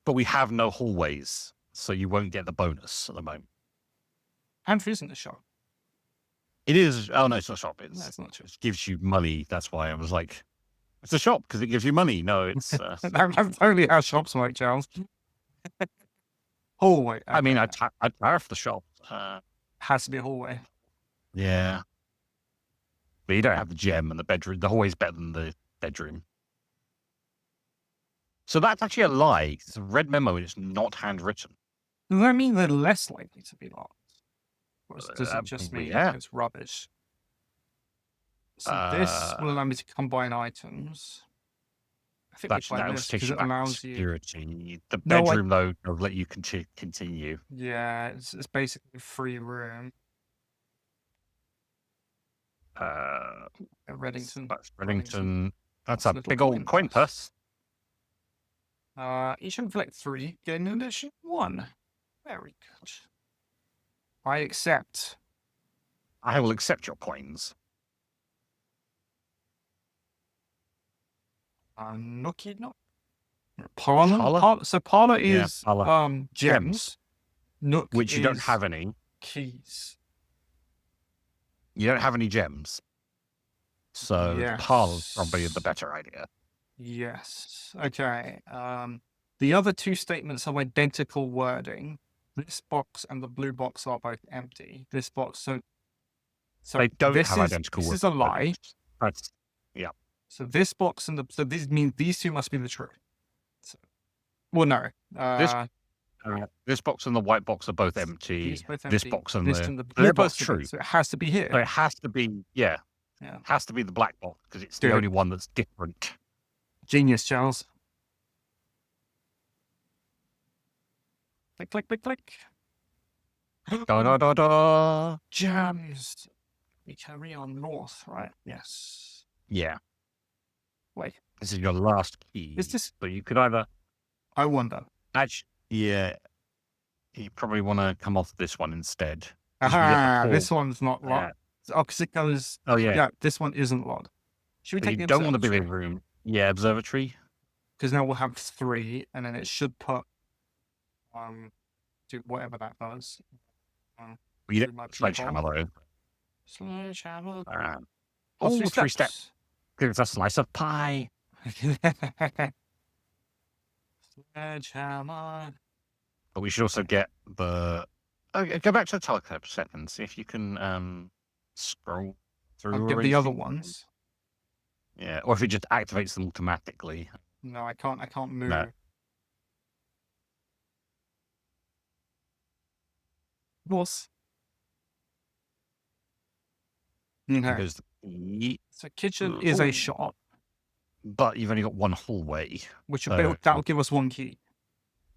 [SPEAKER 2] but we have no hallways, so you won't get the bonus at the moment.
[SPEAKER 1] Pantry isn't a shop.
[SPEAKER 2] It is. Oh no, it's not a shop.
[SPEAKER 1] No, it's not true.
[SPEAKER 2] It gives you money. That's why I was like, it's a shop because it gives you money. No, it's.
[SPEAKER 1] That's only how shops work, Charles. Hallway. Okay.
[SPEAKER 2] I mean, I tariff the shop.
[SPEAKER 1] Has to be a hallway.
[SPEAKER 2] Yeah. But you don't have the gem and the bedroom. The hallway's better than the bedroom. So that's actually a lie. It's a red memo and it's not handwritten.
[SPEAKER 1] Does that mean they're less likely to be locked? Or does it just mean
[SPEAKER 2] yeah.
[SPEAKER 1] it's rubbish? So this will allow me to combine items. I think we buy this because it allows you.
[SPEAKER 2] Security. The bedroom, though, will let you continue.
[SPEAKER 1] Yeah, it's basically a free room. Reddington.
[SPEAKER 2] That's Reddington. That's a big old coin purse.
[SPEAKER 1] Each can collect 3, get an addition 1. Very good. I accept.
[SPEAKER 2] I will accept your coins.
[SPEAKER 1] Nookie knock. Parlor? So parlor is gems. Nook
[SPEAKER 2] which you don't have any.
[SPEAKER 1] Keys.
[SPEAKER 2] You don't have any gems. So
[SPEAKER 1] yes.
[SPEAKER 2] parlor's probably the better idea.
[SPEAKER 1] Yes. Okay. The other 2 statements have identical wording. This box and the blue box are both empty. This box, so
[SPEAKER 2] they don't have identical
[SPEAKER 1] wording. This is a lie.
[SPEAKER 2] Yeah.
[SPEAKER 1] So this box and this means these 2 must be the truth. So, well, no.
[SPEAKER 2] This box and the white box are both empty. This box and the
[SPEAKER 1] blue
[SPEAKER 2] box
[SPEAKER 1] box true. So it has to be here.
[SPEAKER 2] So it has to be, It has to be the black box because it's the only one that's different.
[SPEAKER 1] Genius, Charles. Click, click, click, click.
[SPEAKER 2] Da da da da.
[SPEAKER 1] Gems. We carry on north, right? Yes.
[SPEAKER 2] Yeah.
[SPEAKER 1] Wait,
[SPEAKER 2] This is your last key.
[SPEAKER 1] is this?
[SPEAKER 2] But you could either
[SPEAKER 1] I wonder.
[SPEAKER 2] actually, yeah, you probably want to come off this one instead. 'Cause you get the
[SPEAKER 1] Aha,
[SPEAKER 2] four-
[SPEAKER 1] this one's not locked. Oh, because it goes.
[SPEAKER 2] Oh yeah.
[SPEAKER 1] Yeah, this one isn't locked. Should we
[SPEAKER 2] But
[SPEAKER 1] take
[SPEAKER 2] you
[SPEAKER 1] the
[SPEAKER 2] don't want the
[SPEAKER 1] observatory?
[SPEAKER 2] big room. Yeah, observatory.
[SPEAKER 1] Because now we'll have 3, and then it should put do whatever that does.
[SPEAKER 2] You
[SPEAKER 1] through my
[SPEAKER 2] don't sledgehammer
[SPEAKER 1] peephole.
[SPEAKER 2] though.
[SPEAKER 1] Sledgehammer.
[SPEAKER 2] Oh, 3 steps. Gives a slice of pie.
[SPEAKER 1] Sledgehammer.
[SPEAKER 2] But we should also get the. Okay, go back to the telescope a second. See if you can scroll through.
[SPEAKER 1] I'll
[SPEAKER 2] or
[SPEAKER 1] get the other
[SPEAKER 2] anything.
[SPEAKER 1] ones.
[SPEAKER 2] Yeah, or if it just activates them automatically.
[SPEAKER 1] No, I can't move.
[SPEAKER 2] No.
[SPEAKER 1] Boss. Okay.
[SPEAKER 2] Because
[SPEAKER 1] So kitchen is a shop,
[SPEAKER 2] but you've only got one hallway.
[SPEAKER 1] which that'll give us 1 key.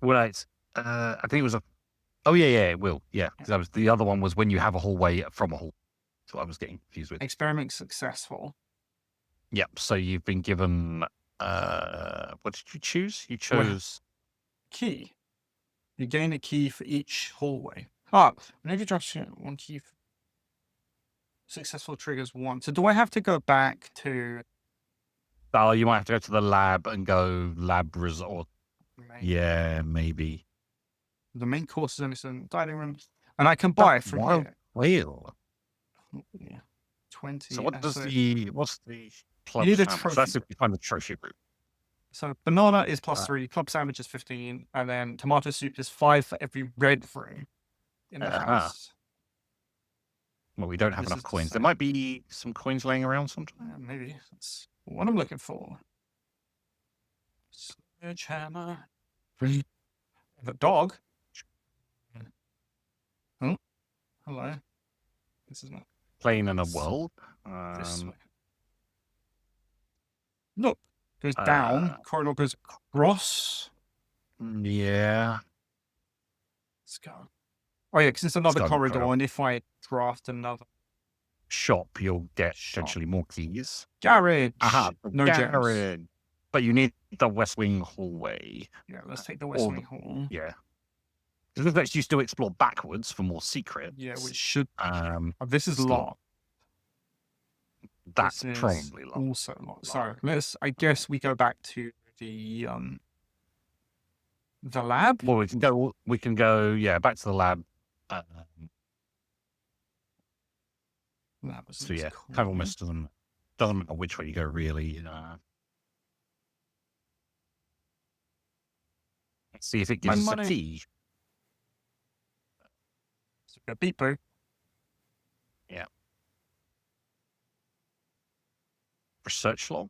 [SPEAKER 2] Well, it's I think it was a. Oh yeah, it will. Yeah, 'cause that was the other one was when you have a hallway from a hall. That's what I was getting confused with.
[SPEAKER 1] Experiment successful.
[SPEAKER 2] Yep. So you've been given. What did you choose? You
[SPEAKER 1] Well,
[SPEAKER 2] chose.
[SPEAKER 1] Key. You gain a key for each hallway. Ah, whenever you drop shit, 1 key. Successful triggers 1. So do I have to go back to?
[SPEAKER 2] Oh, you might have to go to the lab and go lab resort.
[SPEAKER 1] Main?
[SPEAKER 2] Yeah, maybe.
[SPEAKER 1] The main course is in the dining room, and I can buy it from here.
[SPEAKER 2] Wheel.
[SPEAKER 1] Yeah. 20.
[SPEAKER 2] So what does
[SPEAKER 1] so,
[SPEAKER 2] what's the club
[SPEAKER 1] need a
[SPEAKER 2] sandwich?
[SPEAKER 1] trophy.
[SPEAKER 2] That's if you find the trophy route.
[SPEAKER 1] so banana is +3, club sandwich is 15, and then tomato soup is 5 for every red room in the house.
[SPEAKER 2] Well, we don't have
[SPEAKER 1] This
[SPEAKER 2] enough
[SPEAKER 1] is the
[SPEAKER 2] coins. There
[SPEAKER 1] same.
[SPEAKER 2] might be some coins laying around sometime.
[SPEAKER 1] Maybe that's what I'm looking for. Sledgehammer. The dog. Oh, hello. This is not
[SPEAKER 2] Playing in a
[SPEAKER 1] S-
[SPEAKER 2] world.
[SPEAKER 1] this way. Look, goes down. Corridor goes across.
[SPEAKER 2] Yeah.
[SPEAKER 1] Let's go. Oh yeah, because it's another
[SPEAKER 2] go to the
[SPEAKER 1] corridor,
[SPEAKER 2] corridor.
[SPEAKER 1] and if I draft another
[SPEAKER 2] Shop, you'll get
[SPEAKER 1] Shop.
[SPEAKER 2] potentially more keys.
[SPEAKER 1] garage,
[SPEAKER 2] Aha,
[SPEAKER 1] no gems.
[SPEAKER 2] garage. But you need the West Wing hallway.
[SPEAKER 1] Yeah, let's take the West
[SPEAKER 2] Or
[SPEAKER 1] Wing Hall.
[SPEAKER 2] Yeah. Because lets you still explore backwards for more secrets.
[SPEAKER 1] Yeah, which should.
[SPEAKER 2] Oh,
[SPEAKER 1] this is
[SPEAKER 2] still-
[SPEAKER 1] locked.
[SPEAKER 2] that's
[SPEAKER 1] This is
[SPEAKER 2] probably locked.
[SPEAKER 1] also locked. So I guess we go back to the lab.
[SPEAKER 2] Well, we can go, yeah, back to the lab.
[SPEAKER 1] Lab was
[SPEAKER 2] So
[SPEAKER 1] in this
[SPEAKER 2] yeah,
[SPEAKER 1] corner.
[SPEAKER 2] kind of almost doesn't matter which way you go really. Let's see if it
[SPEAKER 1] My
[SPEAKER 2] gives us a
[SPEAKER 1] money.
[SPEAKER 2] key.
[SPEAKER 1] It's a beep boo.
[SPEAKER 2] Research log.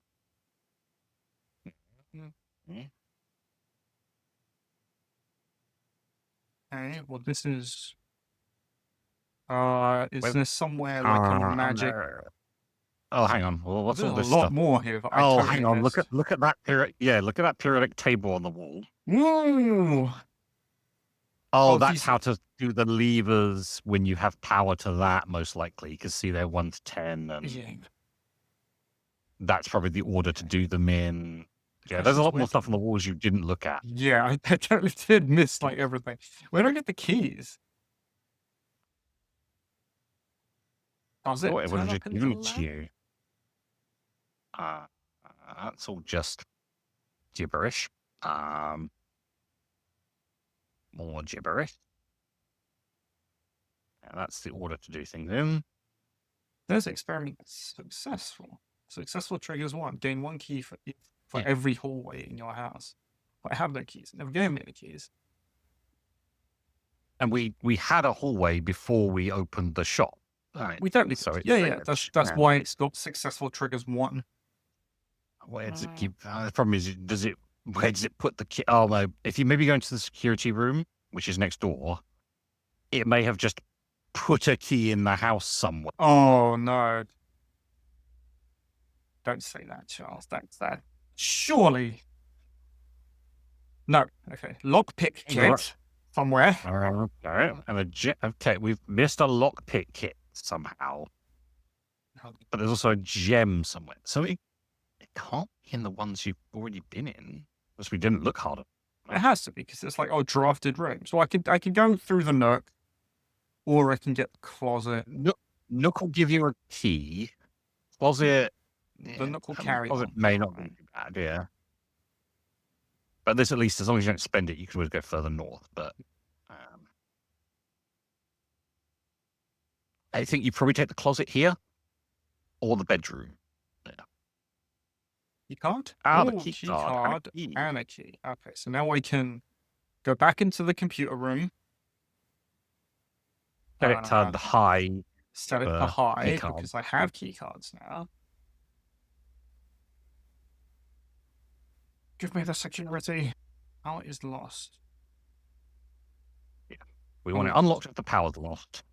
[SPEAKER 1] Okay, well this is. Is this somewhere like a magic?
[SPEAKER 2] No. Oh, hang on. Well, what's
[SPEAKER 1] There's
[SPEAKER 2] all
[SPEAKER 1] a
[SPEAKER 2] this
[SPEAKER 1] lot
[SPEAKER 2] stuff?
[SPEAKER 1] more here. That I
[SPEAKER 2] Oh,
[SPEAKER 1] totally
[SPEAKER 2] hang on.
[SPEAKER 1] missed.
[SPEAKER 2] Look at that period. Yeah, look at that periodic table on the wall.
[SPEAKER 1] Woo!
[SPEAKER 2] Oh,
[SPEAKER 1] Oh,
[SPEAKER 2] that's
[SPEAKER 1] these-
[SPEAKER 2] how to do the levers when you have power to that, most likely. Because see, they're 1 to 10, and
[SPEAKER 1] Yeah.
[SPEAKER 2] that's probably the order to do them in. Yeah,
[SPEAKER 1] Question's
[SPEAKER 2] there's a lot more
[SPEAKER 1] where-
[SPEAKER 2] stuff on the walls you didn't look at.
[SPEAKER 1] Yeah, I totally did miss like everything. Where do I get the keys? Does it?
[SPEAKER 2] Oh, it
[SPEAKER 1] turn
[SPEAKER 2] would have
[SPEAKER 1] up
[SPEAKER 2] just
[SPEAKER 1] in the
[SPEAKER 2] given it
[SPEAKER 1] lab?
[SPEAKER 2] to you. That's all just gibberish. More gibberish. And that's the order to do things in.
[SPEAKER 1] There's experiment successful. Successful triggers 1. Gain 1 key for
[SPEAKER 2] Yeah.
[SPEAKER 1] every hallway in your house. But I have no keys. Never gave me any keys.
[SPEAKER 2] And we had a hallway before we opened the shop. Right.
[SPEAKER 1] We don't need
[SPEAKER 2] So it's
[SPEAKER 1] yeah.
[SPEAKER 2] pretty
[SPEAKER 1] That's
[SPEAKER 2] much-
[SPEAKER 1] why it's got successful triggers 1.
[SPEAKER 2] Where does it keep? The problem is, where does it put the key? Oh no! If you maybe go into the security room, which is next door, it may have just put a key in the house somewhere.
[SPEAKER 1] Oh no. Don't say that, Charles. That's that. Surely. No. Okay. Lockpick
[SPEAKER 2] You're
[SPEAKER 1] kit somewhere.
[SPEAKER 2] Okay, and okay, we've missed a lockpick kit somehow, but there's also a gem somewhere. So It can't be in the ones you've already been in, because we didn't look harder.
[SPEAKER 1] It has to be, because it's like, oh, drafted room. So I can go through the nook, or I can get the closet.
[SPEAKER 2] Nook will give you a key. Closet.
[SPEAKER 1] The nook will carry
[SPEAKER 2] Closet
[SPEAKER 1] on.
[SPEAKER 2] may not be too bad, yeah. But this, at least, as long as you don't spend it, you can always go further north. But I think you probably take the closet here, or the bedroom. Yeah.
[SPEAKER 1] Key card?
[SPEAKER 2] The
[SPEAKER 1] Ooh,
[SPEAKER 2] key
[SPEAKER 1] key
[SPEAKER 2] card
[SPEAKER 1] card
[SPEAKER 2] and a key.
[SPEAKER 1] and a key. Okay, so now I can go back into the computer room.
[SPEAKER 2] Set it to the high.
[SPEAKER 1] Set it to high
[SPEAKER 2] card.
[SPEAKER 1] because I have key cards now. Give me the security. Power is lost.
[SPEAKER 2] Yeah. We want it unlocked if the power's lost.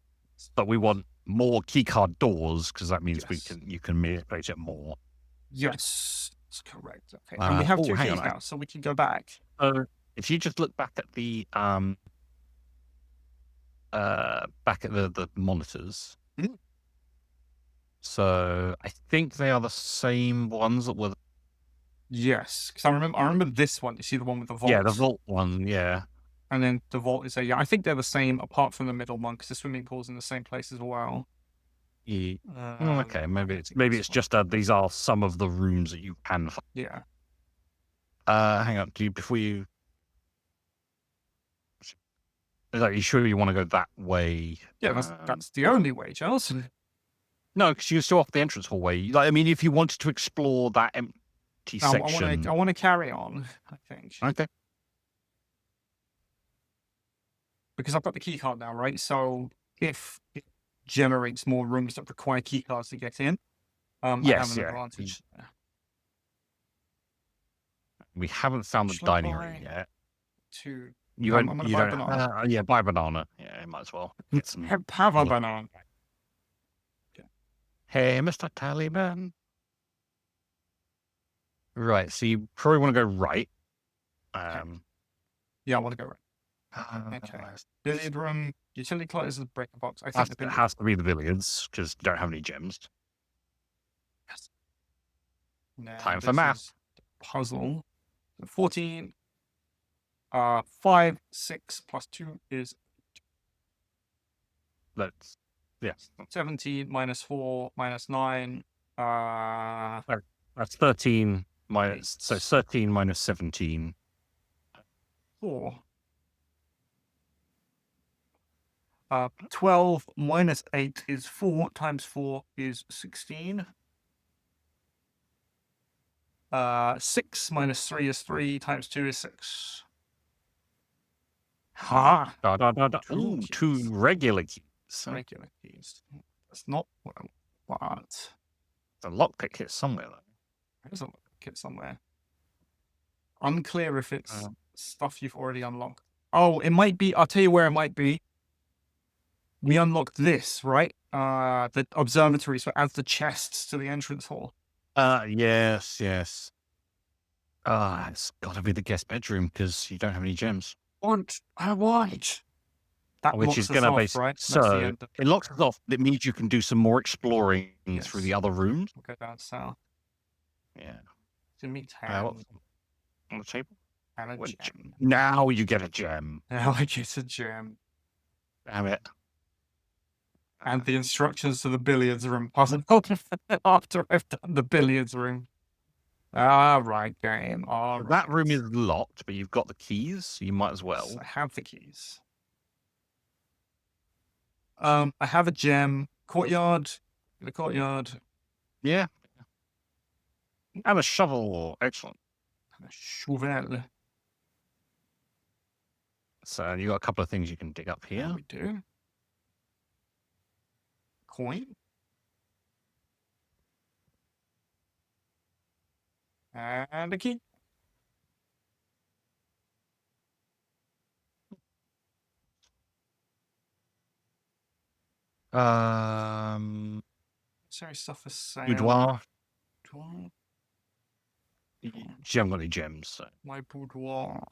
[SPEAKER 2] But we want more keycard doors, because that means you can manipulate it more.
[SPEAKER 1] Yes, that's correct. Okay, and we have 2 keys now, so we can go back.
[SPEAKER 2] If you just look back at the the monitors.
[SPEAKER 1] Mm-hmm.
[SPEAKER 2] So I think they are the same ones that were.
[SPEAKER 1] Yes, because I remember this one. You see the one with the vault?
[SPEAKER 2] Yeah, the vault one. Yeah.
[SPEAKER 1] And then the vault is I think they're the same, apart from the middle one, because the swimming pool's in the same place as well.
[SPEAKER 2] Yeah. Okay, maybe it's just these are some of the rooms that you can find.
[SPEAKER 1] Yeah.
[SPEAKER 2] Hang on. Before you? Are you sure you want to go that way?
[SPEAKER 1] Yeah, that's the only way, Charles.
[SPEAKER 2] No, because you're still off the entrance hallway. I mean, if you wanted to explore that empty section,
[SPEAKER 1] I want to carry on. I think.
[SPEAKER 2] Okay.
[SPEAKER 1] Because I've got the key card now, right? So if it generates more rooms that require key cards to get in, I have an advantage.
[SPEAKER 2] We haven't found the dining room yet.
[SPEAKER 1] I'm gonna buy a banana.
[SPEAKER 2] Yeah, buy a banana. Yeah, might as well.
[SPEAKER 1] Have a banana.
[SPEAKER 2] Okay. Hey, Mr. Tallyman. Right, so you probably want to go right.
[SPEAKER 1] Yeah, I want to go right. Okay. Billiard room, utility closet is a breaker box. I think
[SPEAKER 2] it has to be the billiards, because you don't have any gems.
[SPEAKER 1] Yes. Now,
[SPEAKER 2] time for math.
[SPEAKER 1] Puzzle. 14. 5, 6 plus 2 is.
[SPEAKER 2] That's
[SPEAKER 1] 17 minus 4 minus 9.
[SPEAKER 2] That's 13 minus. So 13 minus 17.
[SPEAKER 1] 4. 12 minus 8 is 4 times 4 is 16. 6 minus 3 is 3 times 2 is 6. Ha!
[SPEAKER 2] Ooh, 2 regular keys.
[SPEAKER 1] Regular keys. That's not what I want.
[SPEAKER 2] The lockpick hit somewhere, though.
[SPEAKER 1] There's a lockpick somewhere. Unclear if it's stuff you've already unlocked. Oh, it might be. I'll tell you where it might be. We unlocked this, right? The observatory, so it adds the chests to the entrance hall.
[SPEAKER 2] Yes. It's got to be the guest bedroom, because you don't have any gems.
[SPEAKER 1] I want. That
[SPEAKER 2] which is going to basically, right? So it locks us off. It means you can do some more exploring through the other rooms.
[SPEAKER 1] We'll go down south.
[SPEAKER 2] Yeah.
[SPEAKER 1] To meet
[SPEAKER 2] on the table.
[SPEAKER 1] And a gem.
[SPEAKER 2] Now you get a gem.
[SPEAKER 1] Now I get a gem.
[SPEAKER 2] Damn it.
[SPEAKER 1] And the instructions to the billiards room puzzle after I've done the billiards room. All right, game. All right.
[SPEAKER 2] That room is locked, but you've got the keys, so you might as well.
[SPEAKER 1] I have the keys. I have a gem. Courtyard. The courtyard.
[SPEAKER 2] Yeah. And a shovel. Excellent.
[SPEAKER 1] And a shovel.
[SPEAKER 2] So you got a couple of things you can dig up here.
[SPEAKER 1] Yeah, we do. Coin. And a key. Sorry, stuff for sale.
[SPEAKER 2] Boudoir.
[SPEAKER 1] Boudoir.
[SPEAKER 2] You haven't got any gems. So.
[SPEAKER 1] My boudoir.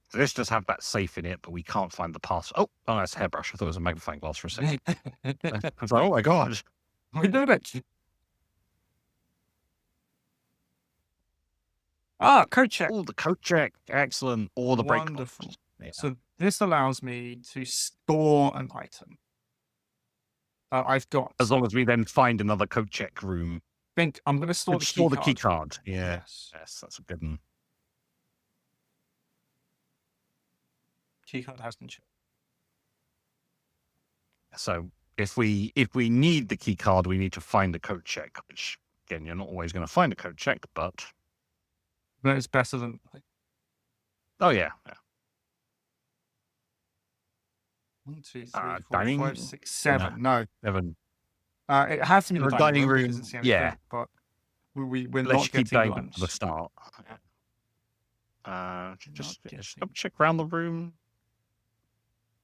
[SPEAKER 2] So this does have that safe in it, but we can't find the pass. Oh, that's a hairbrush. I thought it was a magnifying glass for a second. I was like, oh my god.
[SPEAKER 1] We did it. Ah, code check.
[SPEAKER 2] Oh, the code check. Excellent. Or the break.
[SPEAKER 1] Wonderful.
[SPEAKER 2] Yeah.
[SPEAKER 1] So this allows me to store an item. I've got.
[SPEAKER 2] As long as we then find another code check room.
[SPEAKER 1] Think I'm going to store the key card.
[SPEAKER 2] Yeah.
[SPEAKER 1] Yes.
[SPEAKER 2] Yes, that's a good one.
[SPEAKER 1] Key card has been checked.
[SPEAKER 2] So if we need the key card, we need to find the code check, which again, you're not always going to find a code check, but
[SPEAKER 1] it's better than.
[SPEAKER 2] oh yeah.
[SPEAKER 1] 1, 2, 3, 4,
[SPEAKER 2] dining?
[SPEAKER 1] 5, 6, 7. No.
[SPEAKER 2] 7.
[SPEAKER 1] It has to be the dining room. Because it's the only
[SPEAKER 2] yeah.
[SPEAKER 1] thing, but we're
[SPEAKER 2] Let's
[SPEAKER 1] not
[SPEAKER 2] keep
[SPEAKER 1] getting
[SPEAKER 2] going
[SPEAKER 1] lunch.
[SPEAKER 2] at the start. Just
[SPEAKER 1] getting-
[SPEAKER 2] double check around the room.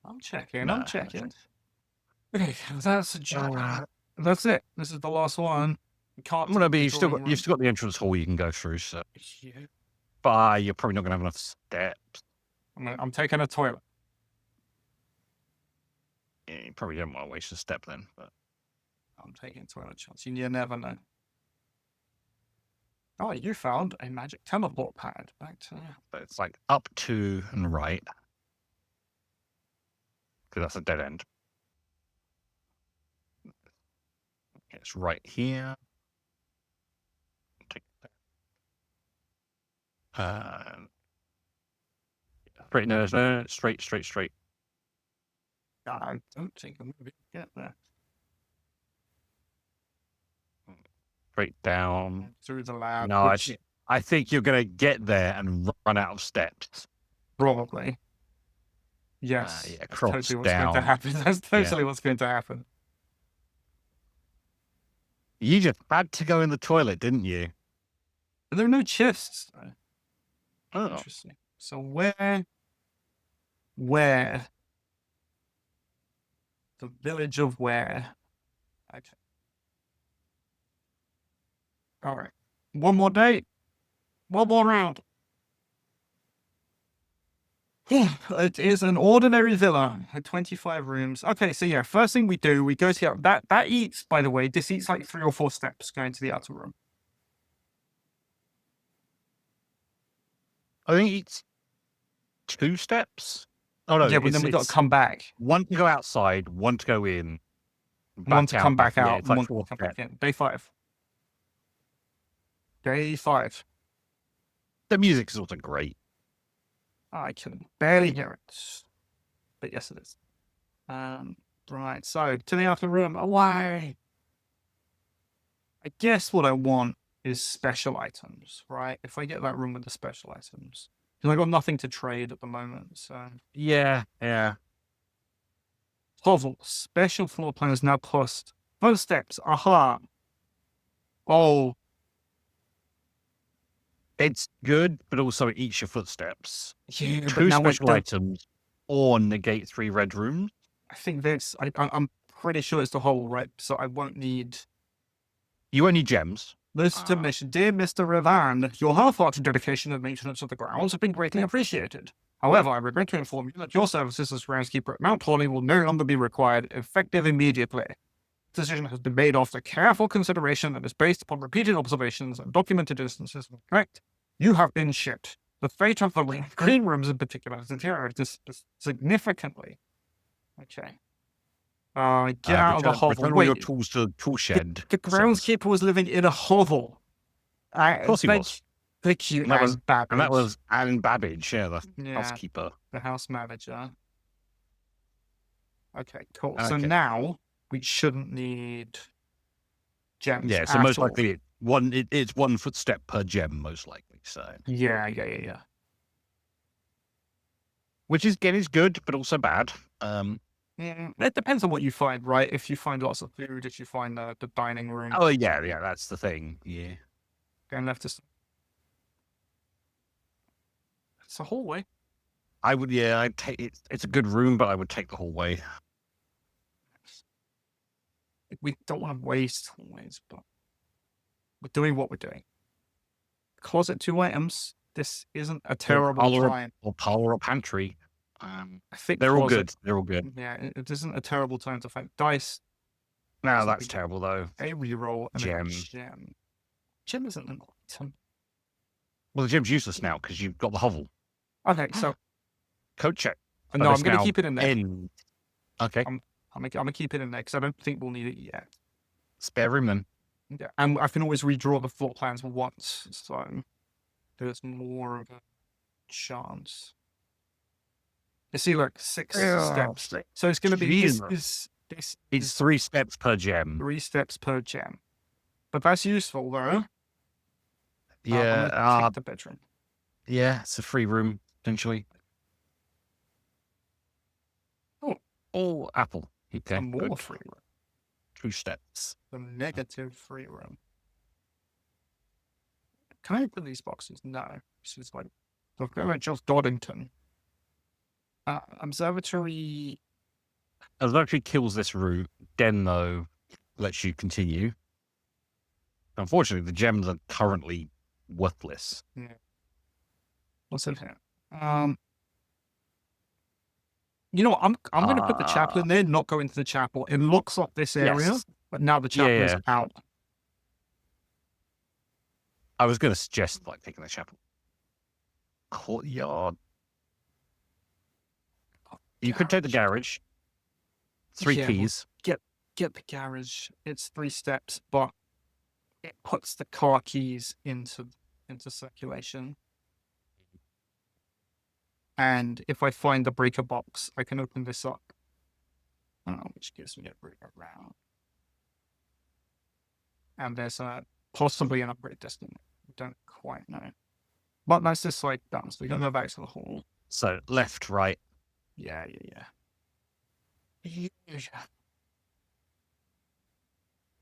[SPEAKER 1] I'm checking.
[SPEAKER 2] No,
[SPEAKER 1] I'm checking. Okay, that's a job. That's it. This is the last one. You can't.
[SPEAKER 2] I'm gonna be.
[SPEAKER 1] take the drawing
[SPEAKER 2] You've still got the entrance hall you can go through. So,
[SPEAKER 1] room. Yeah.
[SPEAKER 2] but you're probably not gonna have enough steps.
[SPEAKER 1] I'm taking a toilet.
[SPEAKER 2] Yeah, you probably don't want to waste a step then. But
[SPEAKER 1] I'm taking a toilet chance. You never know. Oh, you found a magic teleport pad. Back to.
[SPEAKER 2] but it's like up to and right, because that's a dead end. It's right here. Take that. Straight, no, straight.
[SPEAKER 1] I don't think I'm going to get there.
[SPEAKER 2] Straight down.
[SPEAKER 1] Through the lab.
[SPEAKER 2] No,
[SPEAKER 1] which
[SPEAKER 2] I think you're going to get there and run out of steps.
[SPEAKER 1] probably. Yes.
[SPEAKER 2] Yeah,
[SPEAKER 1] that's
[SPEAKER 2] cross
[SPEAKER 1] totally what's going to
[SPEAKER 2] down.
[SPEAKER 1] happen. That's totally what's going to happen.
[SPEAKER 2] You just had to go in the toilet, didn't you?
[SPEAKER 1] But there are no chests.
[SPEAKER 2] Oh,
[SPEAKER 1] Interesting. So where? The village of where? Okay. All right. One more day. One more round. It is an ordinary villa, 25 rooms. Okay, so yeah, first thing we do, we go to that eats, by the way, this eats like 3 or 4 steps going to the outer room.
[SPEAKER 2] I think it's 2 steps. Oh no,
[SPEAKER 1] yeah, but then we got to
[SPEAKER 2] it's
[SPEAKER 1] come back.
[SPEAKER 2] 1 to go outside, 1 to go in.
[SPEAKER 1] One to come back
[SPEAKER 2] Yeah,
[SPEAKER 1] out,
[SPEAKER 2] it's like
[SPEAKER 1] one
[SPEAKER 2] 4
[SPEAKER 1] to come back
[SPEAKER 2] steps.
[SPEAKER 1] in. Day 5. Day 5.
[SPEAKER 2] The music is also great.
[SPEAKER 1] I can barely hear it. But yes, it is. Right, so to the outer room. Away! I guess what I want is special items, right? If I get that room with the special items. Because I got nothing to trade at the moment, so.
[SPEAKER 2] Yeah.
[SPEAKER 1] Hovel. Special floor plans now cost. First steps. Aha! Oh,
[SPEAKER 2] It's good, but also it eats your footsteps.
[SPEAKER 1] yeah, but
[SPEAKER 2] 2
[SPEAKER 1] now
[SPEAKER 2] special items or negate 3 red rooms.
[SPEAKER 1] I think this. I'm pretty sure it's the whole, right? So I won't need.
[SPEAKER 2] You only gems.
[SPEAKER 1] Listen to mission. Dear Mr. Revan, your half-hearted dedication and maintenance of the grounds have been greatly appreciated. However, I regret to inform you that your services as groundskeeper at Mount Holly will no longer be required, effective immediately. This decision has been made after careful consideration and is based upon repeated observations and documented instances of neglect. You have been shit. The fate of the green rooms in particular has deteriorated significantly. Okay. Get out of the hovel.
[SPEAKER 2] Return all
[SPEAKER 1] Wait,
[SPEAKER 2] your tools to the tool shed.
[SPEAKER 1] the groundskeeper was living in a hovel.
[SPEAKER 2] Of course he was.
[SPEAKER 1] Thank you,
[SPEAKER 2] And that was-
[SPEAKER 1] Babbage.
[SPEAKER 2] And that was Alan Babbage, the
[SPEAKER 1] Yeah,
[SPEAKER 2] housekeeper.
[SPEAKER 1] the house manager. Okay, cool. So
[SPEAKER 2] Okay.
[SPEAKER 1] now we shouldn't need gems.
[SPEAKER 2] Yeah, so
[SPEAKER 1] at
[SPEAKER 2] most
[SPEAKER 1] all.
[SPEAKER 2] likely it's 1 footstep per gem, most likely. So,
[SPEAKER 1] Yeah.
[SPEAKER 2] which is again is good, but also bad.
[SPEAKER 1] Yeah, it depends on what you find, right? If you find lots of food, if you find the dining room.
[SPEAKER 2] Oh yeah, that's the thing. Yeah,
[SPEAKER 1] Going left is. It's a hallway.
[SPEAKER 2] I would. Yeah, I'd take it. It's a good room, but I would take the hallway.
[SPEAKER 1] We don't want to waste hallways, but we're doing what we're doing. Closet 2 items. This isn't a terrible
[SPEAKER 2] parlor
[SPEAKER 1] time.
[SPEAKER 2] or parlor or pantry.
[SPEAKER 1] I think
[SPEAKER 2] They're all
[SPEAKER 1] closet-
[SPEAKER 2] good. They're all good.
[SPEAKER 1] Yeah, it isn't a terrible time to find dice.
[SPEAKER 2] No,
[SPEAKER 1] That's
[SPEAKER 2] that's
[SPEAKER 1] big.
[SPEAKER 2] terrible though.
[SPEAKER 1] A reroll and
[SPEAKER 2] Gem.
[SPEAKER 1] a gem. Gem isn't an item.
[SPEAKER 2] Well, the gem's useless now because you've got the hovel.
[SPEAKER 1] Okay, so
[SPEAKER 2] Code check.
[SPEAKER 1] no,
[SPEAKER 2] Oh,
[SPEAKER 1] I'm going to
[SPEAKER 2] now
[SPEAKER 1] keep it in there.
[SPEAKER 2] end. Okay.
[SPEAKER 1] I'm gonna keep it in there because I don't think we'll need it yet.
[SPEAKER 2] Spare room then.
[SPEAKER 1] Yeah, and I can always redraw the floor plans once, so there's more of a chance. You see, like 6 steps. So it's going to be this
[SPEAKER 2] It's
[SPEAKER 1] is
[SPEAKER 2] 3 steps per gem.
[SPEAKER 1] 3 steps per gem, but that's useful though. I'm
[SPEAKER 2] Yeah.
[SPEAKER 1] gonna take the bedroom.
[SPEAKER 2] Yeah, it's a free room potentially. Oh, apple. Okay.
[SPEAKER 1] And more
[SPEAKER 2] Good.
[SPEAKER 1] free room.
[SPEAKER 2] 2 steps.
[SPEAKER 1] The negative free room. Can I open these boxes? No. This is like the just Doddington. Observatory.
[SPEAKER 2] Observatory kills this route. Den, though, lets you continue. Unfortunately, the gems are currently worthless.
[SPEAKER 1] Yeah. What's in here? You know what? I'm going to put the chapel in there, not go into the chapel. It looks like this area,
[SPEAKER 2] Yes.
[SPEAKER 1] but now the chapel is
[SPEAKER 2] Yeah.
[SPEAKER 1] out.
[SPEAKER 2] I was going to suggest like taking the chapel. Courtyard. You could take the garage. 3
[SPEAKER 1] Yeah, well,
[SPEAKER 2] keys.
[SPEAKER 1] Get the garage. It's 3 steps, but it puts the car keys into circulation. And if I find the breaker box, I can open this up, which gives me a breaker around. And there's possibly an upgrade destiny. We don't quite know. But that's just like done, so we can go back to the hall.
[SPEAKER 2] So left, right.
[SPEAKER 1] Yeah.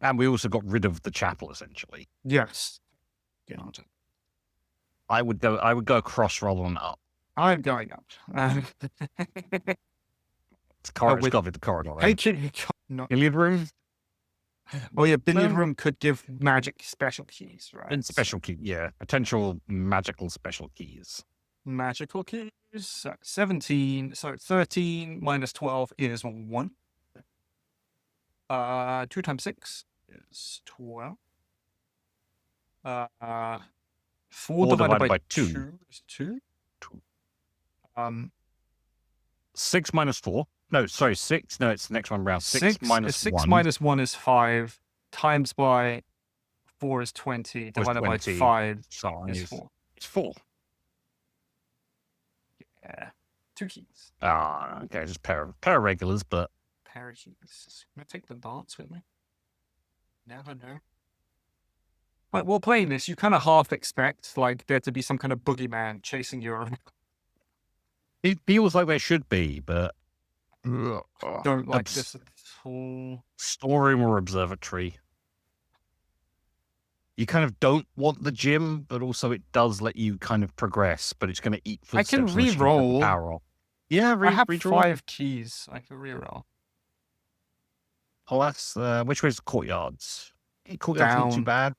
[SPEAKER 2] And we also got rid of the chapel essentially.
[SPEAKER 1] Yes. Get on to it.
[SPEAKER 2] I would go across rather than up.
[SPEAKER 1] I'm going up.
[SPEAKER 2] It's corridor.
[SPEAKER 1] with-
[SPEAKER 2] It's the corridor.
[SPEAKER 1] Hey,
[SPEAKER 2] Then.
[SPEAKER 1] no.
[SPEAKER 2] Billiard room.
[SPEAKER 1] Oh yeah, billiard
[SPEAKER 2] No.
[SPEAKER 1] room could give magic special keys, right?
[SPEAKER 2] And special key. Yeah, potential magical special keys.
[SPEAKER 1] Magical keys. So 17. So 13 minus 12 is 1. 2 times 6 is 12. 4 divided by 2 is 2.
[SPEAKER 2] 6 minus 4. No, sorry, 6. No, it's the next one round. 6 minus
[SPEAKER 1] 6
[SPEAKER 2] 1.
[SPEAKER 1] minus 1 is 5. Times by 4 is 20. Divided
[SPEAKER 2] 20.
[SPEAKER 1] by 5
[SPEAKER 2] Sorry,
[SPEAKER 1] is 4.
[SPEAKER 2] It's 4.
[SPEAKER 1] Yeah. 2 keys.
[SPEAKER 2] Okay, just pair of regulars, but
[SPEAKER 1] Pair of keys. Can I take the darts with me? Never know. Like, while playing this, you kind of half expect like there to be some kind of boogeyman chasing you around.
[SPEAKER 2] it feels like there should be, but
[SPEAKER 1] Don't like this at all.
[SPEAKER 2] storeroom or observatory. You kind of don't want the gym, but also it does let you kind of progress, but it's going to eat
[SPEAKER 1] I can
[SPEAKER 2] footsteps. unless you
[SPEAKER 1] re-roll.
[SPEAKER 2] put the power off. Yeah,
[SPEAKER 1] I have
[SPEAKER 2] redraw.
[SPEAKER 1] 5 keys. I can reroll.
[SPEAKER 2] Oh, that's which way's the courtyards? Courtyard's not too
[SPEAKER 1] Down.
[SPEAKER 2] bad.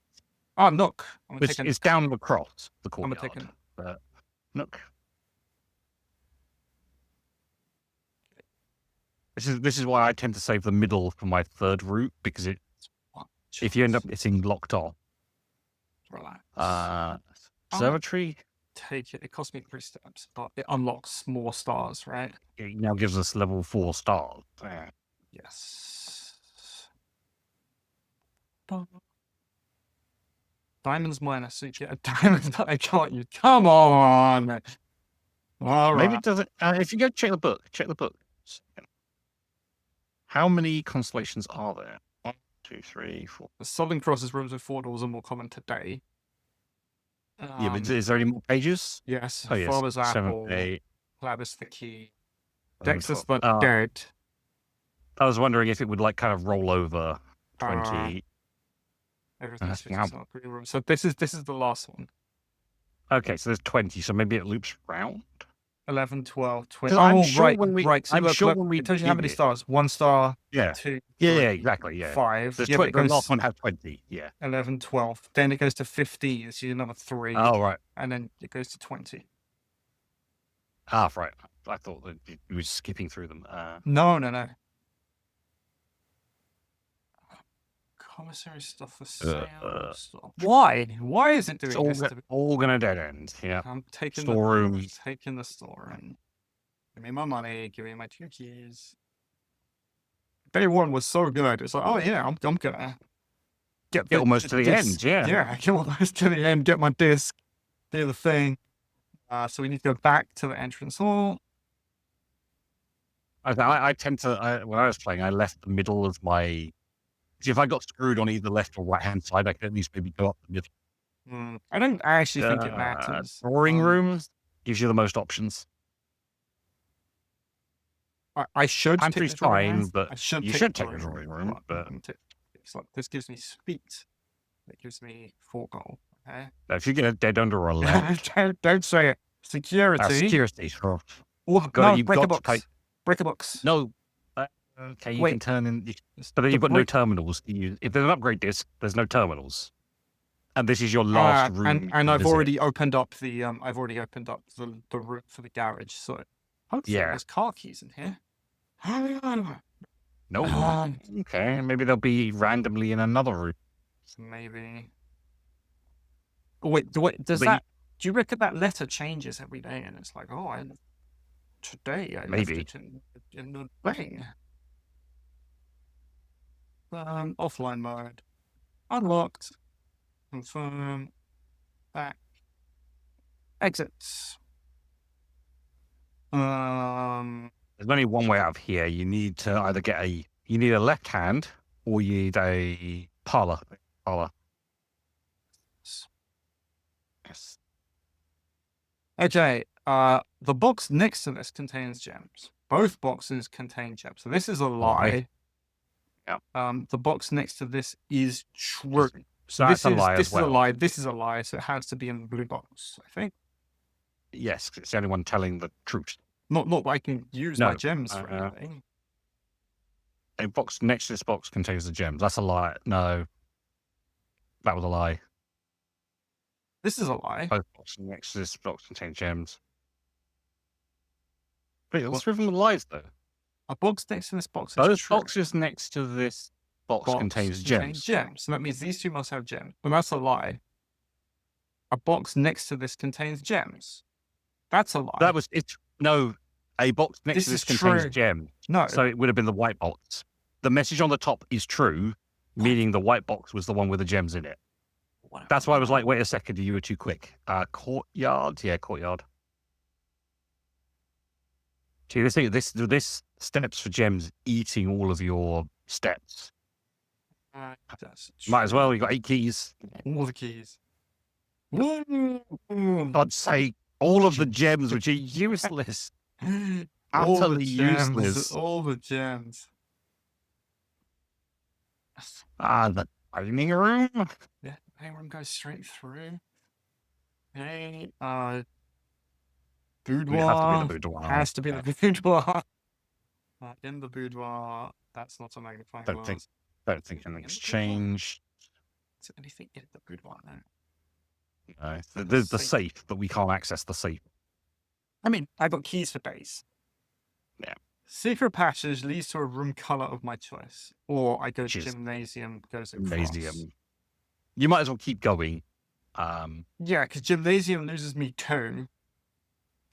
[SPEAKER 1] Oh, Nook. I'm gonna
[SPEAKER 2] It's,
[SPEAKER 1] take
[SPEAKER 2] it's down across the
[SPEAKER 1] I'm gonna
[SPEAKER 2] courtyard.
[SPEAKER 1] take a
[SPEAKER 2] But look, this is why I tend to save the middle for my third route because if you end up getting locked off,
[SPEAKER 1] relax.
[SPEAKER 2] observatory
[SPEAKER 1] Take it. It cost me 3 steps, but it unlocks more stars, right?
[SPEAKER 2] it now gives us level 4 stars.
[SPEAKER 1] Yes. Diamonds minus, so you get a diamond that I can't use. Come on! All
[SPEAKER 2] Maybe
[SPEAKER 1] right.
[SPEAKER 2] it doesn't. If you go check the book. How many constellations are there? 1, 2, 3, 4.
[SPEAKER 1] The Southern Cross is rooms with 4 doors are more common today.
[SPEAKER 2] Yeah, but is there any more pages?
[SPEAKER 1] Yes.
[SPEAKER 2] Oh yes,
[SPEAKER 1] Farmer's
[SPEAKER 2] 7,
[SPEAKER 1] Apple.
[SPEAKER 2] 8.
[SPEAKER 1] Clavis the Key.
[SPEAKER 2] 11,
[SPEAKER 1] Dexter's
[SPEAKER 2] 12.
[SPEAKER 1] the Dead.
[SPEAKER 2] I was wondering if it would like kind of roll over 20.
[SPEAKER 1] Everything's
[SPEAKER 2] wow.
[SPEAKER 1] fixed up. Green room. So this is the last one.
[SPEAKER 2] Okay, so there's 20, so maybe it loops round.
[SPEAKER 1] 11, 12, 20.
[SPEAKER 2] 'Cause I'm
[SPEAKER 1] Oh,
[SPEAKER 2] sure
[SPEAKER 1] right,
[SPEAKER 2] when we-
[SPEAKER 1] right. So
[SPEAKER 2] I'm
[SPEAKER 1] look,
[SPEAKER 2] sure
[SPEAKER 1] look,
[SPEAKER 2] when we
[SPEAKER 1] it tells you how
[SPEAKER 2] did
[SPEAKER 1] many
[SPEAKER 2] it-
[SPEAKER 1] stars. 1 star,
[SPEAKER 2] Yeah.
[SPEAKER 1] 2,
[SPEAKER 2] Yeah,
[SPEAKER 1] 3,
[SPEAKER 2] exactly. Yeah.
[SPEAKER 1] 5.
[SPEAKER 2] There's
[SPEAKER 1] Yeah,
[SPEAKER 2] 20,
[SPEAKER 1] but it
[SPEAKER 2] the
[SPEAKER 1] goes
[SPEAKER 2] last one has 20. Yeah.
[SPEAKER 1] 11, 12. Then it goes to 15. So you another 3.
[SPEAKER 2] Oh, right.
[SPEAKER 1] And then it goes to 20.
[SPEAKER 2] Right. I thought that you were skipping through them.
[SPEAKER 1] No. Commissary stuff for sale. Stuff. Why? Why is it doing this?
[SPEAKER 2] All gonna dead end. Yeah.
[SPEAKER 1] I'm taking
[SPEAKER 2] Storeroom.
[SPEAKER 1] taking the storeroom. Give me my money. Give me my 2 keys. Day 1 was so good. It's like, oh yeah, I'm gonna
[SPEAKER 2] Get almost to the
[SPEAKER 1] disc.
[SPEAKER 2] end. Yeah.
[SPEAKER 1] Yeah, get almost to the end. Get my disc. Do the thing. So we need to go back to the entrance hall.
[SPEAKER 2] I tend to when I was playing, I left the middle of my. If I got screwed on either left or right hand side, I could at least maybe go up the middle.
[SPEAKER 1] I don't actually think it matters.
[SPEAKER 2] Drawing rooms gives you the most options.
[SPEAKER 1] I should.
[SPEAKER 2] Pantry's fine, but you should take
[SPEAKER 1] the
[SPEAKER 2] a drawing room. But
[SPEAKER 1] it's like, this gives me speed. It gives me 4 gold. Okay.
[SPEAKER 2] if you get a dead under or left,
[SPEAKER 1] don't say it. Security.
[SPEAKER 2] Security. Sure.
[SPEAKER 1] No, break a box. Break a box.
[SPEAKER 2] No. Okay, you can turn in. But then you've got no terminals. If there's an upgrade disc, there's no terminals. And this is your last room.
[SPEAKER 1] And I've already opened up the the route for the garage. So hopefully there's car keys in here.
[SPEAKER 2] No. Okay, maybe they'll be randomly in another room.
[SPEAKER 1] Maybe. Oh, wait, do you reckon that letter changes every day? And it's like, today I left it in the thing. Offline mode. Unlocked. Confirm. Back. Exits.
[SPEAKER 2] There's only one way out of here. You need to either get a left hand or you need a parlor. Yes.
[SPEAKER 1] Okay. The box next to this contains gems. Both boxes contain gems. So this is a lie.
[SPEAKER 2] Yeah.
[SPEAKER 1] The box next to this is true.
[SPEAKER 2] So that's a lie
[SPEAKER 1] this
[SPEAKER 2] as well.
[SPEAKER 1] Is a lie. This is a lie. So it has to be in the blue box, I think.
[SPEAKER 2] Yes, it's the only one telling the truth.
[SPEAKER 1] Not that I can use my gems for anything.
[SPEAKER 2] A box next to this box contains the gems. That's a lie. No. That was a lie.
[SPEAKER 1] This is a lie.
[SPEAKER 2] Both boxes next to this box contain gems. Wait, what's with the lies though?
[SPEAKER 1] A box next to this box is
[SPEAKER 2] Both
[SPEAKER 1] true.
[SPEAKER 2] boxes next to this box contains gems.
[SPEAKER 1] So that means these two must have gems. Well, that's a lie. A box next to this contains gems. That's a lie.
[SPEAKER 2] No, a box next to this contains gems.
[SPEAKER 1] No.
[SPEAKER 2] So it would have been the white box. The message on the top is true, meaning the white box was the one with the gems in it. That's why I was like, wait a second, you were too quick. Courtyard? Yeah, courtyard. See, this steps for gems eating all of your steps. Might as well, you got 8 keys.
[SPEAKER 1] All the keys.
[SPEAKER 2] I'd say all of the gems, which are useless. Utterly useless.
[SPEAKER 1] All the gems.
[SPEAKER 2] The dining room?
[SPEAKER 1] Yeah, dining room goes straight through. Hey, boudoir. Has to be the boudoir. In the boudoir, that's not a magnifying glass.
[SPEAKER 2] Don't think anything's changed.
[SPEAKER 1] Is there anything in the boudoir now?
[SPEAKER 2] No, there's the safe, but we can't access the safe.
[SPEAKER 1] I mean, I've got keys for days.
[SPEAKER 2] Yeah.
[SPEAKER 1] Secret passage leads to a room color of my choice, or I go to gymnasium, goes across.
[SPEAKER 2] Gymnasium. You might as well keep going.
[SPEAKER 1] Yeah, because gymnasium loses me 2.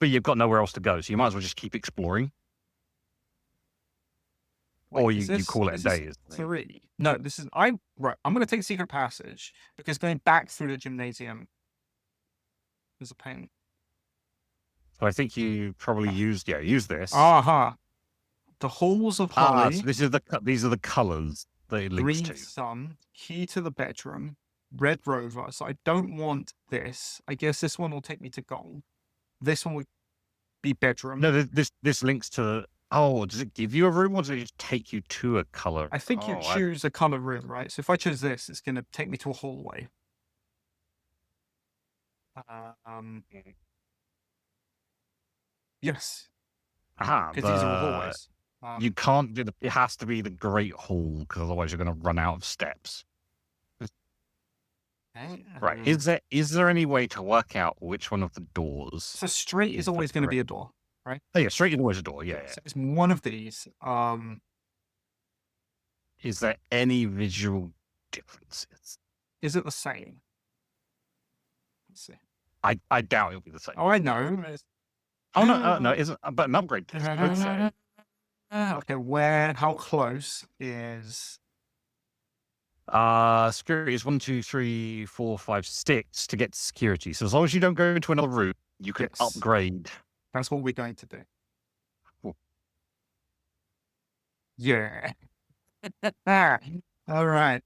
[SPEAKER 2] But you've got nowhere else to go, so you might as well just keep exploring.
[SPEAKER 1] Wait,
[SPEAKER 2] or you call it a day.
[SPEAKER 1] 3. No, this is I'm going to take secret passage because going back through the gymnasium is a pain.
[SPEAKER 2] So I think you probably use this.
[SPEAKER 1] The halls of holly.
[SPEAKER 2] So these are the colours that it links to.
[SPEAKER 1] Green sun, key to the bedroom, red rover. So I don't want this. I guess this one will take me to gold. This one would be bedroom.
[SPEAKER 2] No, this links to. Oh, does it give you a room or does it just take you to a colour?
[SPEAKER 1] I think you choose a colour room, right? So if I choose this, it's going to take me to a hallway. Yes.
[SPEAKER 2] Because
[SPEAKER 1] these are hallways.
[SPEAKER 2] You can't do it has to be the Great Hall because otherwise you're going to run out of steps.
[SPEAKER 1] Okay,
[SPEAKER 2] right. Is there any way to work out which one of the doors?
[SPEAKER 1] So straight is always going to be a door, right?
[SPEAKER 2] Oh yeah, straight is always a door. Yeah.
[SPEAKER 1] So it's one of these.
[SPEAKER 2] Is there any visual differences.
[SPEAKER 1] Is it the same? Let's see.
[SPEAKER 2] I doubt it'll be the same.
[SPEAKER 1] Oh, I know.
[SPEAKER 2] Oh no, it isn't. But an upgrade disc, I'd say.
[SPEAKER 1] Okay, how close is...
[SPEAKER 2] Security is 1, 2, 3, 4, 5, 6 to get security. So as long as you don't go into another route, you can
[SPEAKER 1] Yes.
[SPEAKER 2] upgrade.
[SPEAKER 1] That's what we're going to do.
[SPEAKER 2] Cool.
[SPEAKER 1] Yeah. All right.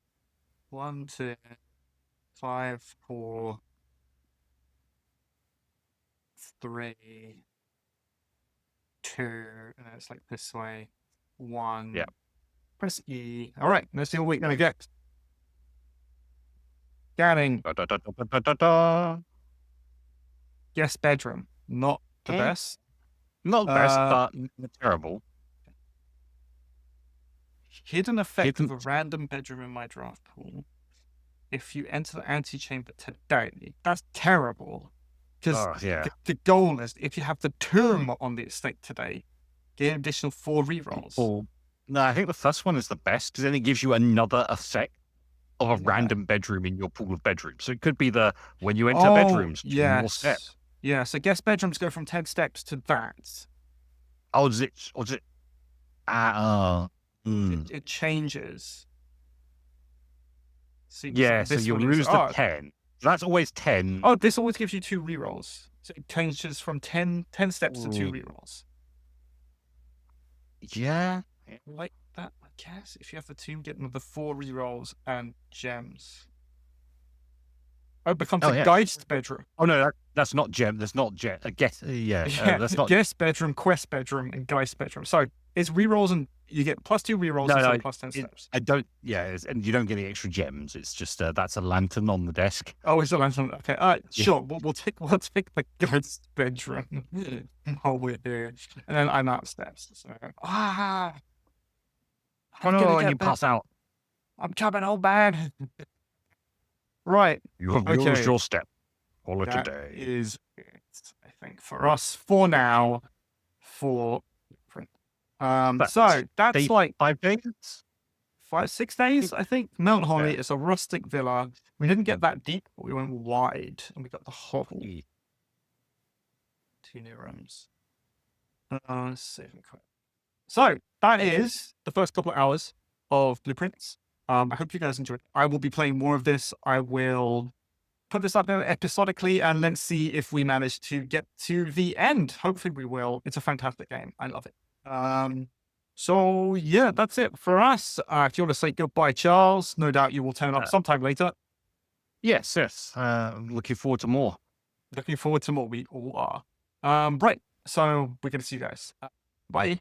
[SPEAKER 1] 1, 2, 5, 4, 3, 2, and it's like this way. 1.
[SPEAKER 2] Yeah.
[SPEAKER 1] Press E. All right. Let's see what we're gonna get. Scanning.
[SPEAKER 2] Da, da, da, da, da, da, da.
[SPEAKER 1] Guest bedroom. Not the
[SPEAKER 2] Okay.
[SPEAKER 1] best.
[SPEAKER 2] Not the best,
[SPEAKER 1] Uh,
[SPEAKER 2] but not terrible.
[SPEAKER 1] Hidden effect
[SPEAKER 2] Hidden-
[SPEAKER 1] of a random bedroom in my draft pool. If you enter the antechamber today, that's terrible. Because
[SPEAKER 2] Oh, yeah.
[SPEAKER 1] the goal is if you have the tomb on the estate today, get an additional 4 rerolls.
[SPEAKER 2] Or, no, I think the first one is the best because then it gives you another effect of a
[SPEAKER 1] Yeah.
[SPEAKER 2] random bedroom in your pool of bedrooms. So it could be when you enter bedrooms, 2 more steps.
[SPEAKER 1] Yes. Yeah, so guest bedrooms go from 10 steps to that.
[SPEAKER 2] Oh, does it?
[SPEAKER 1] It changes. See,
[SPEAKER 2] Yeah, so
[SPEAKER 1] this
[SPEAKER 2] you
[SPEAKER 1] one is-
[SPEAKER 2] lose the 10. So that's always 10.
[SPEAKER 1] Oh, this always gives you 2 rerolls. So it changes from 10 steps to 2
[SPEAKER 2] Ooh.
[SPEAKER 1] rerolls.
[SPEAKER 2] Yeah.
[SPEAKER 1] Like that, I guess. If you have the tomb, get another 4 rerolls and gems. Oh, it becomes a
[SPEAKER 2] yeah.
[SPEAKER 1] geist bedroom.
[SPEAKER 2] Oh, no, that's not gem. That's not gem. That's not.
[SPEAKER 1] Guest bedroom, quest bedroom, and geist bedroom. So it's rerolls, and you get +2 rerolls instead of plus 10 steps.
[SPEAKER 2] I don't. Yeah, and you don't get any extra gems. It's just that's a lantern on the desk.
[SPEAKER 1] Oh, it's a lantern. Okay, sure. We'll take the geist bedroom while we're here, and then I'm out steps. So
[SPEAKER 2] Oh
[SPEAKER 1] I'm
[SPEAKER 2] no!
[SPEAKER 1] gonna
[SPEAKER 2] And
[SPEAKER 1] get
[SPEAKER 2] you
[SPEAKER 1] back.
[SPEAKER 2] pass out.
[SPEAKER 1] I'm coming all bad. Right.
[SPEAKER 2] You have
[SPEAKER 1] Okay.
[SPEAKER 2] used your step. Call it a
[SPEAKER 1] That
[SPEAKER 2] day.
[SPEAKER 1] is it, I think, for us for now. For print.
[SPEAKER 2] But
[SPEAKER 1] So that's like
[SPEAKER 2] 5 days.
[SPEAKER 1] 6 days, I think. Mount Holly
[SPEAKER 2] Yeah.
[SPEAKER 1] is a rustic villa. We didn't get that deep, but we went wide, and we got the whole 2 new rooms. Save and quit. So that is the first couple of hours of Blueprints. I hope you guys enjoyed. I will be playing more of this. I will put this up there episodically, and let's see if we manage to get to the end. Hopefully we will. It's a fantastic game. I love it. So yeah, that's it for us. If you want to say goodbye, Charles, no doubt you will turn up sometime later.
[SPEAKER 2] Yes. Looking forward to more.
[SPEAKER 1] Looking forward to more. We all are. Right. So we're going to see you guys. Bye.